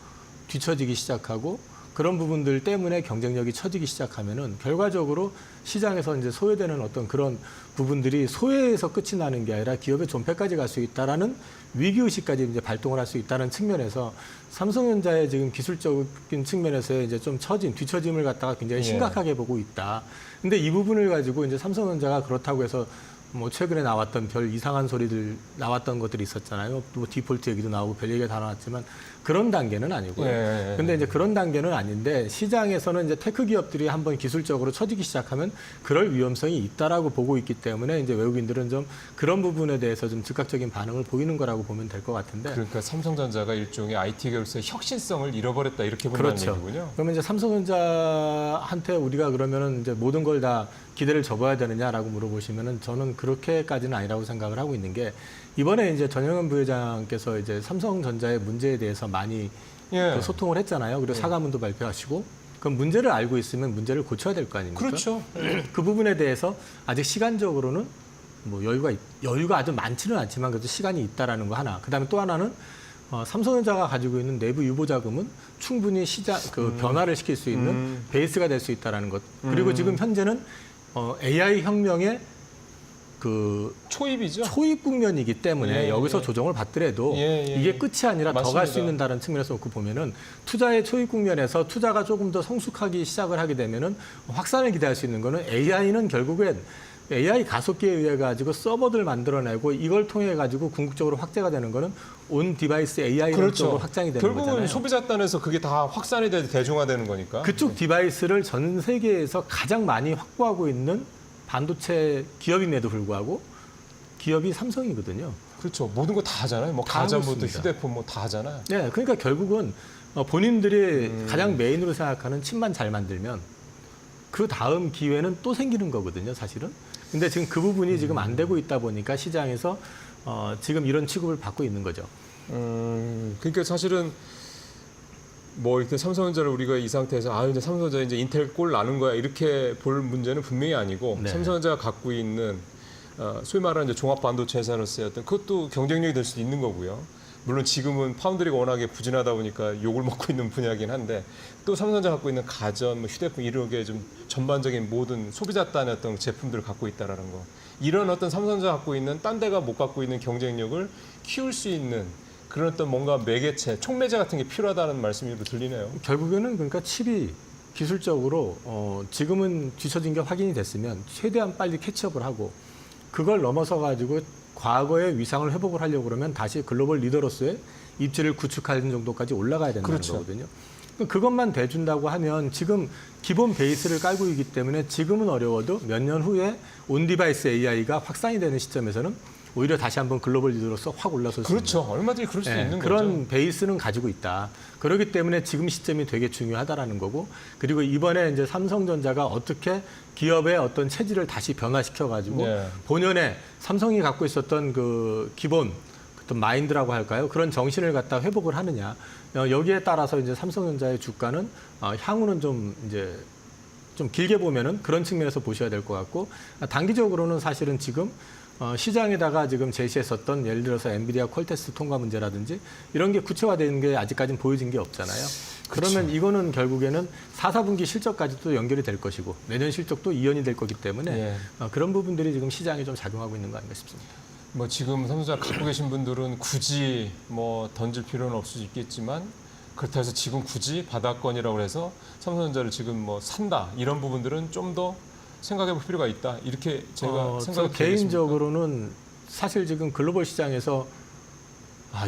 뒤처지기 시작하고 그런 부분들 때문에 경쟁력이 처지기 시작하면은 결과적으로 시장에서 이제 소외되는 어떤 그런 부분들이 소외에서 끝이 나는 게 아니라 기업의 존폐까지 갈 수 있다라는 위기의식까지 이제 발동을 할 수 있다는 측면에서 삼성전자의 지금 기술적인 측면에서의 이제 좀 뒤처짐을 갖다가 굉장히 심각하게 보고 있다. 근데 이 부분을 가지고 이제 삼성전자가 그렇다고 해서 뭐 최근에 나왔던 별 이상한 소리들 나왔던 것들이 있었잖아요. 또 디폴트 얘기도 나오고 별 얘기가 다 나왔지만 그런 단계는 아니고요. 근데 이제 그런 단계는 아닌데 시장에서는 이제 테크 기업들이 한번 기술적으로 처지기 시작하면 그럴 위험성이 있다라고 보고 있기 때문에 이제 외국인들은 좀 그런 부분에 대해서 좀 즉각적인 반응을 보이는 거라고 보면 될 것 같은데. 그러니까 삼성전자가 일종의 IT 계열사의 혁신성을 잃어버렸다 이렇게 본다는 그렇죠. 얘기군요. 그러면 이제 삼성전자한테 우리가 그러면은 이제 모든 걸 다 기대를 접어야 되느냐라고 물어보시면은 저는 그렇게까지는 아니라고 생각을 하고 있는 게 이번에 이제 전영현 부회장께서 이제 삼성전자의 문제에 대해서 많이 그 소통을 했잖아요. 그리고 사과문도 발표하시고 그럼 문제를 알고 있으면 문제를 고쳐야 될 거 아닙니까? 그렇죠. 그 부분에 대해서 아직 시간적으로는 뭐 여유가 아주 많지는 않지만 그래도 시간이 있다라는 거 하나. 그다음에 또 하나는 삼성전자가 가지고 있는 내부 유보 자금은 충분히 변화를 시킬 수 있는 베이스가 될 수 있다라는 것. 그리고 지금 현재는 AI 혁명의 그 초입이죠. 초입 국면이기 때문에 여기서 조정을 받더라도 이게 끝이 아니라 더 갈 수 있는 다른 측면에서 놓고 보면은 투자의 초입 국면에서 투자가 조금 더 성숙하기 시작을 하게 되면은 확산을 기대할 수 있는 거는 AI는 결국엔 AI 가속기에 의해 가지고 서버들 만들어내고 이걸 통해 가지고 궁극적으로 확대가 되는 거는 온 디바이스 AI 쪽으로 확장이 되는 결국은 거잖아요. 소비자단에서 그게 다 확산이 돼 대중화되는 거니까. 그쪽 디바이스를 전 세계에서 가장 많이 확보하고 있는 반도체 기업임에도 불구하고 기업이 삼성이거든요. 그렇죠. 모든 거 다 하잖아요. 뭐 다 가전부터 그렇습니다. 휴대폰 뭐 다 하잖아요. 네, 그러니까 결국은 본인들이 가장 메인으로 생각하는 칩만 잘 만들면 그 다음 기회는 또 생기는 거거든요, 사실은. 근데 지금 그 부분이 지금 안 되고 있다 보니까 시장에서 지금 이런 취급을 받고 있는 거죠. 그러니까 사실은 뭐 이렇게 삼성전자를 우리가 이 상태에서 이제 삼성전자 이제 인텔 꼴 나는 거야 이렇게 볼 문제는 분명히 아니고 네. 삼성전자가 갖고 있는 소위 말하는 이제 종합 반도체 회사로서의 어떤 그것도 경쟁력이 될 수도 있는 거고요. 물론 지금은 파운드리가 워낙에 부진하다 보니까 욕을 먹고 있는 분야긴 한데 또 삼성전자 갖고 있는 가전, 뭐 휴대폰 이런 게 좀 전반적인 모든 소비자단의 어떤 제품들을 갖고 있다라는 거. 이런 어떤 삼성전자 갖고 있는 딴 데가 못 갖고 있는 경쟁력을 키울 수 있는 그런 어떤 뭔가 매개체, 촉매제 같은 게 필요하다는 말씀이 들리네요. 결국에는 그러니까 칩이 기술적으로 지금은 뒤처진 게 확인이 됐으면 최대한 빨리 캐치업을 하고 그걸 넘어서 가지고 과거의 위상을 회복을 하려고 그러면 다시 글로벌 리더로서의 입지를 구축하는 정도까지 올라가야 된다는 그렇죠. 거거든요. 그것만 돼준다고 하면 지금 기본 베이스를 깔고 있기 때문에 지금은 어려워도 몇 년 후에 온디바이스 AI가 확산이 되는 시점에서는 오히려 다시 한번 글로벌 리더로서 확 올라설 수 그렇죠. 있는 얼마든지 그럴 수 예, 있는 그런 거죠. 베이스는 가지고 있다. 그렇기 때문에 지금 시점이 되게 중요하다라는 거고, 그리고 이번에 이제 삼성전자가 어떻게 기업의 어떤 체질을 다시 변화시켜 가지고 네. 본연의 삼성이 갖고 있었던 그 기본 어떤 마인드라고 할까요? 그런 정신을 갖다 회복을 하느냐. 여기에 따라서 이제 삼성전자의 주가는 향후는 좀 이제 좀 길게 보면은 그런 측면에서 보셔야 될 것 같고, 단기적으로는 사실은 지금 시장에다가 지금 제시했었던 예를 들어서 엔비디아 퀄테스트 통과 문제라든지 이런 게 구체화되는 게 아직까지는 보여진 게 없잖아요. 그러면 이거는 결국에는 4, 4분기 실적까지도 연결이 될 것이고 내년 실적도 이연이 될 거기 때문에 예. 그런 부분들이 지금 시장에 좀 작용하고 있는 거 아닌가 싶습니다. 뭐 지금 삼성전자 갖고 계신 분들은 굳이 뭐 던질 필요는 없을 수 있겠지만 그렇다 해서 지금 굳이 바닥권이라고 해서 삼성전자를 지금 뭐 산다 이런 부분들은 좀 더 생각해 볼 필요가 있다. 이렇게 제가 저 생각이 개인적으로는 사실 지금 글로벌 시장에서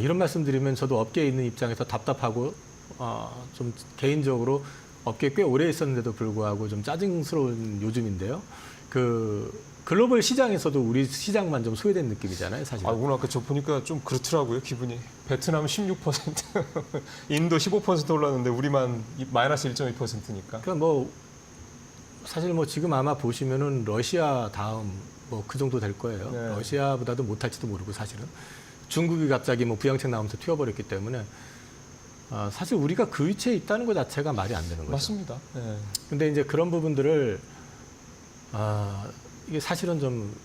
이런 말씀드리면 저도 업계에 있는 입장에서 답답하고 좀 개인적으로 업계에 꽤 오래 있었는데도 불구하고 좀 짜증스러운 요즘인데요. 그 글로벌 시장에서도 우리 시장만 좀 소외된 느낌이잖아요, 사실. 오늘 아까 저 보니까 좀 그렇더라고요, 기분이. 베트남 16%, 인도 15% 올랐는데 우리만 마이너스 1.2%니까. 그러니까 뭐 사실 뭐 지금 아마 보시면은 러시아 다음 뭐 그 정도 될 거예요. 네. 러시아보다도 못할지도 모르고 사실은 중국이 갑자기 뭐 부양책 나오면서 튀어버렸기 때문에 사실 우리가 그 위치에 있다는 것 자체가 말이 안 되는 거죠. 맞습니다. 네. 근데 이제 그런 부분들을 이게 사실은 좀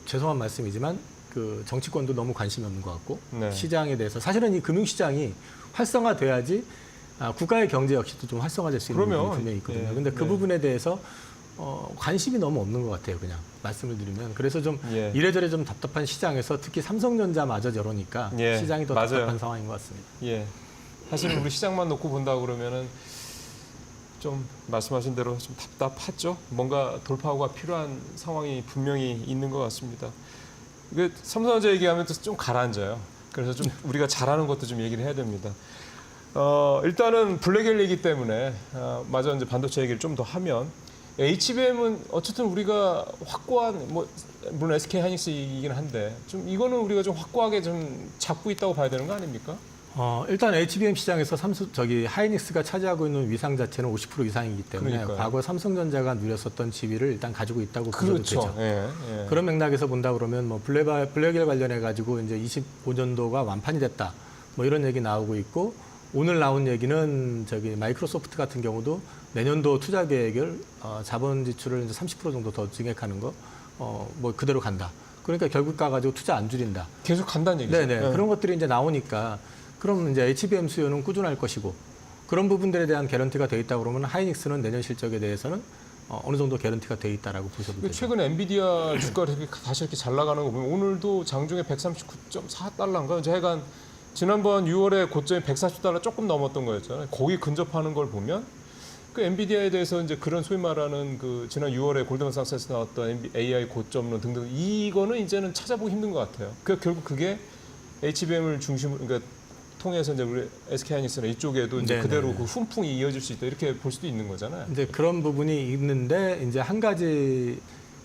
죄송한 말씀이지만 그 정치권도 너무 관심이 없는 것 같고 네. 시장에 대해서 사실은 이 금융시장이 활성화돼야지 국가의 경제 역시도 좀 활성화될 수 있는 그러면, 부분이 분명히 있거든요. 예, 근데 그 네. 부분에 대해서 관심이 너무 없는 것 같아요. 그냥 말씀을 드리면. 그래서 좀 예. 이래저래 좀 답답한 시장에서 특히 삼성전자마저 저러니까 예, 시장이 더 맞아요. 답답한 상황인 것 같습니다. 예. 사실 우리 시장만 놓고 본다 그러면은 좀 말씀하신 대로 좀 답답하죠. 뭔가 돌파구가 필요한 상황이 분명히 있는 것 같습니다. 이게 삼성전자 얘기하면 또 좀 가라앉아요. 그래서 좀 우리가 잘하는 것도 좀 얘기를 해야 됩니다. 일단은 블랙엘이기 때문에 마저 이제 반도체 얘기를 좀 더 하면 HBM은 어쨌든 우리가 확고한 물론 SK 하이닉스이긴 한데 좀 이거는 우리가 좀 확고하게 좀 잡고 있다고 봐야 되는 거 아닙니까? 일단 HBM 시장에서 하이닉스가 차지하고 있는 위상 자체는 50% 이상이기 때문에 그러니까요. 과거 삼성전자가 누렸었던 지위를 일단 가지고 있다고 보셔도 그렇죠. 되죠. 예, 예. 그런 맥락에서 본다 그러면 뭐 블랙엘 관련해 가지고 이제 25년도가 완판이 됐다. 뭐 이런 얘기 나오고 있고 오늘 나온 얘기는 마이크로소프트 같은 경우도 내년도 투자 계획을 자본 지출을 이제 30% 정도 더 증액하는 거 뭐 그대로 간다. 그러니까 결국 가가지고 투자 안 줄인다. 계속 간다는 얘기죠. 네네. 예. 그런 것들이 이제 나오니까 그럼 이제 HBM 수요는 꾸준할 것이고 그런 부분들에 대한 개런티가 돼 있다 그러면 하이닉스는 내년 실적에 대해서는 어느 정도 개런티가 돼 있다라고 보셔도 되죠. 최근 엔비디아 주가가 다시 이렇게 잘 나가는 거 보면 오늘도 장중에 139.4달러인가? 하여간 지난번 6월에 고점이 140달러 조금 넘었던 거였잖아요. 거기 근접하는 걸 보면 그 엔비디아에 대해서 이제 그런 소위 말하는 그 지난 6월에 골드만삭스에서 나왔던 AI 고점론 등등 이거는 이제는 찾아보기 힘든 것 같아요. 결국 그게 HBM을 중심으로 그러니까 통해서 이제 우리 SK 하이닉스나 이쪽에도 이제 네네네. 그대로 그 훈풍이 이어질 수 있다 이렇게 볼 수도 있는 거잖아요. 이제 그런 부분이 있는데 이제 한 가지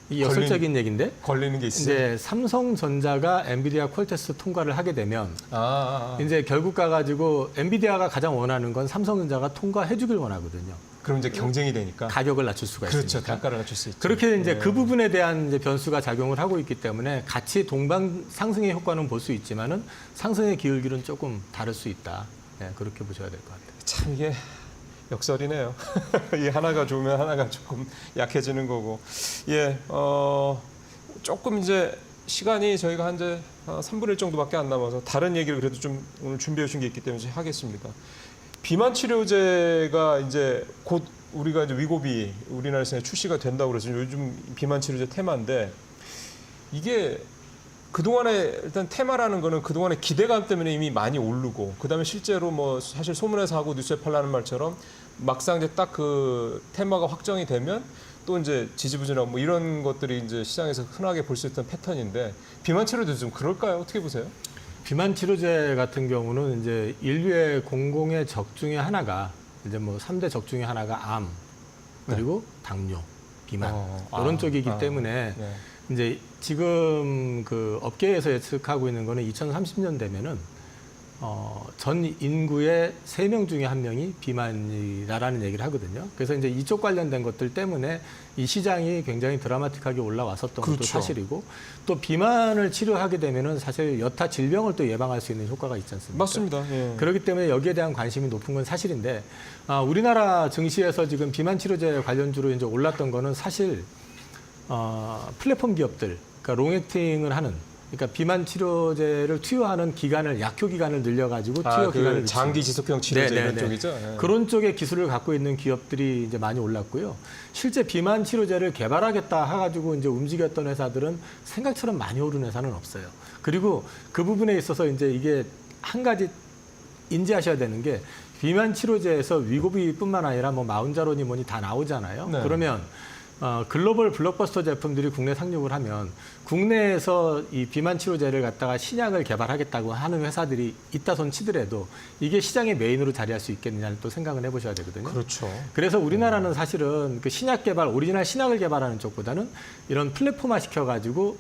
이 역설적인 얘기인데 걸리는 게 있어요. 이제 삼성전자가 엔비디아 퀄테스트 통과를 하게 되면 아. 이제 결국 가가지고 엔비디아가 가장 원하는 건 삼성전자가 통과해주길 원하거든요. 그럼 이제 경쟁이 되니까 가격을 낮출 수가 그렇죠. 있으니까. 단가를 낮출 수 있죠. 그렇게 이제 네. 그 부분에 대한 이제 변수가 작용을 하고 있기 때문에 같이 동반 상승의 효과는 볼 수 있지만은 상승의 기울기는 조금 다를 수 있다. 네, 그렇게 보셔야 될 것 같아요. 참 이게 역설이네요. 이 하나가 좋으면 하나가 조금 약해지는 거고. 예, 조금 이제 시간이 저희가 한 이제 3분의 1 정도밖에 안 남아서 다른 얘기를 그래도 좀 오늘 준비해 주신 게 있기 때문에 하겠습니다. 비만 치료제가 이제 곧 우리가 이제 위고비 우리나라에서 출시가 된다고 그래서 요즘 비만 치료제 테마인데 이게 그동안에 일단 테마라는 거는 그동안의 기대감 때문에 이미 많이 오르고 그다음에 실제로 뭐 사실 소문에서 하고 뉴스에 팔라는 말처럼 막상 이제 딱 그 테마가 확정이 되면 또 이제 지지부진하고 뭐 이런 것들이 이제 시장에서 흔하게 볼 수 있던 패턴인데 비만 치료제도 좀 그럴까요? 어떻게 보세요? 비만 치료제 같은 경우는 이제 인류의 공공의 적 중에 하나가 이제 뭐 3대 적 중에 하나가 암 그리고 당뇨, 비만 이런 쪽이기 때문에 네. 이제 지금 그 업계에서 예측하고 있는 거는 2030년 되면은 전 인구의 3명 중에 1명이 비만이다라는 얘기를 하거든요. 그래서 이제 이쪽 관련된 것들 때문에 이 시장이 굉장히 드라마틱하게 올라왔었던 것도 그렇죠. 사실이고 또 비만을 치료하게 되면은 사실 여타 질병을 또 예방할 수 있는 효과가 있지 않습니까? 맞습니다. 예. 그렇기 때문에 여기에 대한 관심이 높은 건 사실인데 우리나라 증시에서 지금 비만 치료제 관련주로 이제 올랐던 거는 사실 플랫폼 기업들, 그러니까 롱액팅을 하는, 그러니까 비만 치료제를 투여하는 기간을 약효 기간을 늘려가지고 투여 기간을 그 장기 지속형 치료제 이런 쪽이죠. 예. 그런 쪽의 기술을 갖고 있는 기업들이 이제 많이 올랐고요. 실제 비만 치료제를 개발하겠다 해가지고 이제 움직였던 회사들은 생각처럼 많이 오른 회사는 없어요. 그리고 그 부분에 있어서 이제 이게 한 가지 인지하셔야 되는 게 비만 치료제에서 위고비뿐만 아니라 뭐 마운자론이 뭐니 다 나오잖아요. 네. 그러면 글로벌 블록버스터 제품들이 국내 상륙을 하면 국내에서 이 비만 치료제를 갖다가 신약을 개발하겠다고 하는 회사들이 있다 손 치더라도 이게 시장의 메인으로 자리할 수 있겠느냐를 또 생각을 해보셔야 되거든요. 그렇죠. 그래서 우리나라는 사실은 그 신약 개발, 오리지널 신약을 개발하는 쪽보다는 이런 플랫폼화 시켜가지고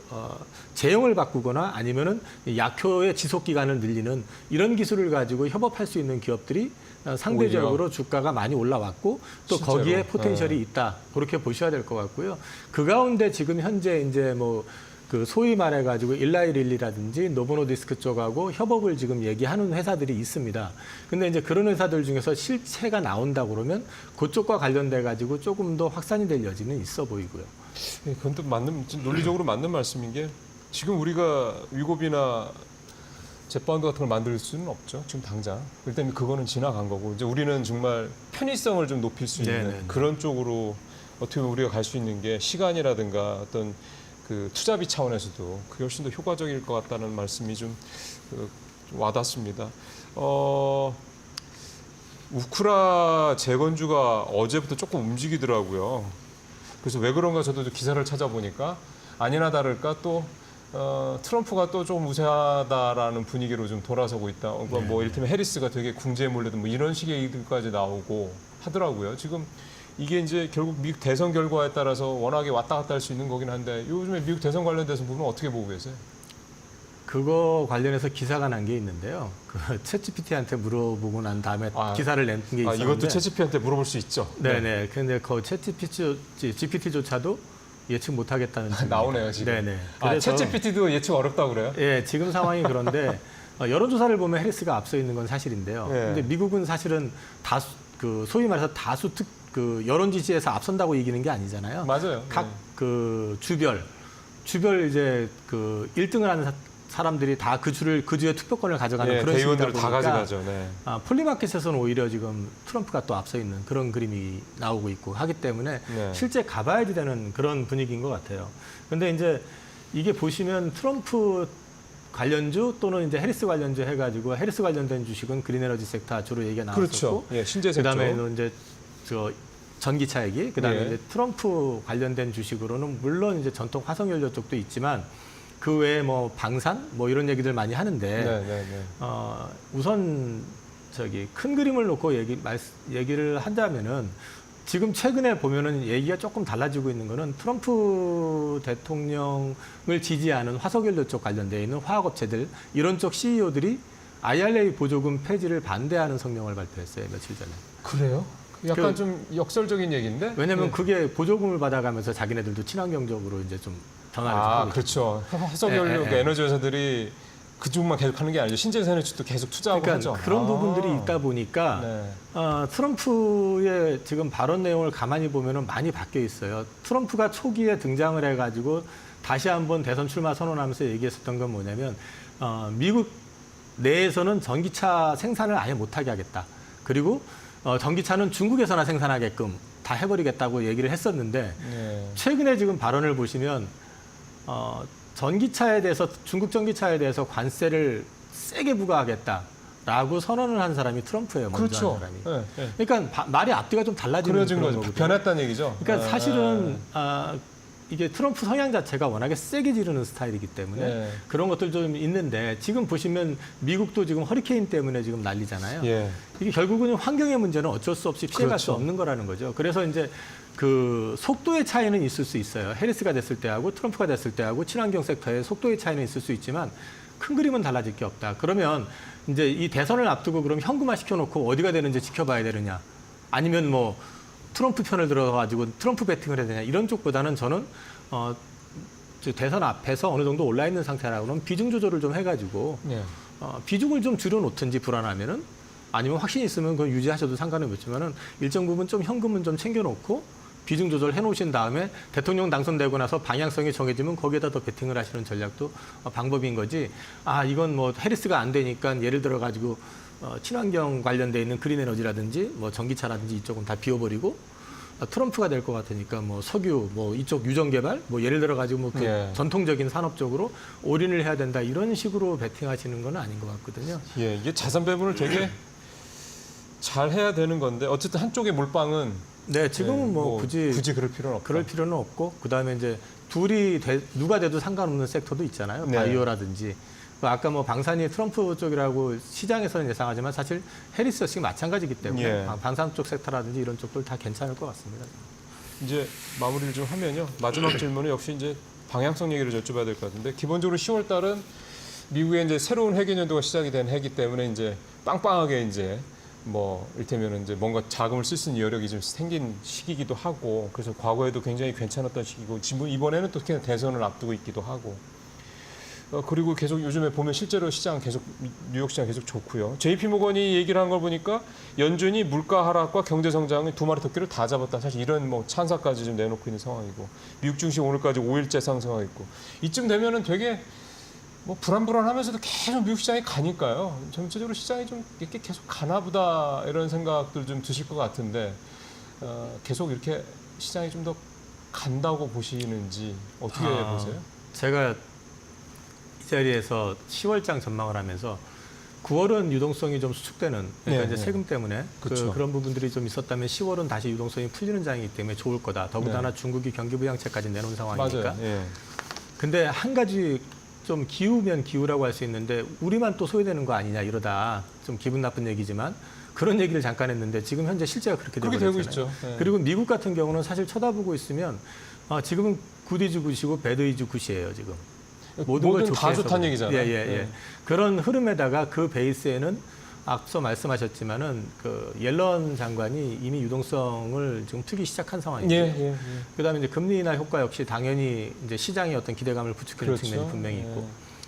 제형을 바꾸거나 아니면은 약효의 지속 기간을 늘리는 이런 기술을 가지고 협업할 수 있는 기업들이 상대적으로 주가가 많이 올라왔고 또 실제로. 거기에 포텐셜이 있다. 그렇게 보셔야 될 것 같고요. 그 가운데 지금 현재 이제 뭐 그 소위 말해가지고 일라이릴리라든지 노보노디스크 쪽하고 협업을 지금 얘기하는 회사들이 있습니다. 근데 이제 그런 회사들 중에서 실체가 나온다 그러면 그쪽과 관련돼가지고 조금 더 확산이 될 여지는 있어 보이고요. 예, 그건 또 논리적으로 맞는 말씀인 게 지금 우리가 위고비나 젯바운드 같은 걸 만들 수는 없죠. 지금 당장. 일단 그거는 지나간 거고 이제 우리는 정말 편의성을 좀 높일 수 있는 네네네. 그런 쪽으로 어떻게 보면 우리가 갈 수 있는 게 시간이라든가 어떤 그 투자비 차원에서도 그게 훨씬 더 효과적일 것 같다는 말씀이 좀 와닿습니다. 우크라 재건주가 어제부터 조금 움직이더라고요. 그래서 왜 그런가 저도 기사를 찾아보니까 아니나 다를까 또 트럼프가 또 좀 우세하다라는 분위기로 좀 돌아서고 있다. 뭐 이를테면 해리스가 되게 궁지에 몰려든 뭐 이런 식의 얘기들까지 나오고 하더라고요. 지금 이게 이제 결국 미국 대선 결과에 따라서 워낙에 왔다 갔다 할 수 있는 거긴 한데 요즘에 미국 대선 관련돼서 보면 어떻게 보고 계세요? 그거 관련해서 기사가 난 게 있는데요. 그 챗GPT한테 물어보고 난 다음에 기사를 낸 게 있었는데. 이것도 챗GPT한테 물어볼 수 있죠. 네네. 근데 그 챗GPT조차도 예측 못하겠다는 나오네요 지금. 네네. 챗GPT도 예측 어렵다고 그래요? 예, 지금 상황이 그런데 여론조사를 보면 해리스가 앞서 있는 건 사실인데요. 예. 근데 미국은 사실은 다수 그 소위 말해서 다수 그 여론 지지에서 앞선다고 이기는 게 아니잖아요. 맞아요. 각 그 주별 이제 그 1등을 하는 사람들이 다 그 주의 투표권을 가져가는 그런 대의원들을 식이다 다 보니까 가져가죠. 네. 폴리마켓에서는 오히려 지금 트럼프가 또 앞서 있는 그런 그림이 나오고 있고 하기 때문에 네. 실제 가봐야지 되는 그런 분위기인 것 같아요. 근데 이제 이게 보시면 트럼프 관련주 또는 이제 해리스 관련주 해가지고 해리스 관련된 주식은 그린에너지 섹터 주로 얘기가 나왔었고, 그렇죠. 예, 신재생 쪽. 그다음에는 이제 전기차 얘기, 그다음에 예. 이제 트럼프 관련된 주식으로는 물론 이제 전통 화석연료 쪽도 있지만 그 외에 뭐 방산 뭐 이런 얘기들 많이 하는데 네. 우선 큰 그림을 놓고 얘기를 한다면은 지금 최근에 보면은 얘기가 조금 달라지고 있는 거는 트럼프 대통령을 지지하는 화석연료 쪽 관련되어 있는 화학업체들 이런 쪽 CEO들이 IRA 보조금 폐지를 반대하는 성명을 발표했어요 며칠 전에. 그래요? 약간 좀 역설적인 얘기인데? 왜냐하면 네. 그게 보조금을 받아가면서 자기네들도 친환경적으로 이제 좀 변화를 좀 하고 있죠. 그렇죠. 화석연료 예. 에너지 회사들이 그쪽만 계속 하는 게 아니죠. 신재생 에너지도 계속 투자하고 그러니까 하죠. 그런 부분들이 있다 보니까 네. 트럼프의 지금 발언 내용을 가만히 보면은 많이 바뀌어 있어요. 트럼프가 초기에 등장을 해가지고 다시 한번 대선 출마 선언하면서 얘기했었던 건 뭐냐면 미국 내에서는 전기차 생산을 아예 못하게 하겠다. 그리고 전기차는 중국에서나 생산하게끔 다 해버리겠다고 얘기를 했었는데 네. 최근에 지금 발언을 보시면 전기차에 대해서 중국 전기차에 대해서 관세를 세게 부과하겠다라고 선언을 한 사람이 트럼프예요. 먼저 그렇죠. 한 사람이. 네. 그러니까 말이 앞뒤가 좀 달라지는 그려진 그런 거죠. 거거든요. 변했다는 얘기죠. 그러니까 사실은 이게 트럼프 성향 자체가 워낙에 세게 지르는 스타일이기 때문에 네. 그런 것들 좀 있는데 지금 보시면 미국도 지금 허리케인 때문에 지금 난리잖아요. 예. 이게 결국은 환경의 문제는 어쩔 수 없이 피해갈 수 그렇죠. 없는 거라는 거죠. 그래서 이제 그 속도의 차이는 있을 수 있어요. 해리스가 됐을 때하고 트럼프가 됐을 때하고 친환경 섹터의 속도의 차이는 있을 수 있지만 큰 그림은 달라질 게 없다. 그러면 이제 이 대선을 앞두고 그럼 현금화 시켜놓고 어디가 되는지 지켜봐야 되느냐. 아니면 뭐 트럼프 편을 들어가지고 트럼프 배팅을 해야 되냐. 이런 쪽보다는 저는 대선 앞에서 어느 정도 올라 있는 상태라고 그러면 비중 조절을 좀 해가지고 예. 비중을 좀 줄여놓든지 불안하면은 아니면 확신이 있으면 그건 유지하셔도 상관은 없지만은 일정 부분 좀 현금은 좀 챙겨놓고 비중 조절 해놓으신 다음에 대통령 당선되고 나서 방향성이 정해지면 거기에다 더 베팅을 하시는 전략도 방법인 거지. 아 이건 뭐 해리스가 안 되니까 예를 들어 가지고 친환경 관련돼 있는 그린 에너지라든지 뭐 전기차라든지 이쪽은 다 비워버리고 트럼프가 될 것 같으니까 뭐 석유 뭐 이쪽 유전 개발 뭐 예를 들어 가지고 뭐 그 예. 전통적인 산업 쪽으로 올인을 해야 된다 이런 식으로 베팅하시는 건 아닌 것 같거든요. 예, 이게 자산 배분을 되게 잘 해야 되는 건데 어쨌든 한쪽의 몰빵은 네, 지금은 예, 뭐 굳이 그럴 필요는 없다. 그럴 필요는 없고 그다음에 이제 누가 돼도 상관없는 섹터도 있잖아요. 네. 바이오라든지 아까 뭐 방산이 트럼프 쪽이라고 시장에서는 예상하지만 사실 해리스 역시 마찬가지이기 때문에 예. 방산 쪽 섹터라든지 이런 쪽들 다 괜찮을 것 같습니다. 이제 마무리를 좀 하면요. 마지막 질문은 역시 이제 방향성 얘기를 여쭤봐야 될 것 같은데 기본적으로 10월 달은 미국에 이제 새로운 회계 연도가 시작이 된 해기 때문에 이제 빵빵하게 이제 뭐 이를테면 이제 뭔가 자금을 쓸 수 있는 여력이 좀 생긴 시기이기도 하고 그래서 과거에도 굉장히 괜찮았던 시기고 지금 이번에는 또 특히나 대선을 앞두고 있기도 하고 그리고 계속 요즘에 보면 실제로 시장 계속 뉴욕 시장 계속 좋고요. JP 모건이 얘기를 한 걸 보니까 연준이 물가 하락과 경제 성장의 두 마리 토끼를 다 잡았다. 사실 이런 뭐 찬사까지 좀 내놓고 있는 상황이고 미국 증시 오늘까지 5일째 상승하고 있고 이쯤 되면은 되게 뭐 불안불안하면서도 계속 미국 시장이 가니까요. 전체적으로 시장이 좀 이렇게 계속 가나보다 이런 생각들 좀 드실 것 같은데 계속 이렇게 시장이 좀 더 간다고 보시는지 어떻게 보세요? 제가 이 자리에서 10월장 전망을 하면서 9월은 유동성이 좀 수축되는 그러니까 네, 이제 세금 때문에 그렇죠. 그런 부분들이 좀 있었다면 10월은 다시 유동성이 풀리는 장이기 때문에 좋을 거다. 더군다나 중국이 경기 부양책까지 내놓은 상황이니까. 맞아요. 예. 근데 한 가지 좀 기우면 기우라고 할 수 있는데 우리만 또 소외되는 거 아니냐 이러다 좀 기분 나쁜 얘기지만 그런 얘기를 잠깐 했는데 지금 현재 실제가 그렇게 그렇게 되고 되고 있잖아요. 있죠. 예. 그리고 미국 같은 경우는 사실 쳐다보고 있으면 지금은 굿이즈 굿이고 배드이즈 굿이에요 지금. 모든 걸 좋게 다 해서 좋다는 얘기잖아요. 예. 그런 흐름에다가 그 베이스에는 앞서 말씀하셨지만은 그 옐런 장관이 이미 유동성을 지금 트기 시작한 상황이고요. 예. 그다음에 이제 금리 인하 효과 역시 당연히 이제 시장의 어떤 기대감을 부추기는 그렇죠. 측면이 분명히 있고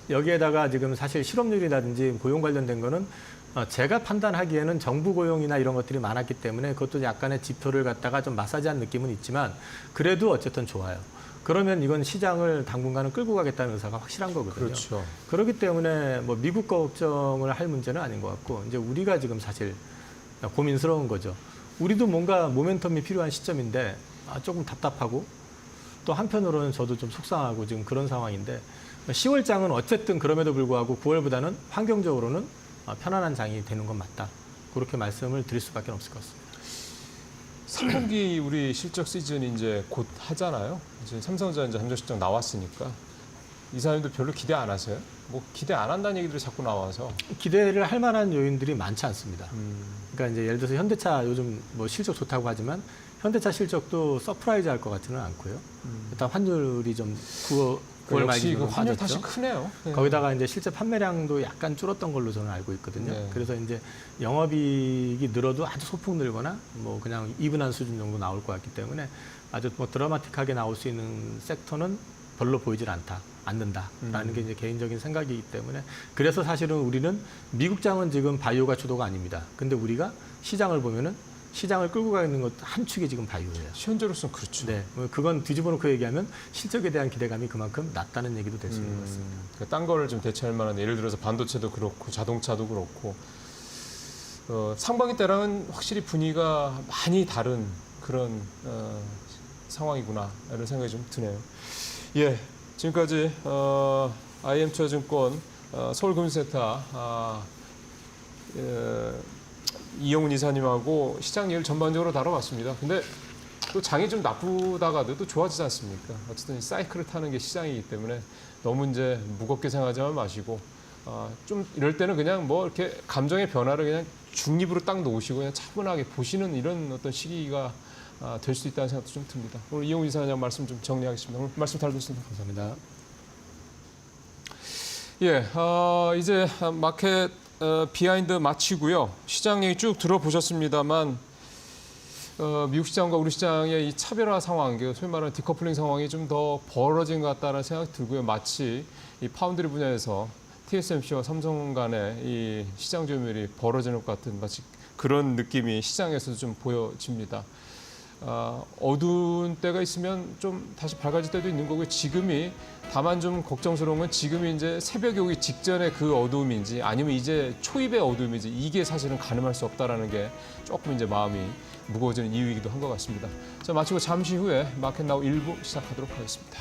예. 여기에다가 지금 사실 실업률이라든지 고용 관련된 거는 제가 판단하기에는 정부 고용이나 이런 것들이 많았기 때문에 그것도 약간의 지표를 갖다가 좀 마사지한 느낌은 있지만 그래도 어쨌든 좋아요. 그러면 이건 시장을 당분간은 끌고 가겠다는 의사가 확실한 거거든요. 그렇죠. 그렇기 때문에 뭐 미국 걱정을 할 문제는 아닌 것 같고 이제 우리가 지금 사실 고민스러운 거죠. 우리도 뭔가 모멘텀이 필요한 시점인데 조금 답답하고 또 한편으로는 저도 좀 속상하고 지금 그런 상황인데 10월장은 어쨌든 그럼에도 불구하고 9월보다는 환경적으로는 편안한 장이 되는 건 맞다. 그렇게 말씀을 드릴 수밖에 없을 것 같습니다. 3분기 우리 실적 시즌이 이제 곧 하잖아요. 이제 삼성전자 이제 함정 실적 나왔으니까 이사님도 별로 기대 안 하세요? 뭐 기대 안 한다는 얘기들이 자꾸 나와서 기대를 할 만한 요인들이 많지 않습니다. 그러니까 이제 예를 들어서 현대차 요즘 뭐 실적 좋다고 하지만 현대차 실적도 서프라이즈 할 것 같지는 않고요. 일단 환율이 좀 9월 말 역시 그 기준으로 환율 빠졌죠. 탓이 크네요. 네. 거기다가 이제 실제 판매량도 약간 줄었던 걸로 저는 알고 있거든요. 네. 그래서 이제 영업이익이 늘어도 아주 소폭 늘거나 뭐 그냥 이분한 수준 정도 나올 것 같기 때문에 아주 뭐 드라마틱하게 나올 수 있는 섹터는 별로 보이질 않는다라는 게 이제 개인적인 생각이기 때문에 그래서 사실은 우리는 미국장은 지금 바이오가 주도가 아닙니다. 근데 우리가 시장을 보면은 시장을 끌고 가는 것 한 축이 지금 바이오예요. 현재로서는 그렇죠. 네, 뭐 그건 뒤집어 놓고 얘기하면 실적에 대한 기대감이 그만큼 낮다는 얘기도 될 수 있는 것 같습니다. 그러니까 딴 거를 좀 대체할 만한 예를 들어서 반도체도 그렇고 자동차도 그렇고 상반기 때랑은 확실히 분위기가 많이 다른 그런 상황이구나 이런 생각이 좀 드네요. 예, 지금까지 IM투자증권 서울금융센터 이영훈 이사님하고 시장 얘기를 전반적으로 다뤄봤습니다. 근데 또 장이 좀 나쁘다가도 또 좋아지지 않습니까? 어쨌든 사이클을 타는 게 시장이기 때문에 너무 이제 무겁게 생각하지 마시고 좀 이럴 때는 그냥 뭐 이렇게 감정의 변화를 그냥 중립으로 딱 놓으시고 그냥 차분하게 보시는 이런 어떤 시기가 될 수 있다는 생각도 좀 듭니다. 오늘 이용우 이사장 말씀 좀 정리하겠습니다. 오늘 말씀 잘 듣습니다. 감사합니다. 예, 이제 마켓 비하인드 마치고요. 시장 얘기 쭉 들어보셨습니다만 미국 시장과 우리 시장의 이 차별화 상황, 소위 말하는 디커플링 상황이 좀 더 벌어진 것 같다는 생각이 들고요. 마치 이 파운드리 분야에서 TSMC와 삼성 간의 이 시장 점유율이 벌어지는 것 같은 마치 그런 느낌이 시장에서도 좀 보여집니다. 어두운 때가 있으면 좀 다시 밝아질 때도 있는 거고요. 지금이 다만 좀 걱정스러운 건 지금이 이제 새벽이 오기 직전에 그 어두움인지 아니면 이제 초입의 어두움인지 이게 사실은 가늠할 수 없다라는 게 조금 이제 마음이 무거워지는 이유이기도 한 것 같습니다. 자, 마치고 잠시 후에 마켓 나우 1부 시작하도록 하겠습니다.